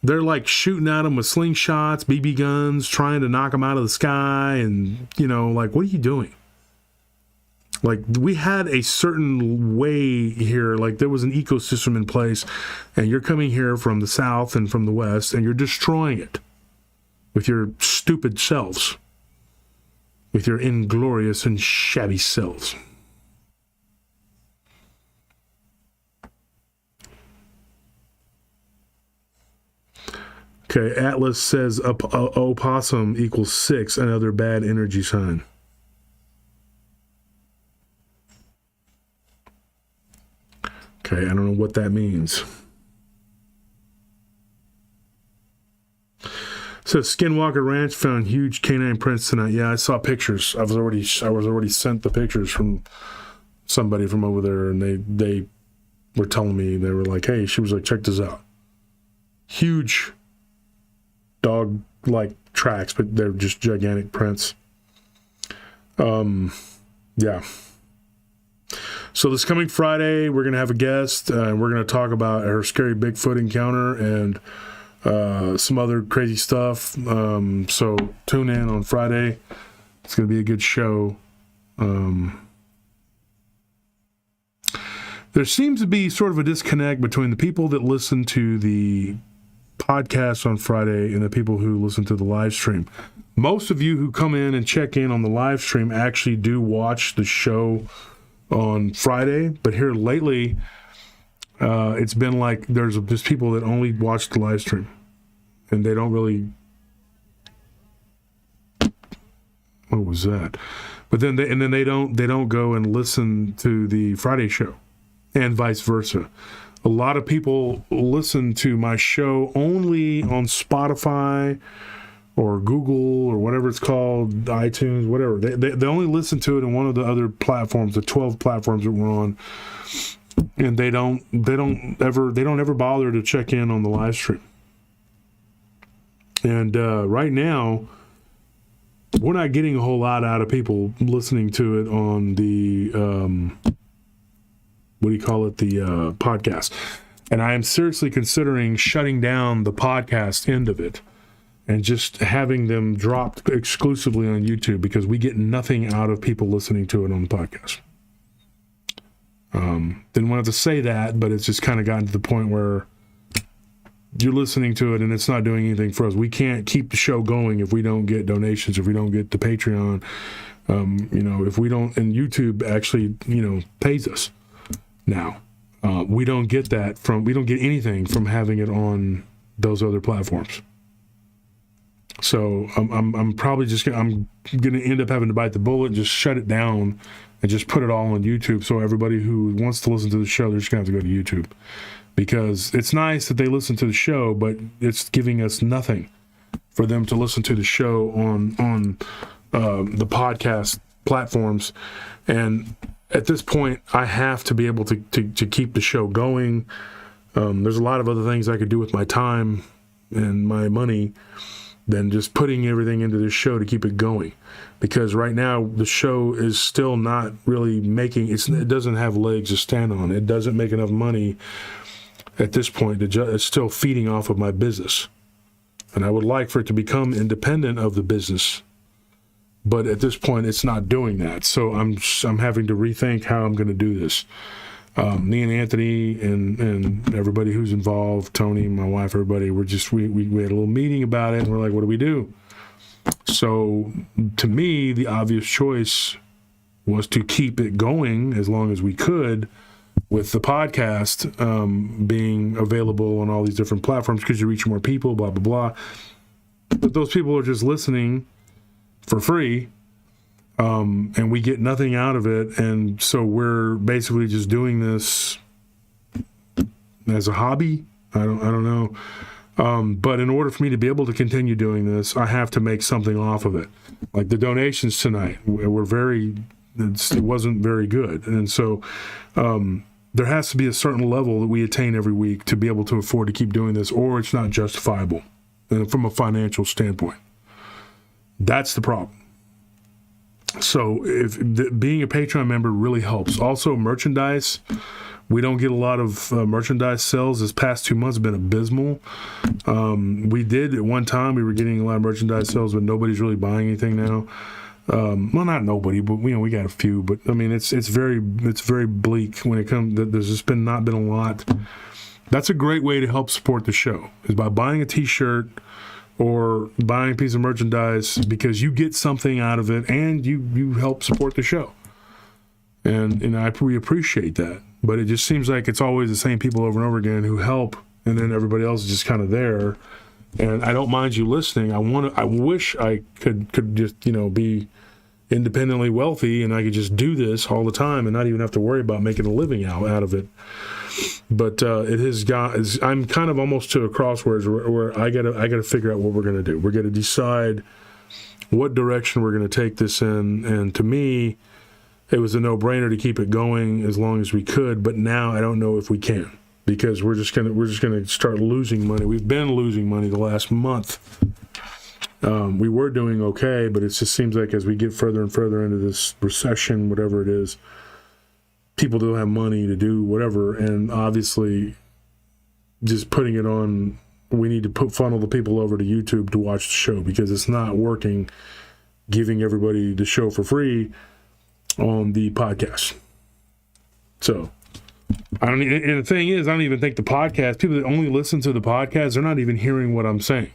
they're shooting at them with slingshots, BB guns, trying to knock them out of the sky. And, what are you doing? We had a certain way here, there was an ecosystem in place, and you're coming here from the South and from the West, and you're destroying it with your stupid selves, with your inglorious and shabby selves. Okay, Atlas says opossum equals 6, another bad energy sign. Okay, I don't know what that means. So Skinwalker Ranch found huge canine prints tonight. Yeah, I saw pictures. I was already sent the pictures from somebody from over there, and they were telling me, they were like, hey, she was like, check this out. Huge dog-like tracks, but they're just gigantic prints. Yeah. So this coming Friday, we're going to have a guest, and we're going to talk about her scary Bigfoot encounter and some other crazy stuff. So tune in on Friday. It's going to be a good show. There seems to be sort of a disconnect between the people that listen to the podcast on Friday and the people who listen to the live stream. Most of you who come in and check in on the live stream actually do watch the show on Friday, but here lately, it's been like there's just people that only watch the live stream, and they don't really. What was that? But then they don't go and listen to the Friday show, and vice versa. A lot of people listen to my show only on Spotify or Google or whatever it's called, iTunes, whatever. They only listen to it in one of the other platforms, the 12 platforms that we're on, and they don't ever bother to check in on the live stream. And right now, we're not getting a whole lot out of people listening to it on the the podcast. And I am seriously considering shutting down the podcast end of it and just having them dropped exclusively on YouTube, because we get nothing out of people listening to it on the podcast. Didn't want to say that, but it's just kind of gotten to the point where you're listening to it and it's not doing anything for us. We can't keep the show going if we don't get donations, if we don't get the Patreon, if we don't, and YouTube actually, pays us now. We don't get anything from having it on those other platforms. So I'm probably I'm going to end up having to bite the bullet and just shut it down and just put it all on YouTube. So everybody who wants to listen to the show, they're just going to have to go to YouTube, because it's nice that they listen to the show, but it's giving us nothing for them to listen to the show on the podcast platforms. And at this point, I have to be able to keep the show going. There's a lot of other things I could do with my time and my money than just putting everything into this show to keep it going. Because right now, the show is still not really it doesn't have legs to stand on. It doesn't make enough money at this point. It's still feeding off of my business. And I would like for it to become independent of the business. But at this point, it's not doing that. So I'm having to rethink how I'm going to do this. Me and Anthony and everybody who's involved, Tony, my wife, everybody, we had a little meeting about it, and we're like, what do we do? So to me, the obvious choice was to keep it going as long as we could, with the podcast being available on all these different platforms, because you reach more people, blah, blah, blah. But those people are just listening for free, and we get nothing out of it. And so we're basically just doing this as a hobby. I don't know. But in order for me to be able to continue doing this, I have to make something off of it. Like the donations tonight it wasn't very good. And so there has to be a certain level that we attain every week to be able to afford to keep doing this, or it's not justifiable from a financial standpoint. That's the problem. So being a Patreon member really helps. Also, merchandise. We don't get a lot of merchandise sales. This past 2 months have been abysmal. We did at one time, we were getting a lot of merchandise sales, but nobody's really buying anything now. Well, not nobody, but we got a few. But I mean, it's very bleak when it comes. There's just not been a lot. That's a great way to help support the show, is by buying a T-shirt or buying a piece of merchandise, because you get something out of it and you help support the show. And we appreciate that. But it just seems like it's always the same people over and over again who help, and then everybody else is just kind of there. And I don't mind you listening. I wish I could just, be independently wealthy and I could just do this all the time and not even have to worry about making a living out of it. But I'm kind of almost to a crossroads where I gotta figure out what we're gonna do. We're gonna decide what direction we're gonna take this in. And to me, it was a no-brainer to keep it going as long as we could. But now I don't know if we can, because we're just gonna start losing money. We've been losing money the last month, We were doing okay, but it just seems like as we get further and further into this recession, whatever it is, people don't have money to do whatever, and obviously just putting it on, we need to funnel the people over to YouTube to watch the show because it's not working giving everybody the show for free on the podcast. So and the thing is, I don't even think the podcast, people that only listen to the podcast, they're not even hearing what I'm saying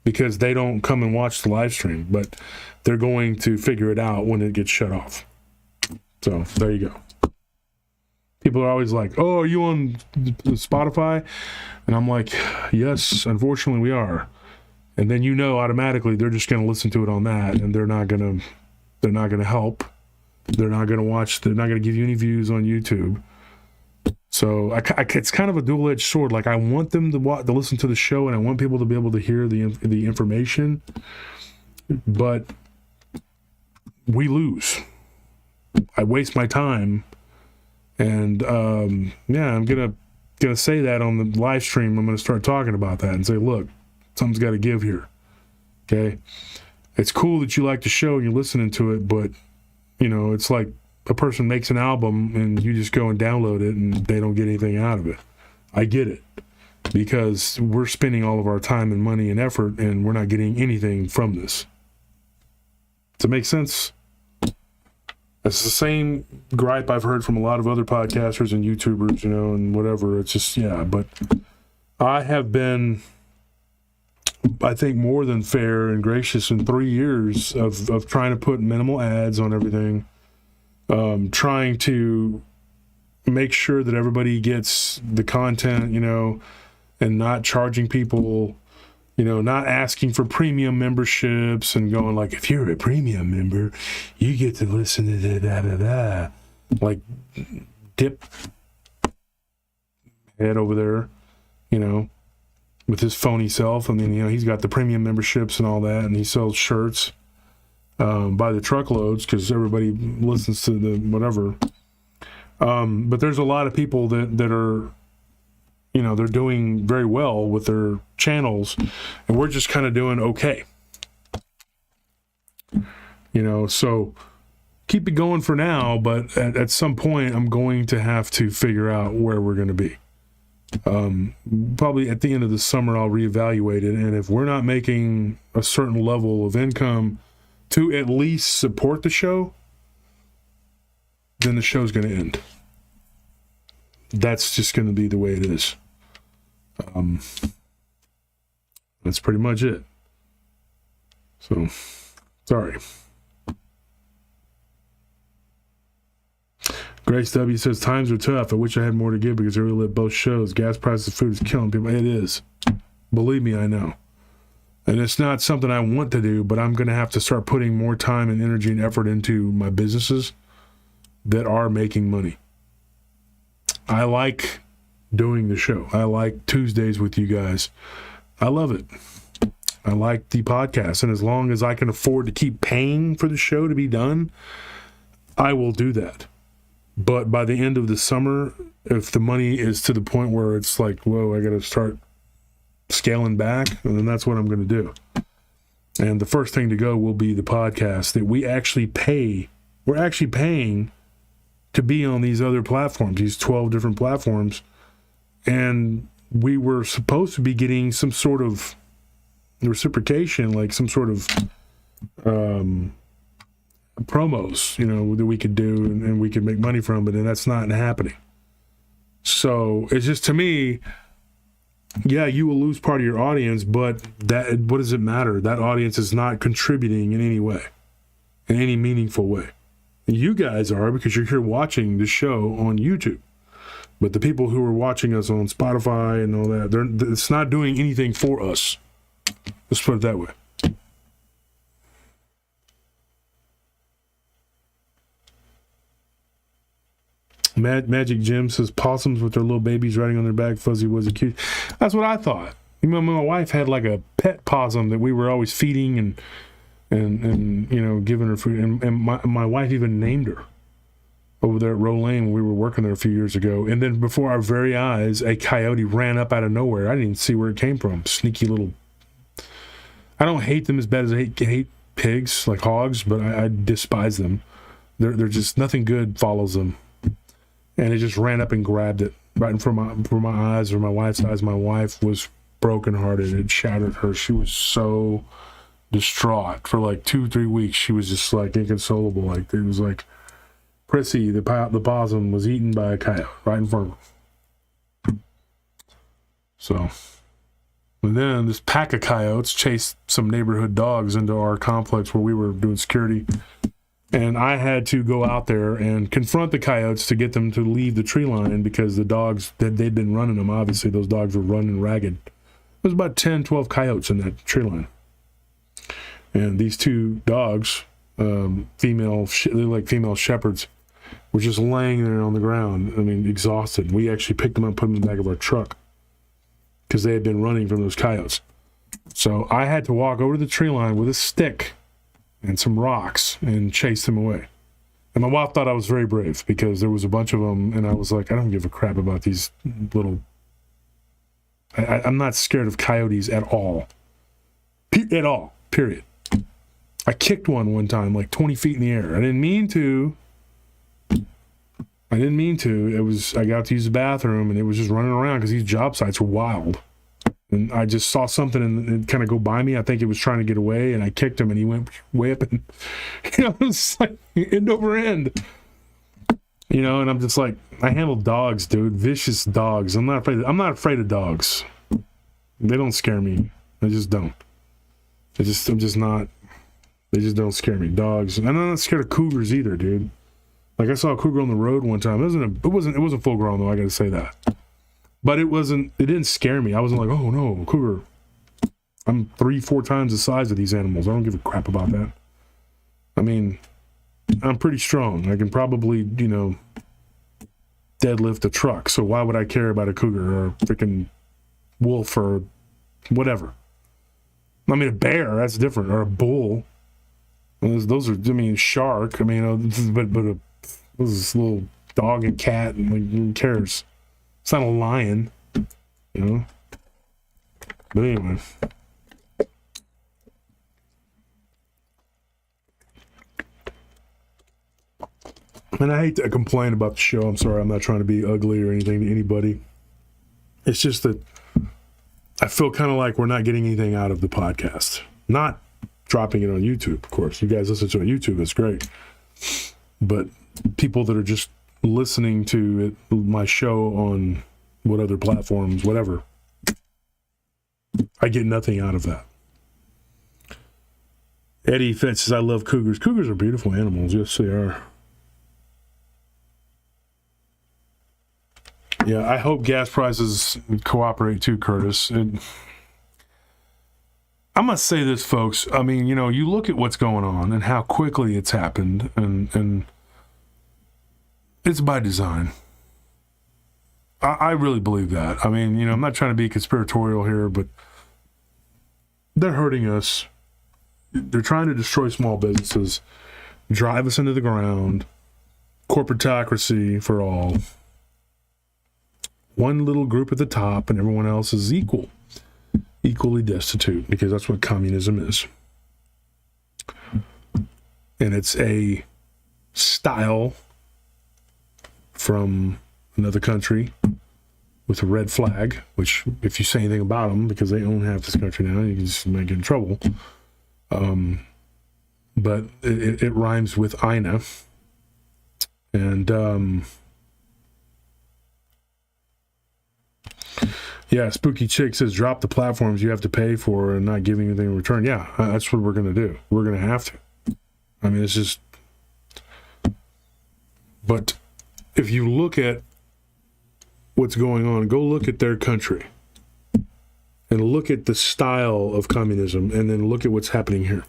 because they don't come and watch the live stream, but they're going to figure it out when it gets shut off. So there you go. People are always like, oh, are you on Spotify? And I'm like, yes, unfortunately we are. And then automatically they're just going to listen to it on that, and they're not going to help. They're not going to watch. They're not going to give you any views on YouTube. So it's kind of a double-edged sword. Like, I want them to listen to the show, and I want people to be able to hear the information, but we lose. I waste my time, and I'm gonna say that on the live stream. I'm gonna start talking about that and say, look, something's got to give here. Okay, it's cool that you like the show and you're listening to it, but it's like a person makes an album and you just go and download it and they don't get anything out of it. I get it, because we're spending all of our time and money and effort and we're not getting anything from this. Does it make sense? It's the same gripe I've heard from a lot of other podcasters and YouTubers, and whatever. It's just, but I have been, I think, more than fair and gracious in 3 years of trying to put minimal ads on everything, trying to make sure that everybody gets the content, and not charging people, not asking for premium memberships and going like, if you're a premium member, you get to listen to da-da-da-da. Like, Dip head over there, with his phony self. I mean, he's got the premium memberships and all that, and he sells shirts by the truckloads because everybody listens to the whatever. But there's a lot of people that are, they're doing very well with their channels, and we're just kind of doing okay. So keep it going for now, but at some point I'm going to have to figure out where we're going to be. Probably at the end of the summer I'll reevaluate it, and if we're not making a certain level of income to at least support the show, then the show's going to end. That's just going to be the way it is. That's pretty much it. So, sorry. Grace W says, times are tough. I wish I had more to give because I really live both shows. Gas prices, food is killing people. It is. Believe me, I know. And it's not something I want to do, but I'm going to have to start putting more time and energy and effort into my businesses that are making money. I like doing the show. I like Tuesdays with you guys. I love it. I like the podcast. And as long as I can afford to keep paying for the show to be done, I will do that. But by the end of the summer, if the money is to the point where it's like, whoa, I got to start scaling back, then that's what I'm going to do. And the first thing to go will be the podcast that we actually pay. We're actually paying to be on these other platforms, these 12 different platforms. And we were supposed to be getting some sort of reciprocation, like some sort of promos, that we could do and we could make money from, but then that's not happening. So it's just, to me, yeah, you will lose part of your audience, but what does it matter? That audience is not contributing in any way, in any meaningful way. And you guys are, because you're here watching the show on YouTube. But the people who are watching us on Spotify and all that, it's not doing anything for us. Let's put it that way. Magic Jim says, possums with their little babies riding on their back, fuzzy wuzzy cute. That's what I thought. My wife had like a pet possum that we were always feeding and giving her food. And my wife even named her over there at Row Lane when we were working there a few years ago. And then before our very eyes, a coyote ran up out of nowhere. I didn't even see where it came from. Sneaky little. I don't hate them as bad as I hate pigs, like hogs, but I despise them. They're just, nothing good follows them. And it just ran up and grabbed it right in front of my eyes, or my wife's eyes. My wife was brokenhearted. It shattered her. She was so distraught for like 2-3 weeks. She was just like inconsolable. Like, it was like Prissy, the possum, was eaten by a coyote right in front of her. So, and then this pack of coyotes chased some neighborhood dogs into our complex where we were doing security. And I had to go out there and confront the coyotes to get them to leave the tree line, because the dogs, they'd been running them. Obviously, those dogs were running ragged. There was about 10, 12 coyotes in that tree line. And these two dogs, they're like female shepherds, were just laying there on the ground. I mean, exhausted. We actually picked them up and put them in the back of our truck because they had been running from those coyotes. So I had to walk over to the tree line with a stick and some rocks and chase them away. And my wife thought I was very brave because there was a bunch of them, and I was like, I don't give a crap about these little... I'm not scared of coyotes at all. At all, period. I kicked one time, like 20 feet in the air. I didn't mean to. It was, I got to use the bathroom, and it was just running around because these job sites are wild. And I just saw something and kind of go by me. I think it was trying to get away, and I kicked him, and he went way up, and it was like end over end. And I'm just like, I handle dogs, dude, vicious dogs. I'm not afraid of dogs. They don't scare me. I just don't. I'm just not. They just don't scare me. Dogs, and I'm not scared of cougars either, dude. Like, I saw a cougar on the road one time. It wasn't full grown though. I got to say that. But it didn't scare me. I wasn't like, oh no, cougar. I'm 3-4 times the size of these animals. I don't give a crap about that. I mean, I'm pretty strong. I can probably, deadlift a truck. So why would I care about a cougar or a freaking wolf or whatever? I mean, a bear, that's different. Or a bull. Those are, shark. But this little dog and cat, and like, who cares? It's not a lion, But anyway. And I hate to complain about the show. I'm sorry. I'm not trying to be ugly or anything to anybody. It's just that I feel kind of like we're not getting anything out of the podcast. Not dropping it on YouTube, of course. You guys listen to it on YouTube. It's great. But people that are just listening to my show on what other platforms, whatever, I get nothing out of that. Eddie Fitz says, I love cougars. Cougars are beautiful animals. Yes, they are. Yeah, I hope gas prices cooperate too, Curtis. I must say this, folks. I mean, you look at what's going on and how quickly it's happened, and it's by design. I really believe that. I mean, I'm not trying to be conspiratorial here, but they're hurting us. They're trying to destroy small businesses, drive us into the ground, corporatocracy for all. One little group at the top, and everyone else is equally destitute, because that's what communism is. And it's a style from another country with a red flag, which, if you say anything about them, because they own half this country now, you can just might get in trouble. But it rhymes with Ina. And yeah, Spooky Chick says, drop the platforms you have to pay for and not giving anything in return. Yeah, that's what we're going to do. We're going to have to. I mean, it's just... But if you look at what's going on, go look at their country and look at the style of communism, and then look at what's happening here.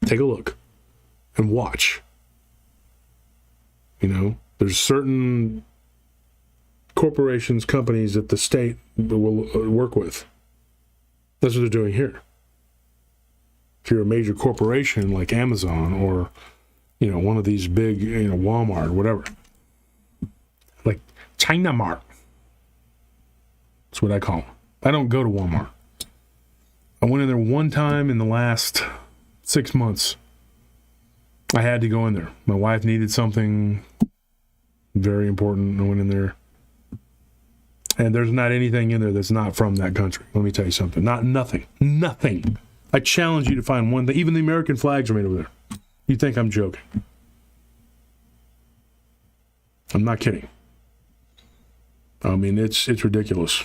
Take a look and watch. There's certain corporations, companies that the state will work with. That's what they're doing here. If you're a major corporation like Amazon or, one of these big, Walmart, whatever, like China Mart. That's what I call them. I don't go to Walmart. I went in there one time in the last 6 months. I had to go in there. My wife needed something very important. I went in there. And there's not anything in there that's not from that country. Let me tell you something. Nothing. I challenge you to find one thing. Even the American flags are made over there. You think I'm joking? I'm not kidding. I mean, it's ridiculous.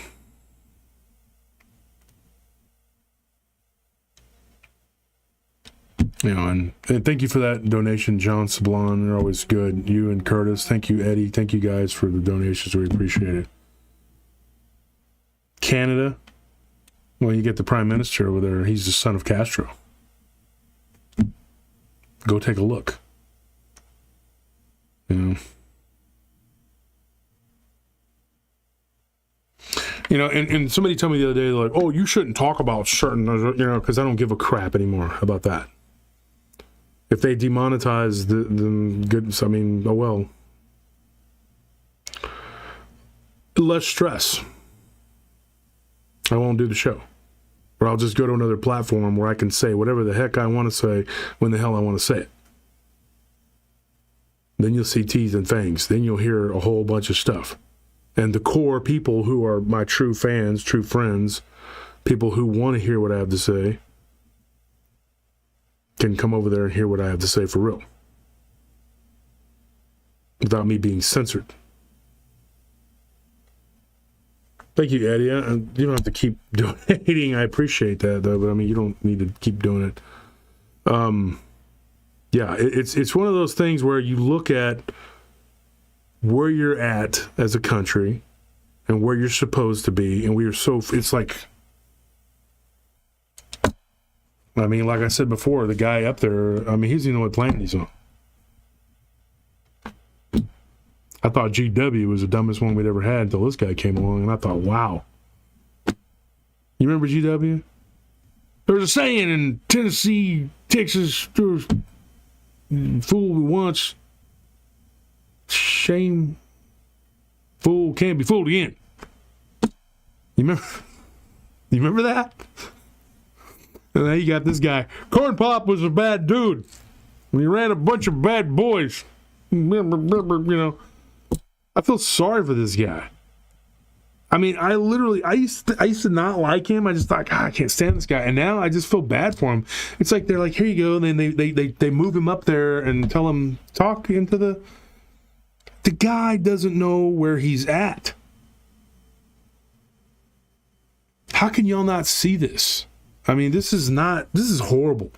You know, and thank you for that donation, John Sablon. They're always good. You and Curtis. Thank you, Eddie. Thank you guys for the donations. We appreciate it. Canada. Well, you get the Prime Minister over there. He's the son of Castro. Go take a look. You know, and somebody told me the other day, like, oh, you shouldn't talk about certain, you know, because I don't give a crap anymore about that. If they demonetize the good, I mean, oh well. Less stress. I won't do the show. Or I'll just go to another platform where I can say whatever the heck I want to say when the hell I want to say it. Then you'll see teeth and fangs. Then you'll hear a whole bunch of stuff. And the core people who are my true fans, true friends, people who want to hear what I have to say, can come over there and hear what I have to say for real. Without me being censored. Thank you, Eddie. You don't have to keep donating. I appreciate that, though. But I mean, you don't need to keep doing it. Yeah, it's one of those things where you look at where you're at as a country and where you're supposed to be, and we are so. It's like, I mean, like I said before, the guy up there. I mean, he doesn't even know what planet he's on. I thought GW was the dumbest one we'd ever had until this guy came along, and I thought, wow. You remember GW? There was a saying in Tennessee, Texas, fool once, shame, fool can't be fooled again. You remember that? And then you got this guy. Corn Pop was a bad dude. He ran a bunch of bad boys. You know. I feel sorry for this guy. I mean, I used to not like him. I just thought, God, I can't stand this guy. And now I just feel bad for him. It's like they're like, here you go. And then they move him up there and tell him, talk into the guy doesn't know where he's at. How can y'all not see this? I mean, this is horrible.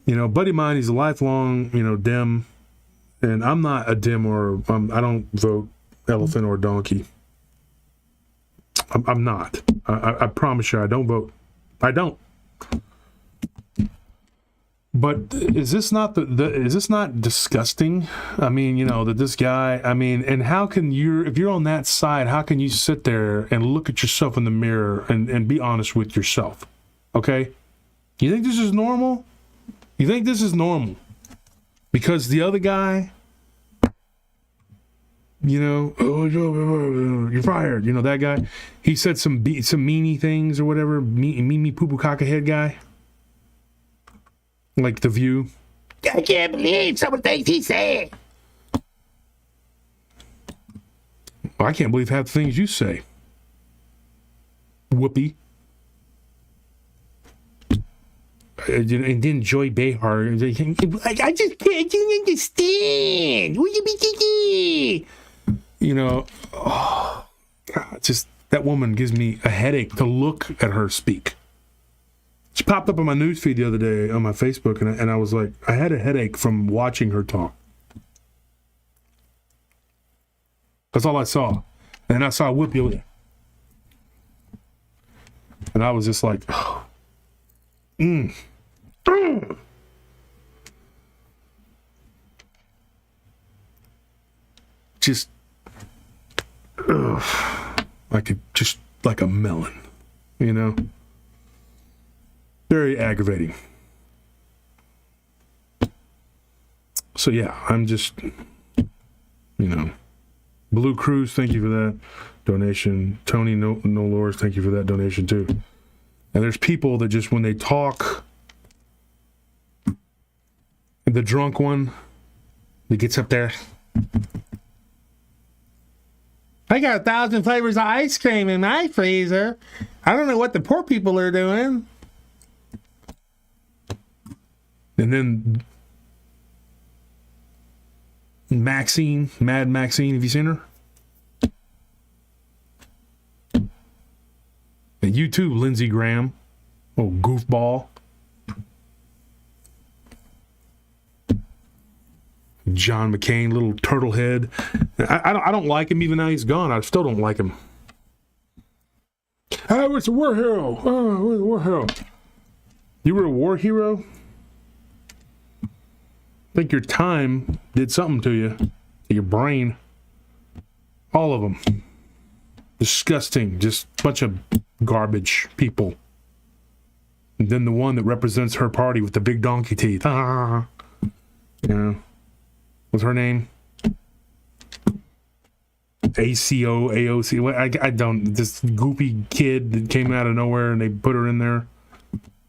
You know, buddy of mine, he's a lifelong, Dem. And I'm not a Dem I don't vote elephant or donkey. I'm not. I promise you, I don't vote. I don't. But is this not is this not disgusting? I mean, that this guy, and how can if you're on that side, how can you sit there and look at yourself in the mirror and be honest with yourself? Okay? You think this is normal? You think this is normal? Because the other guy, oh, you're fired. That guy, he said some meanie things or whatever, me poo poo caca head guy. Like The View.
I can't believe some of the things he said.
Well, I can't believe half the things you say. Whoopee. And then Joy Behar. I just can't understand. What you be thinking? Oh, God, just that woman gives me a headache to look at her speak. She popped up on my newsfeed the other day on my Facebook, and I was like, I had a headache from watching her talk. That's all I saw. And then I saw Whoopi. And I was just like, oh. Just like a melon, very aggravating. So yeah, I'm just, Blue Cruise, thank you for that. donation. Tony No Lores, thank you for that donation too. And there's people that just when they talk, the drunk one that gets up there. I got 1,000 flavors of ice cream in my freezer. I don't know what the poor people are doing. And then Maxine, Mad Maxine, have you seen her? And you too, Lindsey Graham. Oh, goofball. John McCain, little turtle head. I don't like him even now he's gone. I still don't like him. Oh, it's a war hero. Oh, a war hero. You were a war hero? I think your time did something to you. To your brain. All of them. Disgusting. Just a bunch of garbage people. And then the one that represents her party with the big donkey teeth. Yeah. What's her name? AOC. I don't. This goopy kid that came out of nowhere and they put her in there.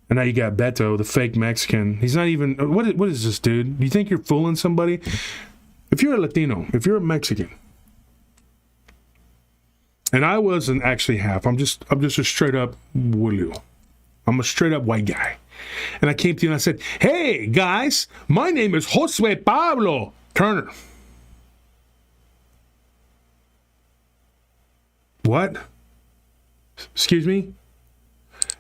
And now you got Beto, the fake Mexican. He's not even. What is this, dude? Do you think you're fooling somebody? If you're a Latino, if you're a Mexican, and I wasn't actually half. I'm just a straight up Willu. I'm a straight up white guy. And I came to you and I said, "Hey guys, my name is Josue Pablo Turner." What? Excuse me?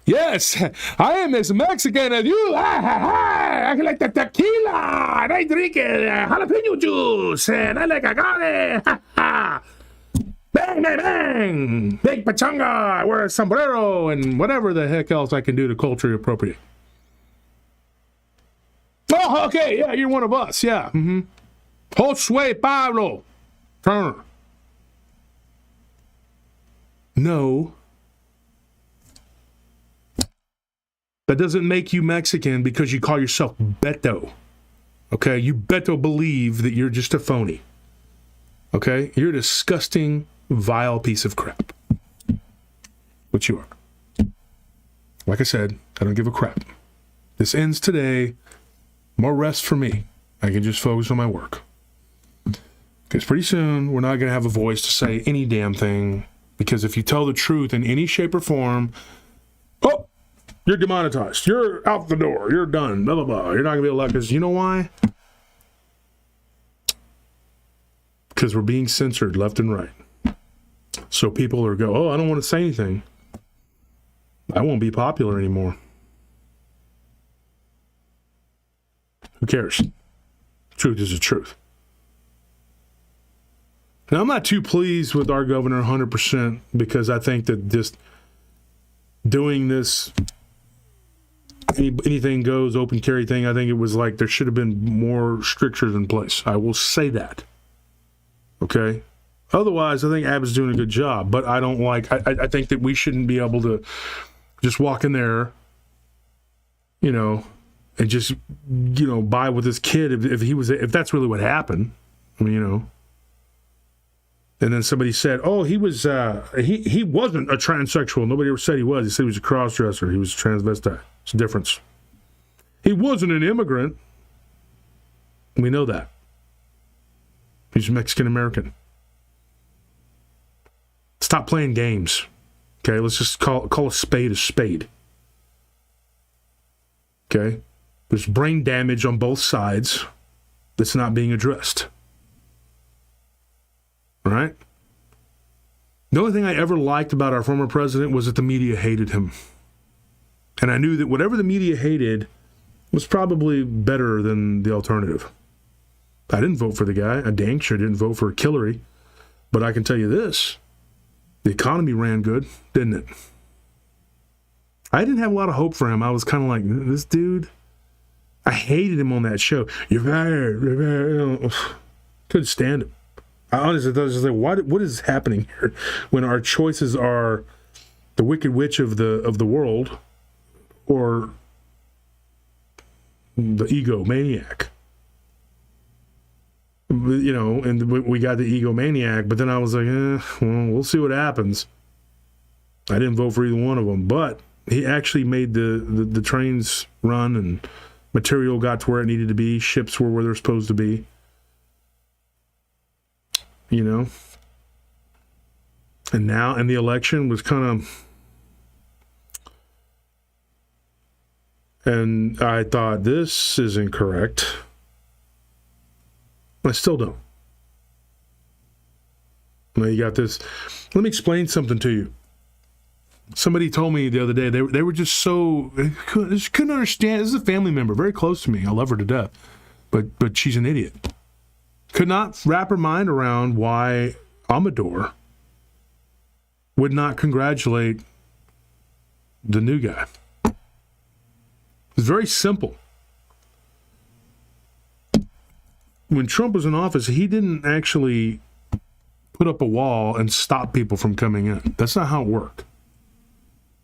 Yes, I am as Mexican as you. I like the tequila, and I drink jalapeno juice, and I like agave. Bang, bang, bang. Big pachanga. I wear a sombrero and whatever the heck else I can do to culturally appropriate. Oh, okay. Yeah, you're one of us. Yeah. Mm-hmm. Josue Pablo Turner. No. That doesn't make you Mexican because you call yourself Beto. Okay? You Beto believe that you're just a phony. Okay? You're a disgusting, vile piece of crap. What you are. Like I said, I don't give a crap. This ends today. More rest for me. I can just focus on my work. Because pretty soon, we're not going to have a voice to say any damn thing. Because if you tell the truth in any shape or form, oh, you're demonetized. You're out the door. You're done. Blah, blah, blah. You're not going to be elected. Because you know why? Because we're being censored left and right. So people are go, oh, I don't want to say anything. I won't be popular anymore. Who cares? Truth is the truth. Now, I'm not too pleased with our governor 100% because I think that just doing this anything goes open carry thing, I think it was like there should have been more strictures in place. I will say that. Okay? Otherwise, I think Abbott's doing a good job, but I don't like, I think that we shouldn't be able to just walk in there, you know, and just, you know, buy with this kid if that's really what happened. I mean, you know. And then somebody said, oh, he was, he wasn't a transsexual. Nobody ever said he was. He said he was a cross-dresser. He was a transvestite. It's a difference. He wasn't an immigrant. We know that. He's Mexican-American. Stop playing games. Okay, let's just call a spade a spade. Okay? There's brain damage on both sides that's not being addressed. All right? The only thing I ever liked about our former president was that the media hated him. And I knew that whatever the media hated was probably better than the alternative. I didn't vote for the guy. I dang sure didn't vote for Hillary. But I can tell you this. The economy ran good, didn't it? I didn't have a lot of hope for him. I was kind of like, this dude, I hated him on that show. You're fired. You're fired. Couldn't stand him. I honestly thought, just like, what is happening here when our choices are the Wicked Witch of the world or the egomaniac? and we got the egomaniac, but then I was like, well, we'll see what happens. I didn't vote for either one of them, but he actually made the trains run, and material got to where it needed to be. Ships were where they're supposed to be. And the election was kind of, and I thought, this isn't correct. I still don't. Now you got this. Let me explain something to you. Somebody told me the other day, they were just so, just couldn't understand. This is a family member, very close to me. I love her to death. But she's an idiot. Could not wrap her mind around why Amador would not congratulate the new guy. It's very simple. When Trump was in office, he didn't actually put up a wall and stop people from coming in. That's not how it worked.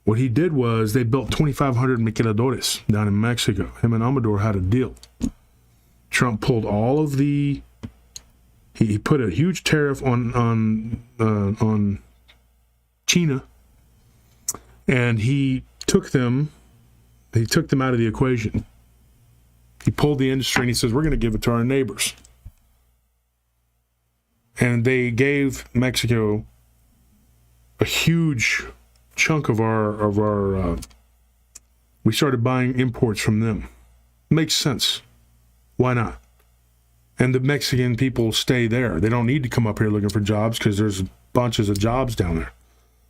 What he did was they built 2,500 maquiladores down in Mexico. Him and Amador had a deal. Trump pulled all of the... He put a huge tariff on China, and he took them out of the equation. He pulled the industry and he says, we're going to give it to our neighbors. And they gave Mexico a huge chunk of our we started buying imports from them. Makes sense. Why not? And the Mexican people stay there. They don't need to come up here looking for jobs because there's bunches of jobs down there.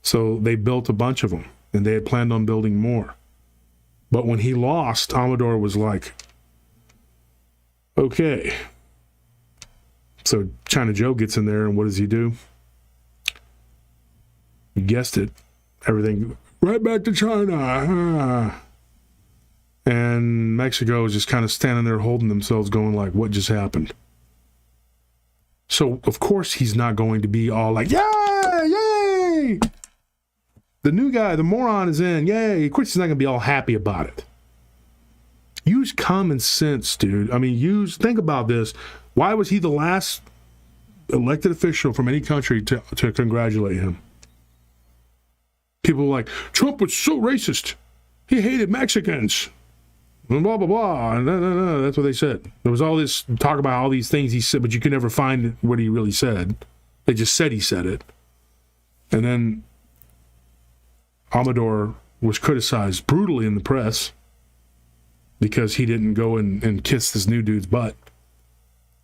So they built a bunch of them, and they had planned on building more. But when he lost, Amador was like, okay. So China Joe gets in there, and what does he do? You guessed it. Everything, right back to China. And Mexico is just kind of standing there holding themselves going like, what just happened? So, of course, he's not going to be all like, yay, yay! The new guy, the moron is in, yay! Of course, he's not going to be all happy about it. Use common sense, dude. I mean, think about this. Why was he the last elected official from any country to congratulate him? People were like, Trump was so racist. He hated Mexicans. And blah, blah, blah. No. That's what they said. There was all this talk about all these things he said, but you could never find what he really said. They just said he said it. And then Amador was criticized brutally in the press because he didn't go and kiss this new dude's butt.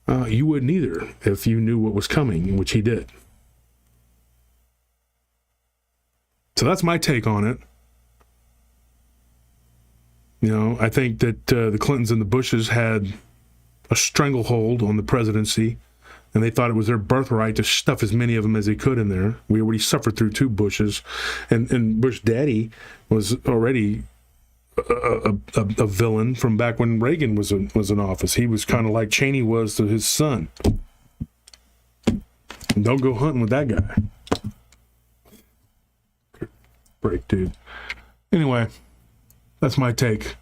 You wouldn't either if you knew what was coming, which he did. So that's my take on it. I think that the Clintons and the Bushes had a stranglehold on the presidency, and they thought it was their birthright to stuff as many of them as they could in there. We already suffered through 2 Bushes, and Bush Daddy was already a villain from back when Reagan was in office. He was kind of like Cheney was to his son. Don't go hunting with that guy. Break, dude. Anyway. That's my take.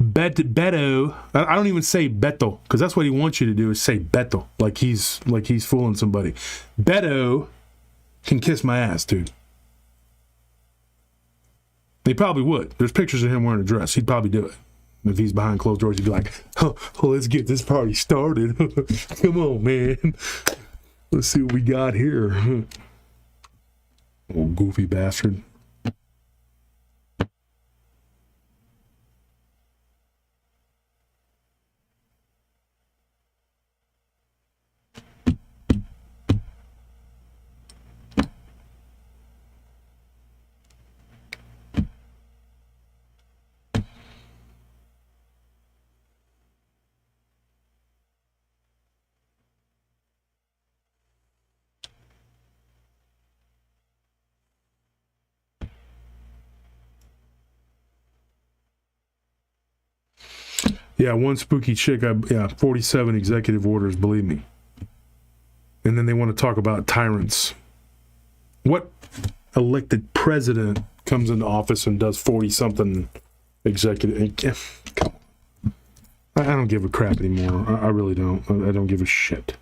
Beto. I don't even say Beto, because that's what he wants you to do is say Beto, like he's fooling somebody. Beto can kiss my ass, dude. He probably would. There's pictures of him wearing a dress. He'd probably do it. If he's behind closed doors, he'd be like, oh, let's get this party started. Come on, man. Let's see what we got here. Old goofy bastard. Yeah, one spooky chick, 47 executive orders, believe me. And then they want to talk about tyrants. What elected president comes into office and does 40-something executive? Come on. I don't give a crap anymore. I really don't. I don't give a shit.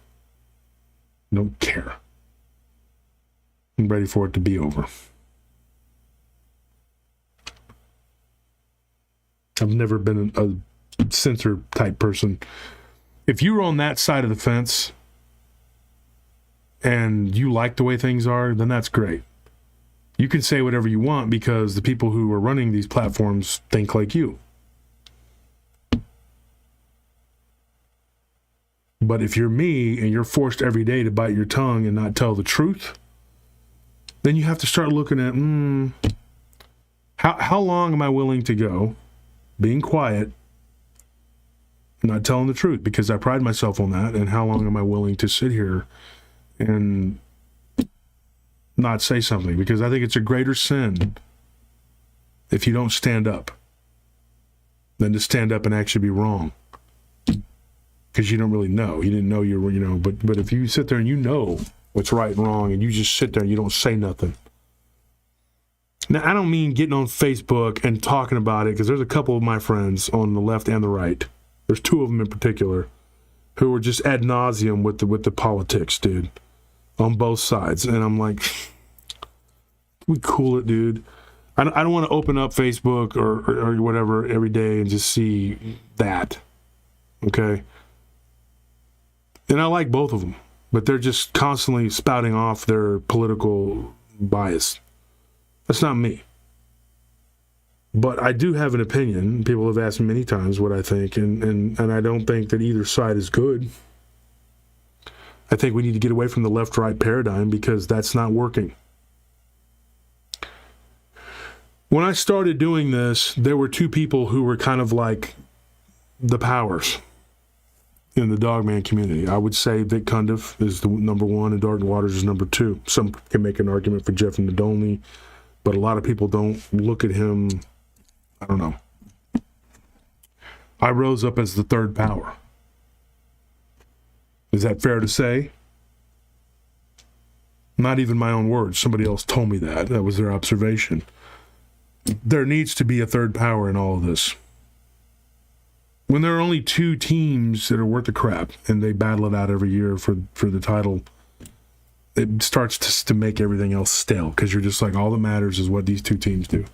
I don't care. I'm ready for it to be over. I've never been a censor type person. If you were on that side of the fence and you like the way things are, then that's great. You can say whatever you want because the people who are running these platforms think like you. But if you're me and you're forced every day to bite your tongue and not tell the truth, then you have to start looking at, how long am I willing to go being quiet, not telling the truth, because I pride myself on that, and how long am I willing to sit here and not say something? Because I think it's a greater sin if you don't stand up than to stand up and actually be wrong. Because you don't really know. You didn't know you were, but if you sit there and you know what's right and wrong and you just sit there and you don't say nothing. Now, I don't mean getting on Facebook and talking about it, because there's a couple of my friends on the left and the right. There's two of them in particular who are just ad nauseum with the politics, dude, on both sides. And I'm like, we cool it, dude. I don't want to open up Facebook or whatever every day and just see that. Okay? And I like both of them, but they're just constantly spouting off their political bias. That's not me. But I do have an opinion. People have asked me many times what I think, and I don't think that either side is good. I think we need to get away from the left-right paradigm because that's not working. When I started doing this, there were two people who were kind of like the powers in the Dogman community. I would say Vic Cundiff is the number one and Dark Waters is number two. Some can make an argument for Jeff Nadolny, but a lot of people don't look at him. I don't know. I rose up as the third power. Is that fair to say? Not even my own words. Somebody else told me that. That was their observation. There needs to be a third power in all of this. When there are only two teams that are worth the crap and they battle it out every year for the title, it starts to make everything else stale, because you're just like, all that matters is what these two teams do.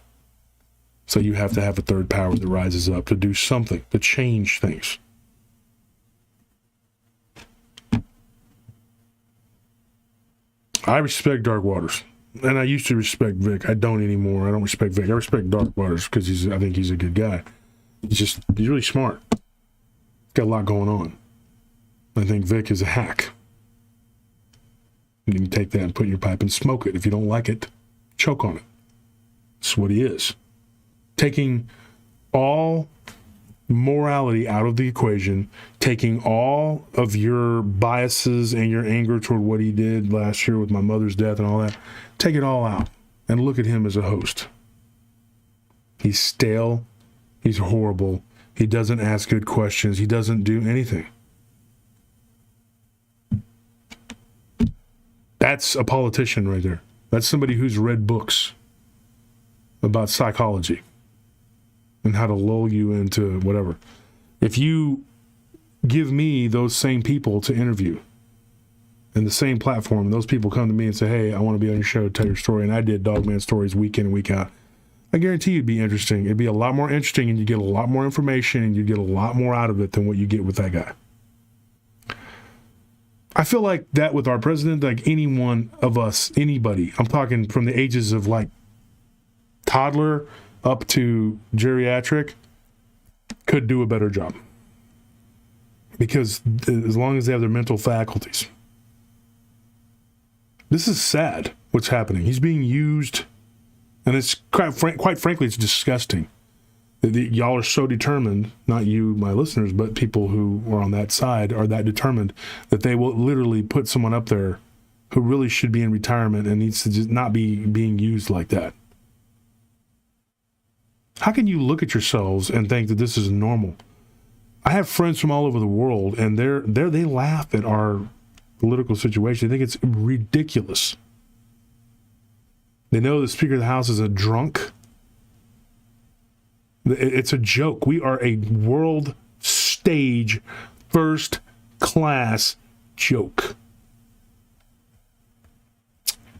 So you have to have a third power that rises up to do something, to change things. I respect Dark Waters, and I used to respect Vic. I don't anymore. I don't respect Vic. I respect Dark Waters because I think he's a good guy. He's really smart. He's got a lot going on. I think Vic is a hack. You can take that and put in your pipe and smoke it. If you don't like it, choke on it. That's what he is. Taking all morality out of the equation, taking all of your biases and your anger toward what he did last year with my mother's death and all that, take it all out and look at him as a host. He's stale. He's horrible. He doesn't ask good questions. He doesn't do anything. That's a politician right there. That's somebody who's read books about psychology and how to lull you into whatever. If you give me those same people to interview in the same platform, and those people come to me and say, hey, I want to be on your show, tell your story, and I did Dogman stories week in and week out, I guarantee it'd be interesting. It'd be a lot more interesting, and you get a lot more information, and you get a lot more out of it than what you get with that guy. I feel like that with our president, like any one of us, anybody, I'm talking from the ages of like toddler up to geriatric, could do a better job. Because as long as they have their mental faculties. This is sad, what's happening. He's being used, and it's quite frankly, it's disgusting. Y'all are so determined, not you, my listeners, but people who are on that side are that determined that they will literally put someone up there who really should be in retirement and needs to just not be being used like that. How can you look at yourselves and think that this is normal? I have friends from all over the world, and they laugh at our political situation. They think it's ridiculous. They know the Speaker of the House is a drunk. It's a joke. We are a world stage, first class joke.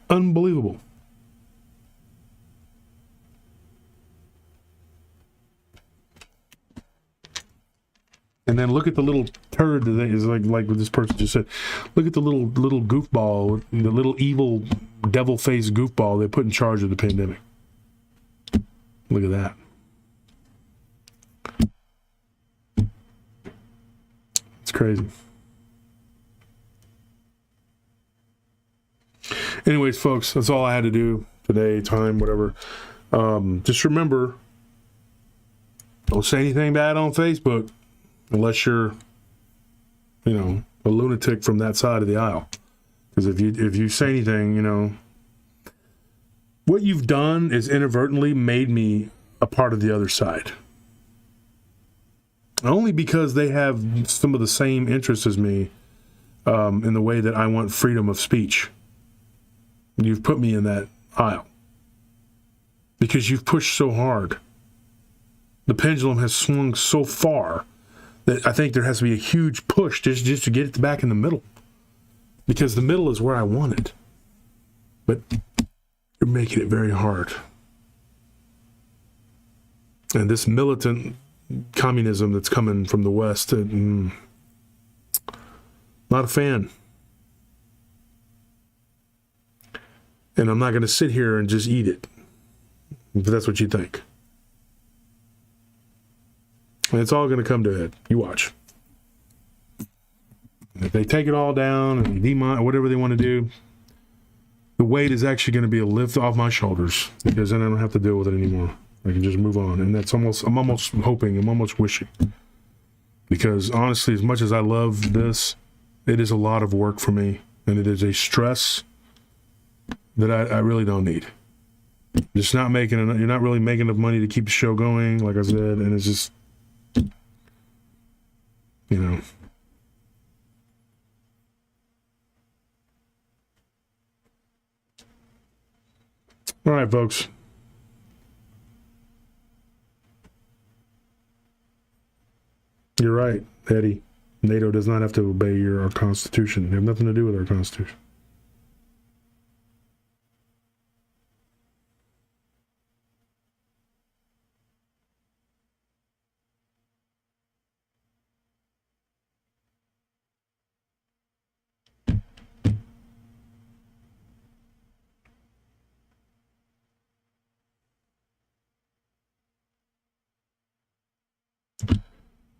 Unbelievable. And then look at the little turd that is like what this person just said. Look at the little goofball, the little evil devil-faced goofball they put in charge of the pandemic. Look at that. It's crazy. Anyways, folks, that's all I had to do today, time, whatever. Just remember, don't say anything bad on Facebook unless you're, a lunatic from that side of the aisle. Because if you say anything, what you've done is inadvertently made me a part of the other side. Only because they have some of the same interests as me in the way that I want freedom of speech. You've put me in that aisle because you've pushed so hard. The pendulum has swung so far that I think there has to be a huge push just to get it back in the middle, because the middle is where I want it. But you're making it very hard. And this militant communism that's coming from the West, not a fan. And I'm not going to sit here and just eat it, if that's what you think. And it's all going to come to a head. You watch. If they take it all down and whatever they want to do, the weight is actually going to be a lift off my shoulders, because then I don't have to deal with it anymore. I can just move on. And I'm almost hoping, I'm almost wishing. Because honestly, as much as I love this, it is a lot of work for me. And it is a stress that I really don't need. Just not making enough, you're not really making enough money to keep the show going, like I said, and it's just, All right, folks. You're right, Eddie. NATO does not have to obey our Constitution. They have nothing to do with our Constitution.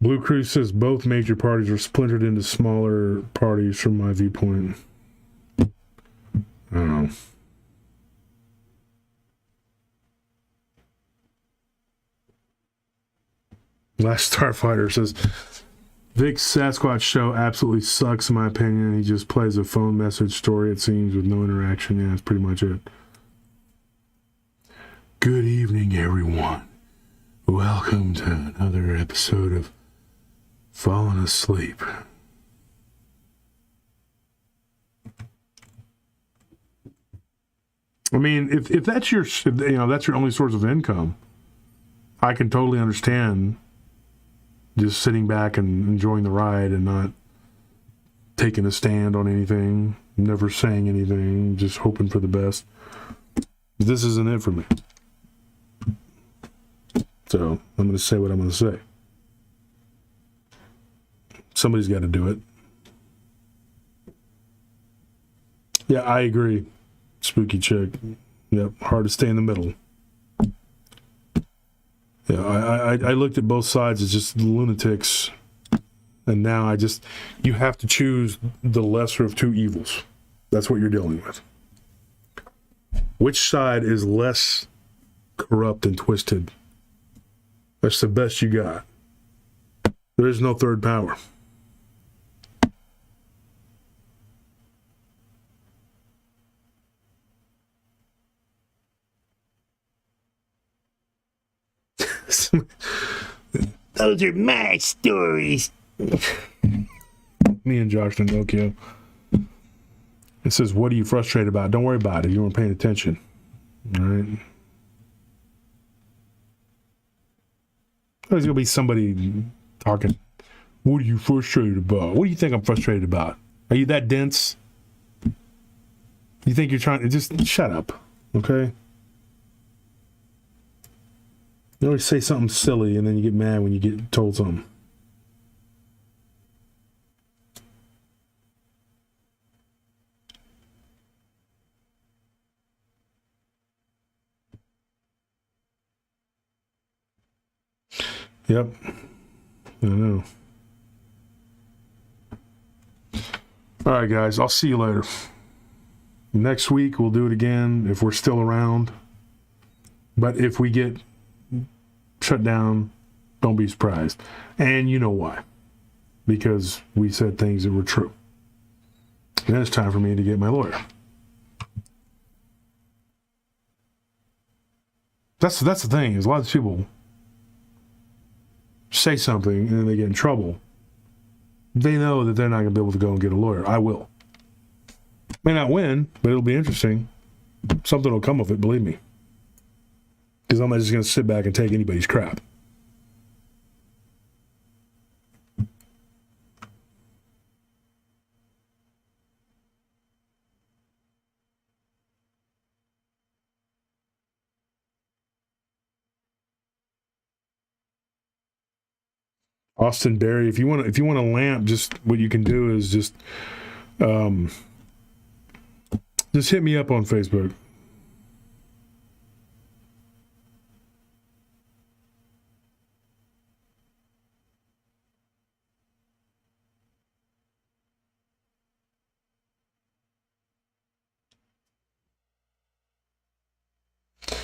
Blue Cruise says both major parties are splintered into smaller parties from my viewpoint. I don't know. Last Starfighter says, Vic's Sasquatch show absolutely sucks in my opinion. He just plays a phone message story, it seems, with no interaction. Yeah, that's pretty much it. Good evening, everyone. Welcome to another episode of Fallen Asleep. I mean, if that's your that's your only source of income, I can totally understand just sitting back and enjoying the ride and not taking a stand on anything, never saying anything, just hoping for the best. This isn't it for me. So I'm going to say what I'm going to say. Somebody's got to do it. Yeah, I agree. Spooky chick. Yep, hard to stay in the middle. Yeah, I looked at both sides as just lunatics, and now you have to choose the lesser of two evils. That's what you're dealing with. Which side is less corrupt and twisted? That's the best you got. There is no third power.
Those are my stories.
Me and Josh Nokio. It says, what are you frustrated about? Don't worry about it. You weren't paying attention. All right. There's going to be somebody talking What are you frustrated about? What do you think I'm frustrated about? Are you that dense? You think you're trying to just shut up, okay? You always say something silly and then you get mad when you get told something. Yep. I know. All right, guys. I'll see you later. Next week, we'll do it again if we're still around. But if we get shut down, don't be surprised. And you know why. Because we said things that were true. And then it's time for me to get my lawyer. That's the thing, is a lot of people say something and then they get in trouble. They know that they're not going to be able to go and get a lawyer. I will. May not win, but it'll be interesting. Something will come of it, believe me. Because I'm not just going to sit back and take anybody's crap. Austin Berry, if you want a lamp, just what you can do is just hit me up on Facebook.